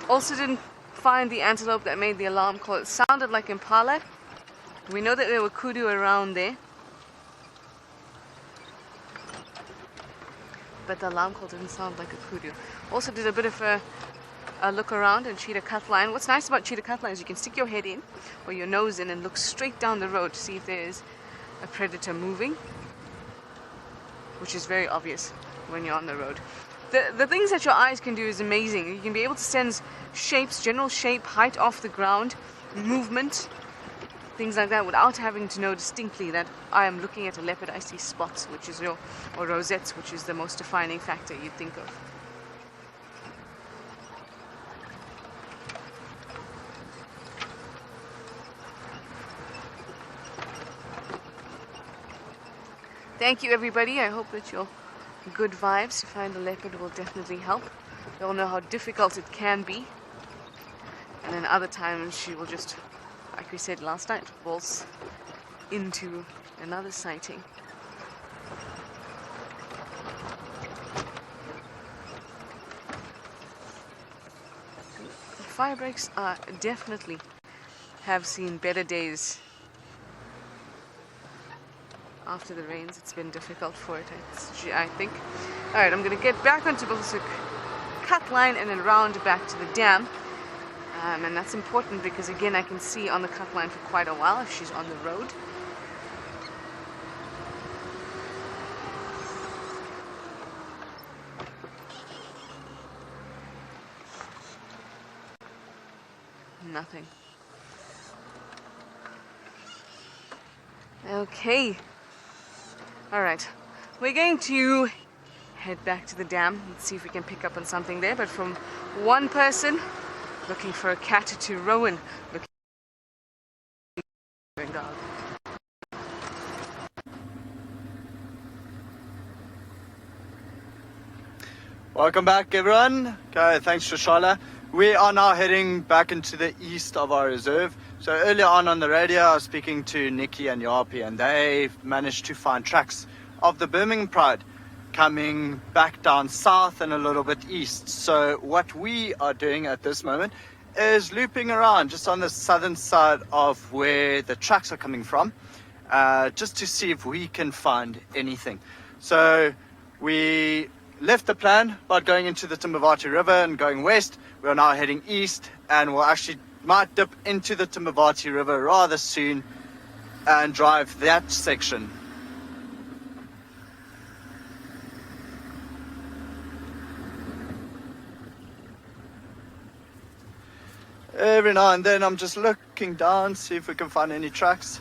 Also didn't find the antelope that made the alarm call. It sounded like impala. We know that there were kudu around there, but the alarm call didn't sound like a kudu. Also did a bit of a look around and cheetah cutline. What's nice about cheetah cutline is you can stick your head in or your nose in and look straight down the road to see if there's a predator moving, which is very obvious when you're on the road. The things that your eyes can do is amazing. You can be able to sense shapes, general shape, height off the ground, movement, things like that, without having to know distinctly that I am looking at a leopard. I see spots, which is or rosettes, which is the most defining factor you'd think of. Thank you, everybody. I hope that you're good vibes. To find a leopard will definitely help. We all know how difficult it can be. And then other times she will just, like we said last night, waltz into another sighting. The fire breaks are definitely have seen better days. After the rains, it's been difficult for it, I think. Alright, I'm going to get back onto the cut line and then round back to the dam. And that's important because, again, I can see on the cut line for quite a while if she's on the road. Nothing. Okay. Alright, we're going to head back to the dam and see if we can pick up on something there, but from one person looking for a cat to Rowan looking for a dog. Welcome back, everyone. Okay, thanks, Tshalas. We are now heading back into the east of our reserve. So earlier on the radio, I was speaking to Nikki and Yapi, and they managed to find tracks of the Birmingham Pride coming back down south and a little bit east. So what we are doing at this moment is looping around just on the southern side of where the tracks are coming from, just to see if we can find anything. So we left the plan about going into the Timbavati River and going west. We are now heading east, and we'll actually might dip into the Timbavati River rather soon and drive that section. Every now and then I'm just looking down, see if we can find any tracks.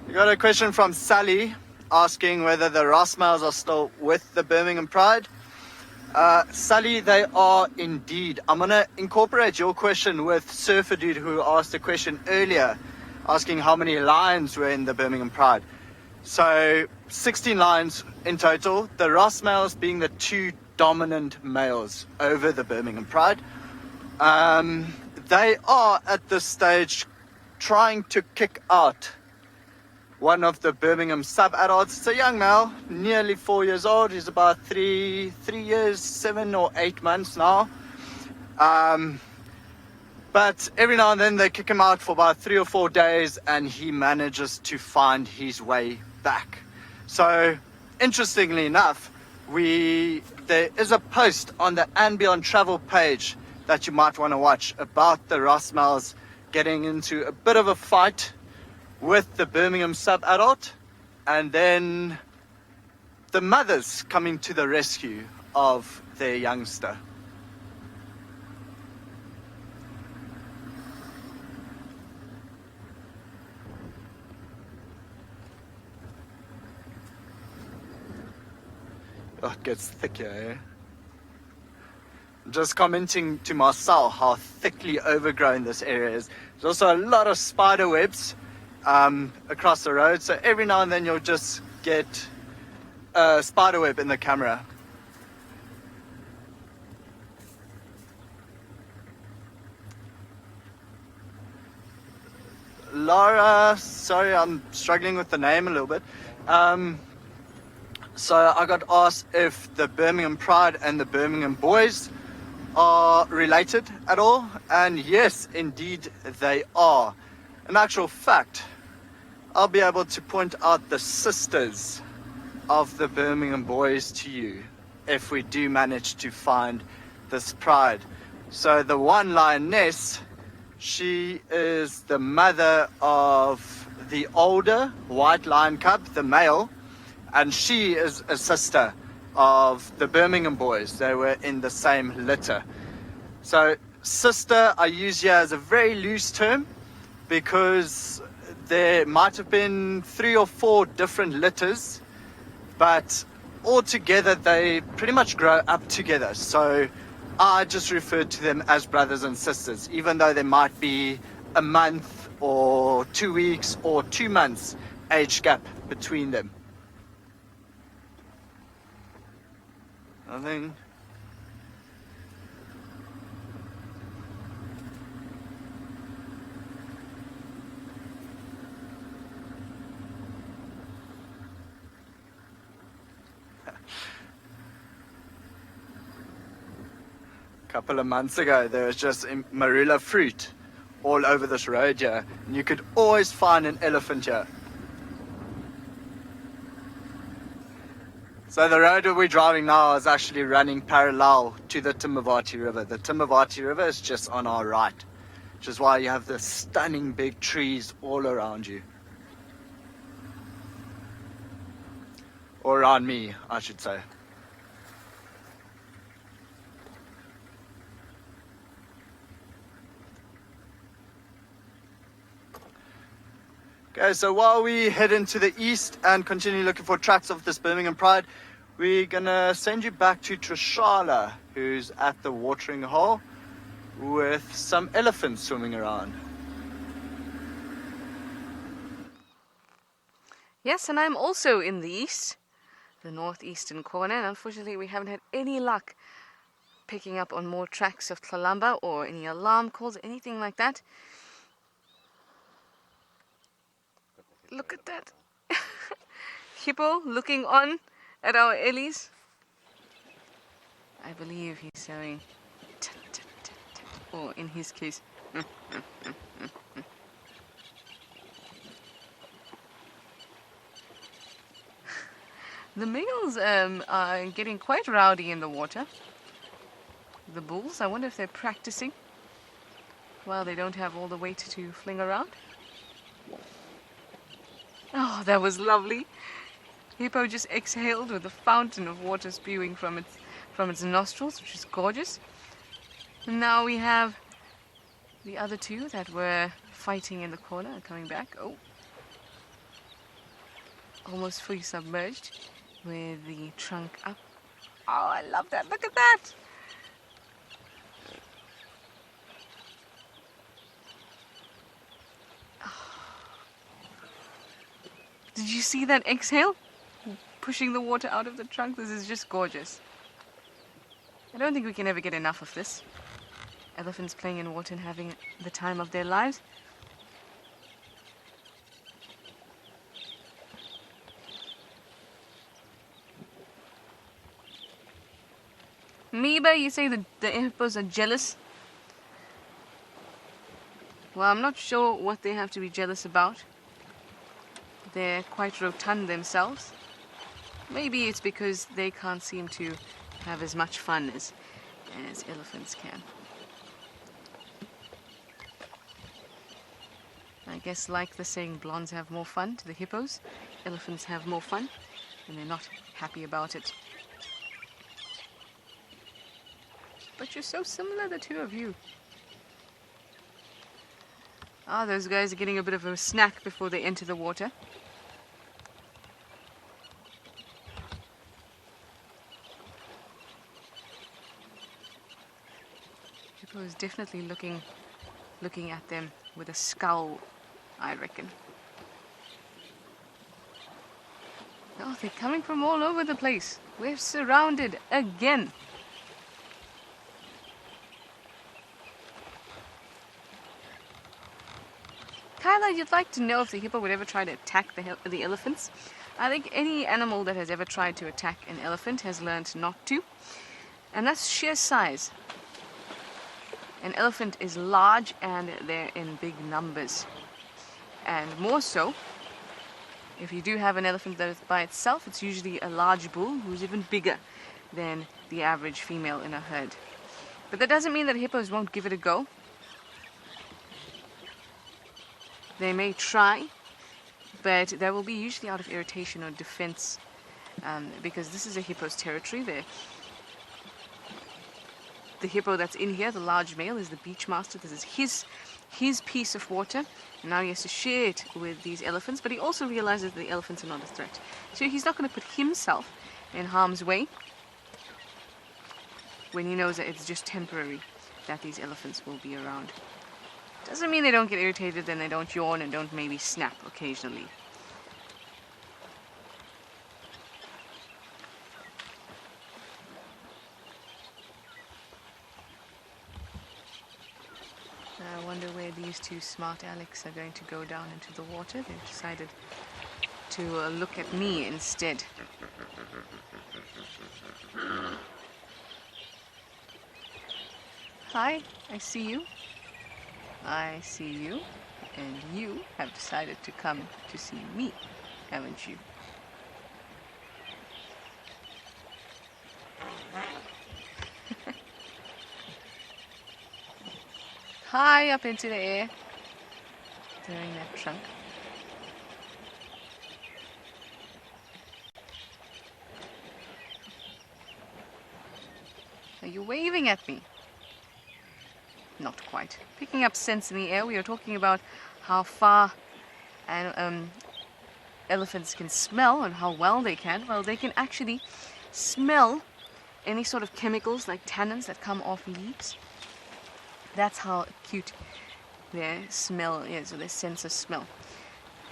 We got a question from Sally asking whether the Rossmales are still with the Birmingham Pride. Sally, they are indeed. I'm going to incorporate your question with Surfer Dude, who asked a question earlier asking how many lions were in the Birmingham Pride. So 16 lions in total, the Rossmales being the two dominant males over the Birmingham Pride. They are at this stage trying to kick out one of the Birmingham sub-adults. It's a young male, nearly 4 years old. He's about 3 years, 7 or 8 months now. But every now and then they kick him out for about 3 or 4 days and he manages to find his way back. So, interestingly enough, there is a post on the andBeyond travel page that you might want to watch about the Rossmales getting into a bit of a fight with the Birmingham sub-adult, and then the mothers coming to the rescue of their youngster. Oh, it gets thicker, eh? Just commenting to Marcel how thickly overgrown this area is. There's also a lot of spider webs across the road, so every now and then you'll just get a spider web in the camera. Laura, sorry, I'm struggling with the name a little bit. So I got asked if the Birmingham Pride and the Birmingham Boys are related at all, and yes, indeed they are. In actual fact, I'll be able to point out the sisters of the Birmingham Boys to you if we do manage to find this pride. So the one lioness, she is the mother of the older white lion cub, the male, and she is a sister of the Birmingham Boys. They were in the same litter. So sister I use here as a very loose term because there might have been 3 or 4 different litters, but altogether they pretty much grow up together. So I just refer to them as brothers and sisters, even though there might be a month or 2 weeks or 2 months age gap between them. Nothing. A couple of months ago, there was just marula fruit all over this road here, and you could always find an elephant here. So the road that we're driving now is actually running parallel to the Timbavati River. The Timbavati River is just on our right, which is why you have the stunning big trees all around you. Or around me, I should say. Okay, so while we head into the east and continue looking for tracks of this Birmingham Pride, we're going to send you back to Tshalas, who's at the watering hole with some elephants swimming around. Yes, and I'm also in the east, the northeastern corner, and unfortunately we haven't had any luck picking up on more tracks of Tlalamba or any alarm calls, anything like that. Look at that. Hippo looking on at our Ellies. I believe he's saying tut, tut, tut, tut, or in his case, the males are getting quite rowdy in the water. The bulls, I wonder if they're practicing while they don't have all the weight to fling around. Oh, that was lovely. Hippo just exhaled with a fountain of water spewing from its nostrils, which is gorgeous. And now we have the other two that were fighting in the corner coming back. Oh, almost fully submerged with the trunk up. Oh, I love that. Look at that. Did you see that exhale? Pushing the water out of the trunk. This is just gorgeous. I don't think we can ever get enough of this. Elephants playing in water and having the time of their lives. Miba, you say the hippos are jealous? Well, I'm not sure what they have to be jealous about. They're quite rotund themselves. Maybe it's because they can't seem to have as much fun as elephants can. I guess like the saying, blondes have more fun to the hippos, elephants have more fun, and they're not happy about it. But you're so similar, the two of you. Ah, those guys are getting a bit of a snack before they enter the water. Hippo is definitely looking at them with a scowl, I reckon. Oh, they're coming from all over the place. We're surrounded again. Kyla, you'd like to know if the hippo would ever try to attack the elephants? I think any animal that has ever tried to attack an elephant has learned not to. And that's sheer size. An elephant is large and they're in big numbers. And more so, if you do have an elephant that is by itself, it's usually a large bull who's even bigger than the average female in a herd. But that doesn't mean that hippos won't give it a go. They may try, but that will be usually out of irritation or defense, because this is a hippo's territory. The hippo that's in here, the large male, is the beach master. This is his piece of water. And now he has to share it with these elephants, but he also realizes that the elephants are not a threat. So he's not going to put himself in harm's way when he knows that it's just temporary that these elephants will be around. Doesn't mean they don't get irritated and they don't yawn and don't maybe snap occasionally. I wonder where these two smart Alecs are going to go down into the water. They've decided to look at me instead. Hi, I see you. I see you. And you have decided to come to see me, haven't you? High up into the air, throwing that trunk. Are you waving at me? Not quite. Picking up scents in the air. We are talking about how far elephants can smell and how well they can. Well, they can actually smell any sort of chemicals like tannins that come off leaves. That's how acute their smell is, or their sense of smell.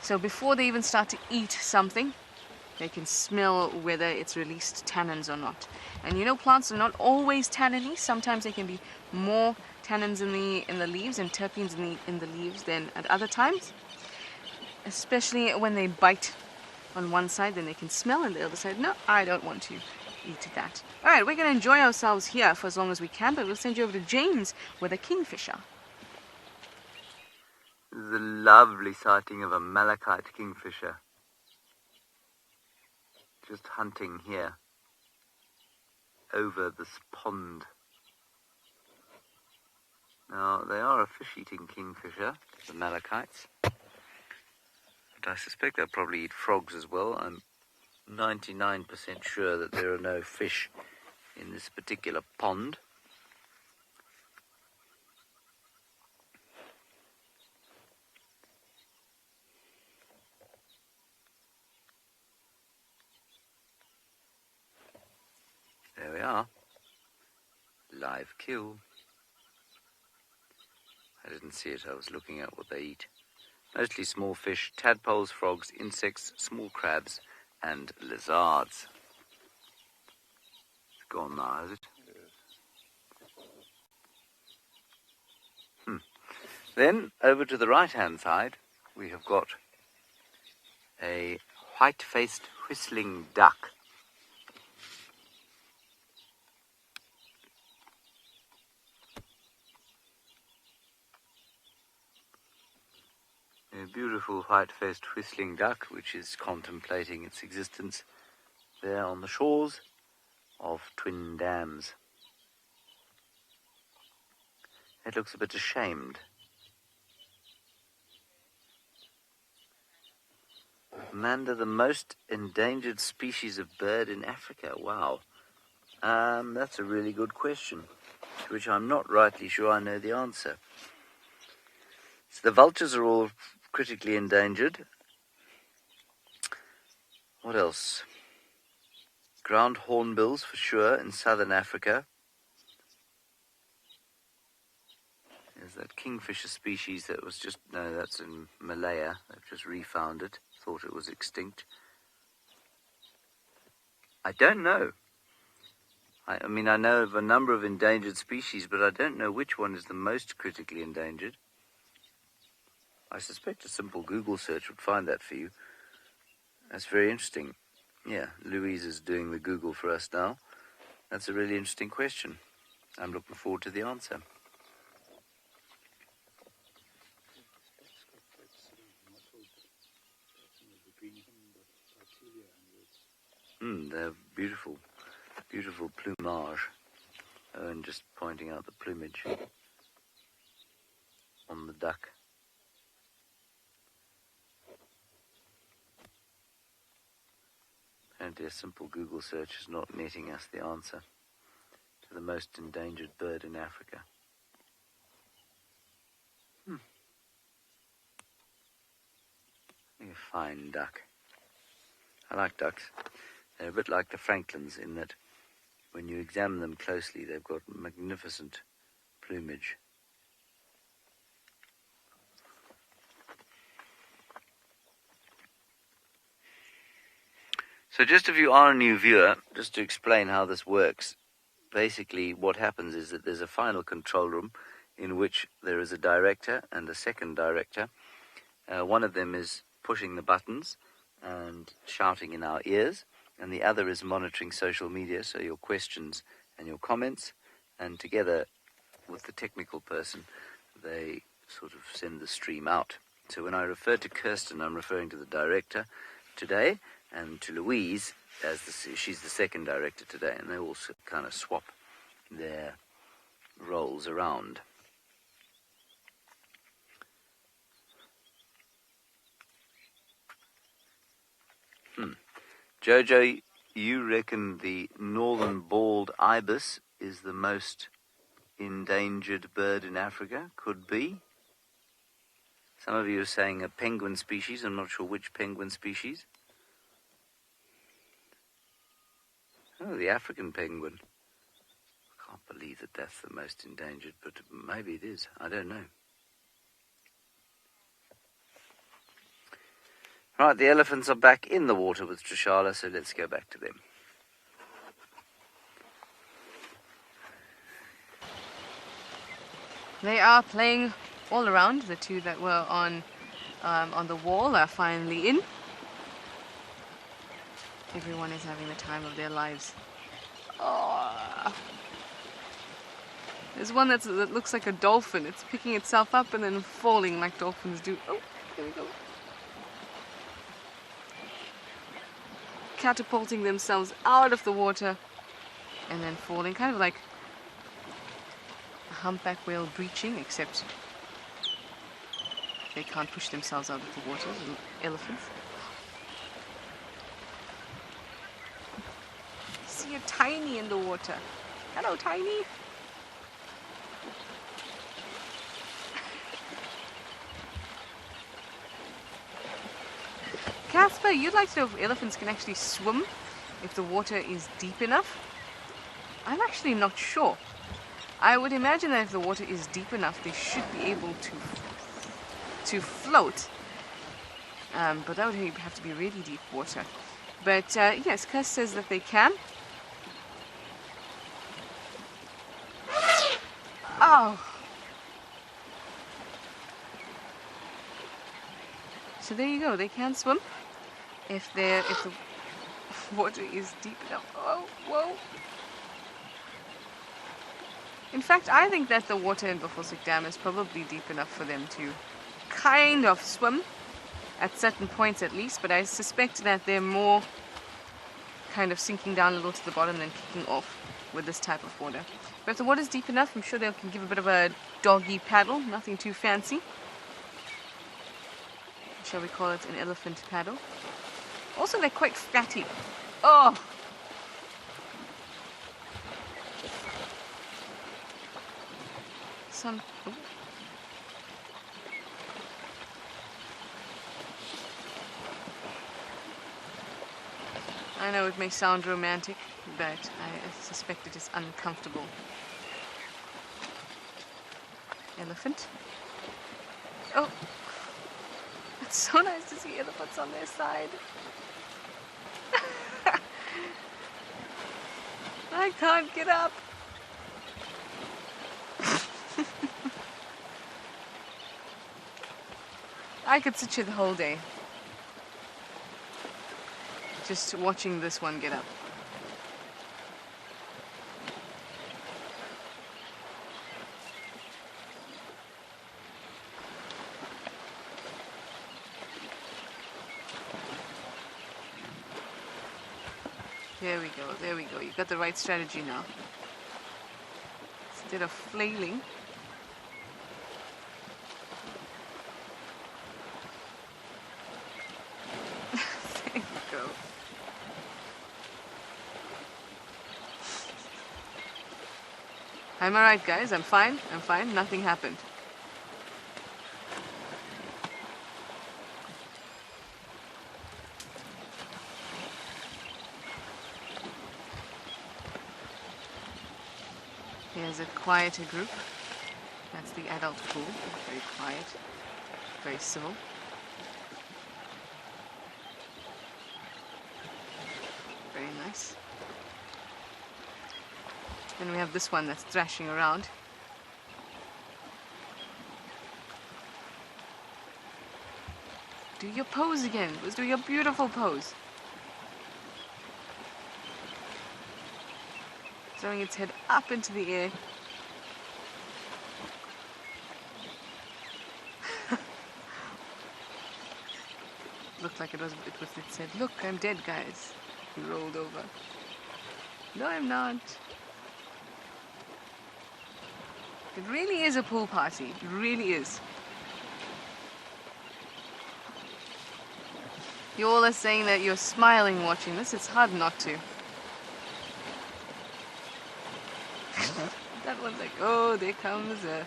So before they even start to eat something, they can smell whether it's released tannins or not. And you know, plants are not always tanniny. Sometimes they can be more tannins in the leaves and terpenes in the leaves than at other times. Especially when they bite on one side, then they can smell, and the other side, no, I don't want to eat that. Alright, we're going to enjoy ourselves here for as long as we can, but we'll send you over to James with a kingfisher. This is a lovely sighting of a malachite kingfisher. Just hunting here over this pond. Now, they are a fish-eating kingfisher, the malachites. But I suspect they'll probably eat frogs as well. I'm 99% sure that there are no fish in this particular pond. There we are. Live kill. I didn't see it, I was looking at what they eat. Mostly small fish, tadpoles, frogs, insects, small crabs, and lizards. It's gone now, is it? Then, over to the right-hand side, we have got a white-faced whistling duck. A beautiful white-faced whistling duck, which is contemplating its existence there on the shores of twin dams. It looks a bit ashamed. Amanda, the most endangered species of bird in Africa. Wow. That's a really good question, to which I'm not rightly sure I know the answer. So the vultures are all critically endangered. What else? Ground hornbills for sure in southern Africa. There's that kingfisher species that was just, no, that's in Malaya. They've just refound it. Thought it was extinct. I don't know. I mean, I know of a number of endangered species, but I don't know which one is the most critically endangered. I suspect a simple Google search would find that for you. That's very interesting. Yeah, Louise is doing the Google for us now. That's a really interesting question. I'm looking forward to the answer. They're beautiful, beautiful plumage. Oh, and just pointing out the plumage on the duck. Apparently a simple Google search is not netting us the answer to the most endangered bird in Africa. A fine duck. I like ducks. They're a bit like the francolins in that when you examine them closely, they've got magnificent plumage. So just if you are a new viewer, just to explain how this works, basically what happens is that there's a final control room in which there is a director and a second director. One of them is pushing the buttons and shouting in our ears, and the other is monitoring social media, so your questions and your comments, and together with the technical person, they sort of send the stream out. So when I refer to Kirsten, I'm referring to the director today, and to Louise, as she's the second director today, and they also kind of swap their roles around. Jojo, you reckon the northern bald ibis is the most endangered bird in Africa? Could be. Some of you are saying a penguin species. I'm not sure which penguin species. Oh, the African penguin. I can't believe that that's the most endangered, but maybe it is. I don't know. Right, the elephants are back in the water with Tshalas, so let's go back to them. They are playing all around. The two that were on the wall are finally in. Everyone is having the time of their lives. Oh. There's one that looks like a dolphin. It's picking itself up and then falling like dolphins do. Oh, there we go. Catapulting themselves out of the water and then falling, kind of like a humpback whale breaching, except they can't push themselves out of the water, little elephants. See a tiny in the water. Hello, tiny. Casper, you'd like to know if elephants can actually swim if the water is deep enough? I'm actually not sure. I would imagine that if the water is deep enough, they should be able to float. But that would have to be really deep water. But yes, Cass says that they can. Oh! So there you go, they can swim if the water is deep enough. Oh, whoa! In fact, I think that the water in Buffelshoek Dam is probably deep enough for them to kind of swim, at certain points at least, but I suspect that they're more kind of sinking down a little to the bottom than kicking off with this type of water. But if the water's deep enough, I'm sure they can give a bit of a doggy paddle, nothing too fancy. Shall we call it an elephant paddle? Also, they're quite fatty. Oh! Ooh. I know it may sound romantic, but I suspect it is uncomfortable. Elephant. Oh! It's so nice to see elephants on their side. I can't get up. I could sit here the whole day, just watching this one get up. There we go, there we go. You got the right strategy now. Instead of flailing. There you go. I'm alright, guys. I'm fine. I'm fine. Nothing happened. Here's a quieter group. That's the adult pool. Very quiet, very civil. Very nice. Then we have this one that's thrashing around. Do your pose again. Let's do your beautiful pose. Throwing its head up into the air. Looked like it said, "Look, I'm dead, guys." He rolled over. No, I'm not. It really is a pool party. It really is. You all are saying that you're smiling watching this. It's hard not to. That one's like, oh, there comes a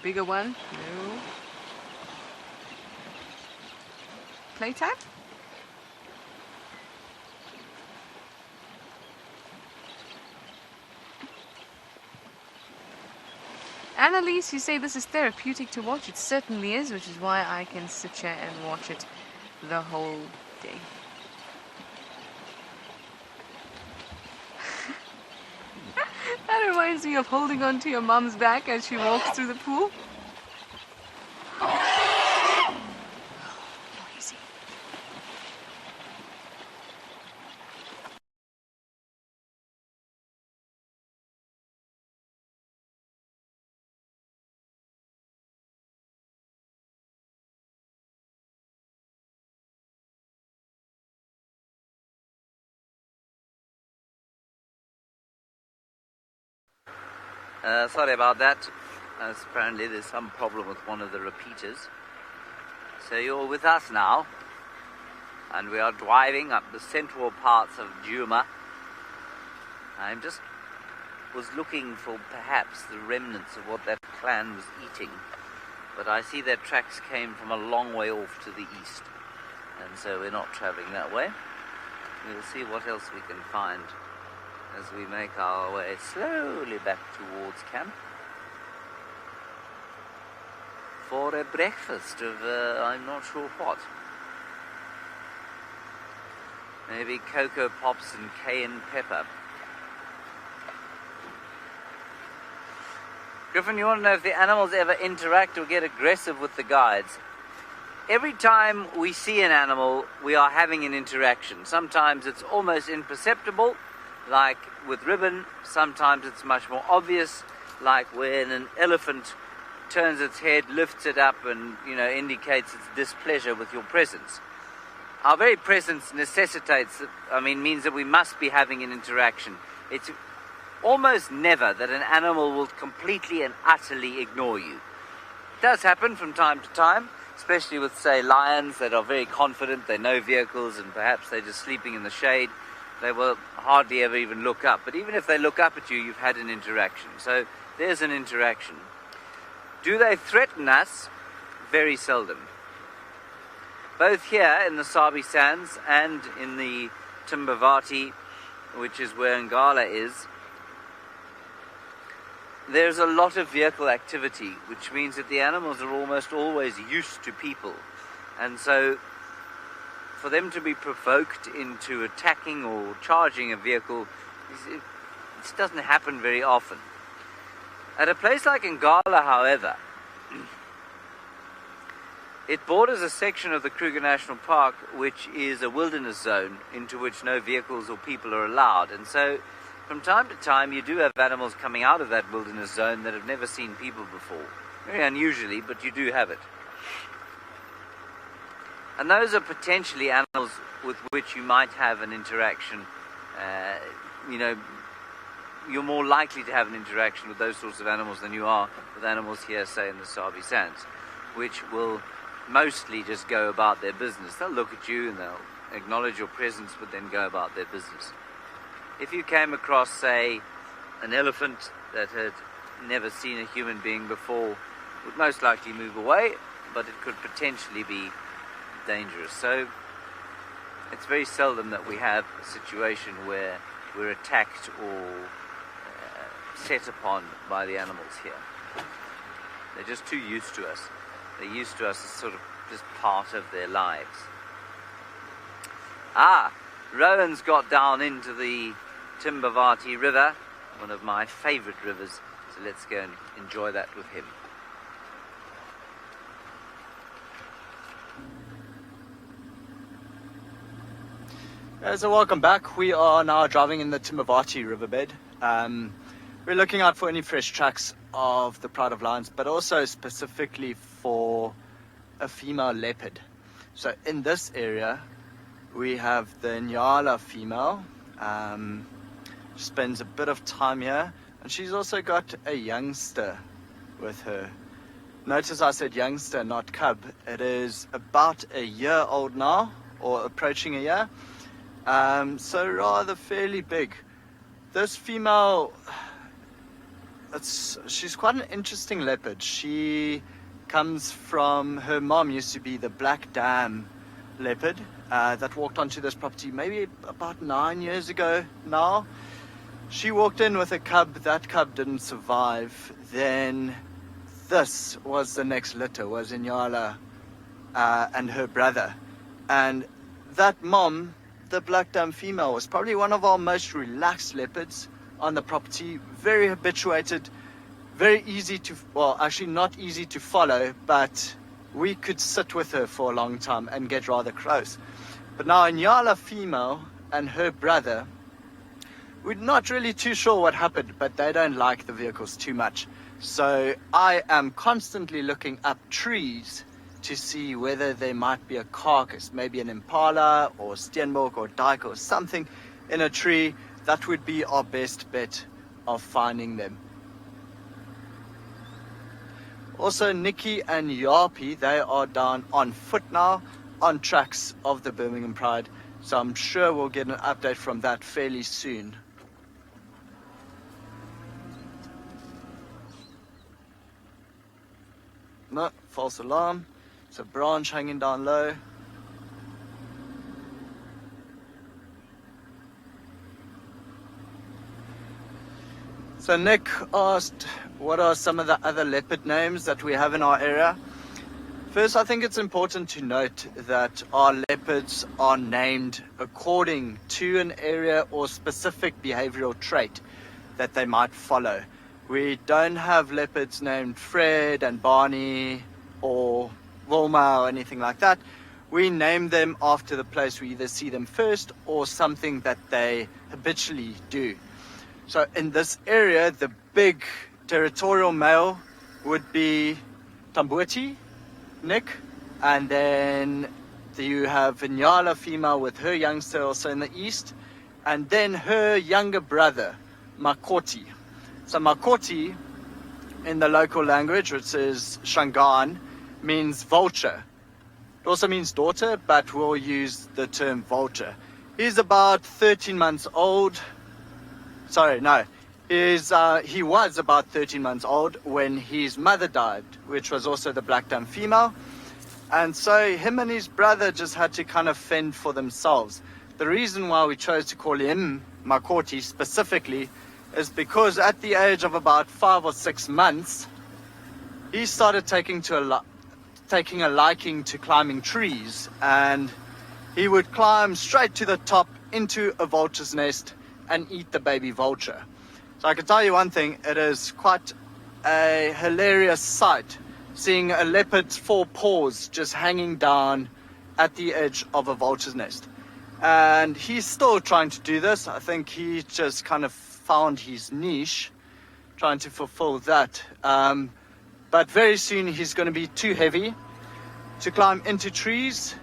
bigger one. No. Playtime? Annalise, you say this is therapeutic to watch. It certainly is, which is why I can sit here and watch it the whole day. That reminds me of holding on to your mum's back as she walks through the pool. Sorry about that. As apparently there's some problem with one of the repeaters. So you're with us now, and we are driving up the central parts of Juma. I just was looking for perhaps the remnants of what that clan was eating, but I see their tracks came from a long way off to the east, and so we're not travelling that way. We'll see what else we can find as we make our way slowly back towards camp for a breakfast of I'm not sure what. Maybe Cocoa Pops and cayenne pepper. Griffin, you want to know if the animals ever interact or get aggressive with the guides? Every time we see an animal, we are having an interaction. Sometimes it's almost imperceptible, like with ribbon. Sometimes it's much more obvious, like when an elephant turns its head, lifts it up, and indicates its displeasure with your presence. Our very presence necessitates, means that we must be having an interaction. It's almost never that an animal will completely and utterly ignore you. It does happen from time to time, especially with, say, lions that are very confident, they know vehicles, and perhaps they're just sleeping in the shade. They will hardly ever even look up. But even if they look up at you, you've had an interaction. So there's an interaction. Do they threaten us? Very seldom. Both here in the Sabi Sands and in the Timbavati, which is where Ngala is, there's a lot of vehicle activity, which means that the animals are almost always used to people. And so for them to be provoked into attacking or charging a vehicle, it doesn't happen very often. At a place like Angola, however, it borders a section of the Kruger National Park which is a wilderness zone into which no vehicles or people are allowed. And so from time to time you do have animals coming out of that wilderness zone that have never seen people before. Very unusually, but you do have it. And those are potentially animals with which you might have an interaction. You're more likely to have an interaction with those sorts of animals than you are with animals here, say, in the Sabi Sands, which will mostly just go about their business. They'll look at you and they'll acknowledge your presence, but then go about their business. If you came across, say, an elephant that had never seen a human being before, would most likely move away, but it could potentially be dangerous. So it's very seldom that we have a situation where we're attacked or set upon by the animals here. They're just too used to us. They're used to us as sort of just part of their lives. Rowan's got down into the Timbavati River, one of my favourite rivers, so let's go and enjoy that with him. So welcome back. We are now driving in the Timbavati riverbed. We're looking out for any fresh tracks of the Pride of Lions, but also specifically for a female leopard. So in this area we have the Ngala female. She spends a bit of time here, and she's also got a youngster with her. Notice I said youngster, not cub. It is about a year old now, or approaching a year. So rather fairly big. This female, she's quite an interesting leopard. She comes from, her mom used to be the black dam leopard that walked onto this property maybe about 9 years ago now. She walked in with a cub. That cub didn't survive. Then this was the next litter, was Ngala and her brother. And that mom, the black dam female, was probably one of our most relaxed leopards on the property. Very habituated, very easy to, well, actually not easy to follow, but we could sit with her for a long time and get rather close. But now Ngala female and her brother, we're not really too sure what happened, but they don't like the vehicles too much. So I am constantly looking up trees to see whether there might be a carcass, maybe an impala or steenbok or dike or something in a tree. That would be our best bet of finding them. Also, Nikki and Yarpi, they are down on foot now, on tracks of the Birmingham Pride. So I'm sure we'll get an update from that fairly soon. No, false alarm. It's a branch hanging down low. So Nick asked, what are some of the other leopard names that we have in our area? First, I think it's important to note that our leopards are named according to an area or specific behavioral trait that they might follow. We don't have leopards named Fred and Barney or Wilma or anything like that. We name them after the place we either see them first or something that they habitually do. So in this area, the big territorial male would be Tambuti, Nick, and then you have a Ngala female with her youngster also in the east, and then her younger brother, Makoti. So Makoti, in the local language, which is Shangaan, means vulture. It also means daughter, but we'll use the term vulture. He's about 13 months old. Sorry, no. He was about 13 months old when his mother died, which was also the black dam female. And so him and his brother just had to kind of fend for themselves. The reason why we chose to call him Makoti specifically is because at the age of about 5 or 6 months, he started taking a liking to climbing trees, and he would climb straight to the top into a vulture's nest and eat the baby vulture. So I can tell you one thing, it is quite a hilarious sight seeing a leopard's 4 paws just hanging down at the edge of a vulture's nest. And he's still trying to do this. I think he just kind of found his niche, trying to fulfill that. But very soon he's going to be too heavy to climb into trees,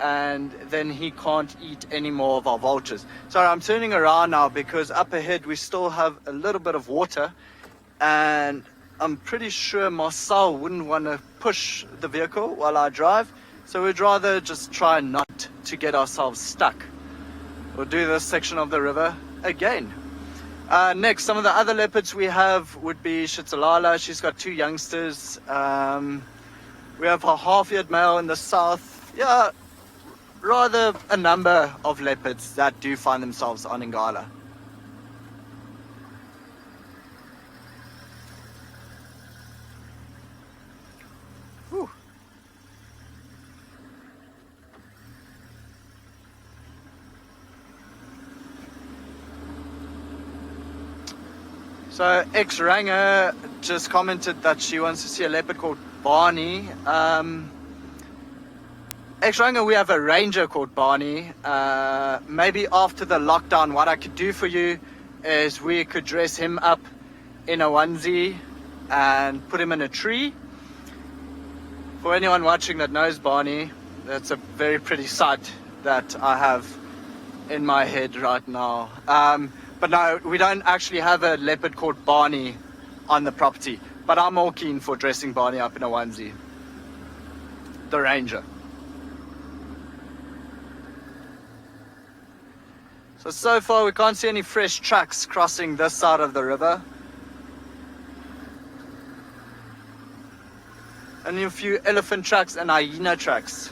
and then he can't eat any more of our vultures. Sorry, I'm turning around now because up ahead we still have a little bit of water, and I'm pretty sure Marcel wouldn't want to push the vehicle while I drive, so we'd rather just try not to get ourselves stuck. We'll do this section of the river again. Next, some of the other leopards we have would be Tshalas. She's got 2 youngsters. We have a half-eared male in the south. Yeah, rather a number of leopards that do find themselves on Ngala. Whew. So X-Ranger just commented that she wants to see a leopard called Barney. X-Ranger, we have a ranger called Barney. Maybe after the lockdown, what I could do for you is we could dress him up in a onesie and put him in a tree. For anyone watching that knows Barney, that's a very pretty sight that I have in my head right now. But no, we don't actually have a leopard called Barney on the property. But I'm all keen for dressing Barney up in a onesie. The ranger. So far we can't see any fresh tracks crossing this side of the river. Only a few elephant tracks and hyena tracks.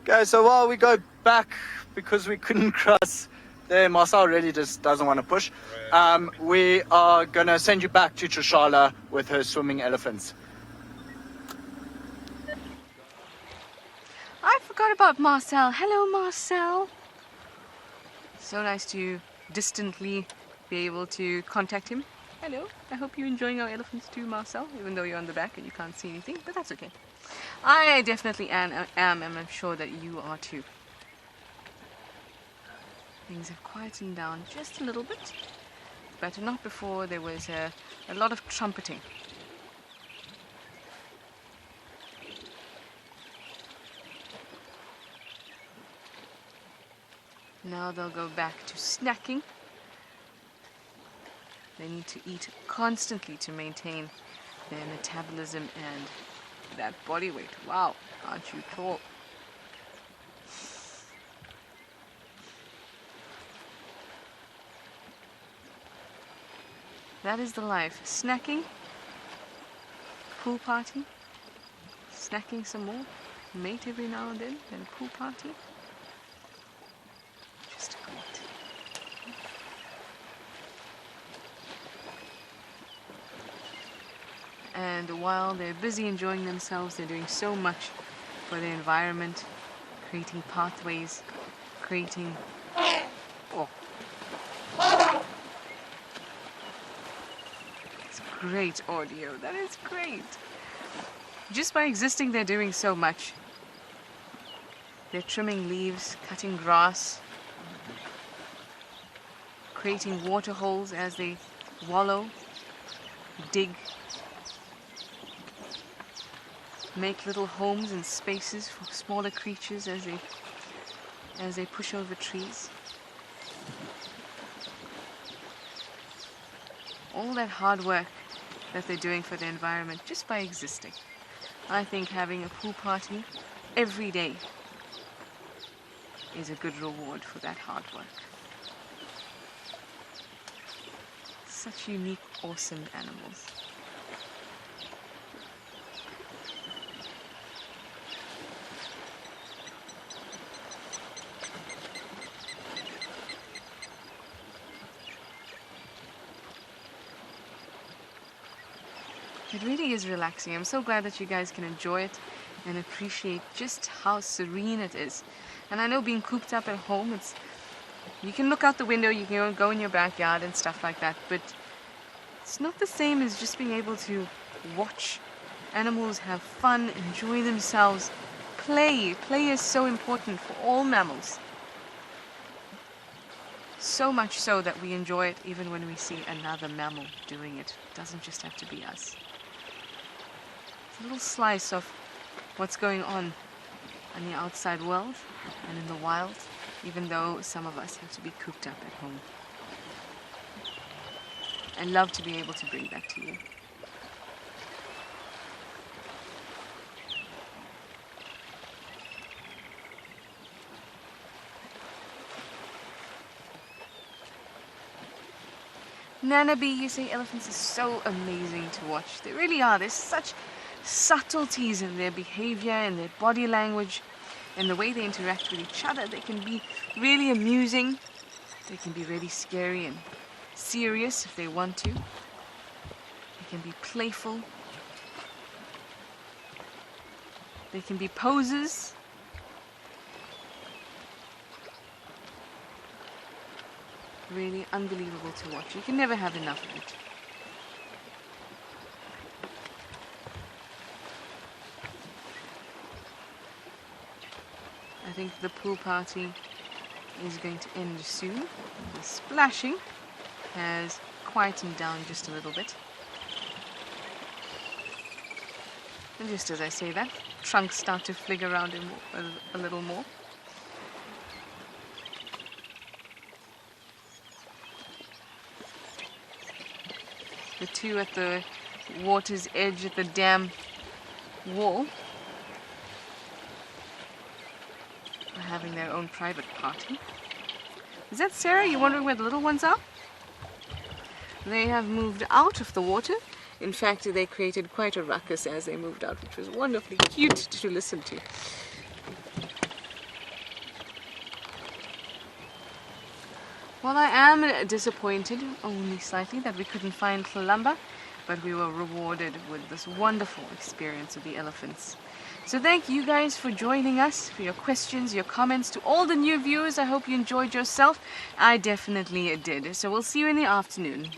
Okay, so while we go back, because we couldn't cross there, Marcel really just doesn't want to push. We are going to send you back to Tshalas with her swimming elephants. I forgot about Marcel. Hello, Marcel. So nice to distantly be able to contact him. Hello. I hope you're enjoying our elephants too, Marcel, even though you're on the back and you can't see anything, but that's okay. I definitely am, and I'm sure that you are too. Things have quietened down just a little bit, but not before there was a lot of trumpeting. Now they'll go back to snacking. They need to eat constantly to maintain their metabolism and that body weight. Wow, aren't you tall? That is the life. Snacking, pool party, snacking some more, mate every now and then pool party. Just great. And while they're busy enjoying themselves, they're doing so much for the environment, creating pathways, creating... Oh. It's great audio. That is great. Just by existing, they're doing so much. They're trimming leaves, cutting grass, creating water holes as they wallow, dig, make little homes and spaces for smaller creatures as they push over trees. All that hard work that they're doing for the environment just by existing. I think having a pool party every day is a good reward for that hard work. Such unique, awesome animals. It really is relaxing. I'm so glad that you guys can enjoy it and appreciate just how serene it is. And I know being cooped up at home, you can look out the window, you can go in your backyard and stuff like that, but it's not the same as just being able to watch animals have fun, enjoy themselves, play. Play is so important for all mammals. So much so that we enjoy it even when we see another mammal doing it. It doesn't just have to be us. It's a little slice of what's going on in the outside world and in the wild, even though some of us have to be cooped up at home. I love to be able to bring that to you. Nana B, you say elephants are so amazing to watch. They really are. There's such subtleties in their behavior and their body language and the way they interact with each other. They can be really amusing. They can be really scary and serious if they want to. They can be playful. They can be posers. Really unbelievable to watch. You can never have enough of it. I think the pool party is going to end soon. The splashing has quietened down just a little bit. And just as I say that, trunks start to flig around a little more. The two at the water's edge at the dam wall are having their own private party. Is that Sarah? You wondering where the little ones are? They have moved out of the water. In fact, they created quite a ruckus as they moved out, which was wonderfully cute to listen to. Well, I am disappointed, only slightly, that we couldn't find Kalamba, but we were rewarded with this wonderful experience of the elephants. So thank you guys for joining us, for your questions, your comments. To all the new viewers, I hope you enjoyed yourself. I definitely did. So we'll see you in the afternoon.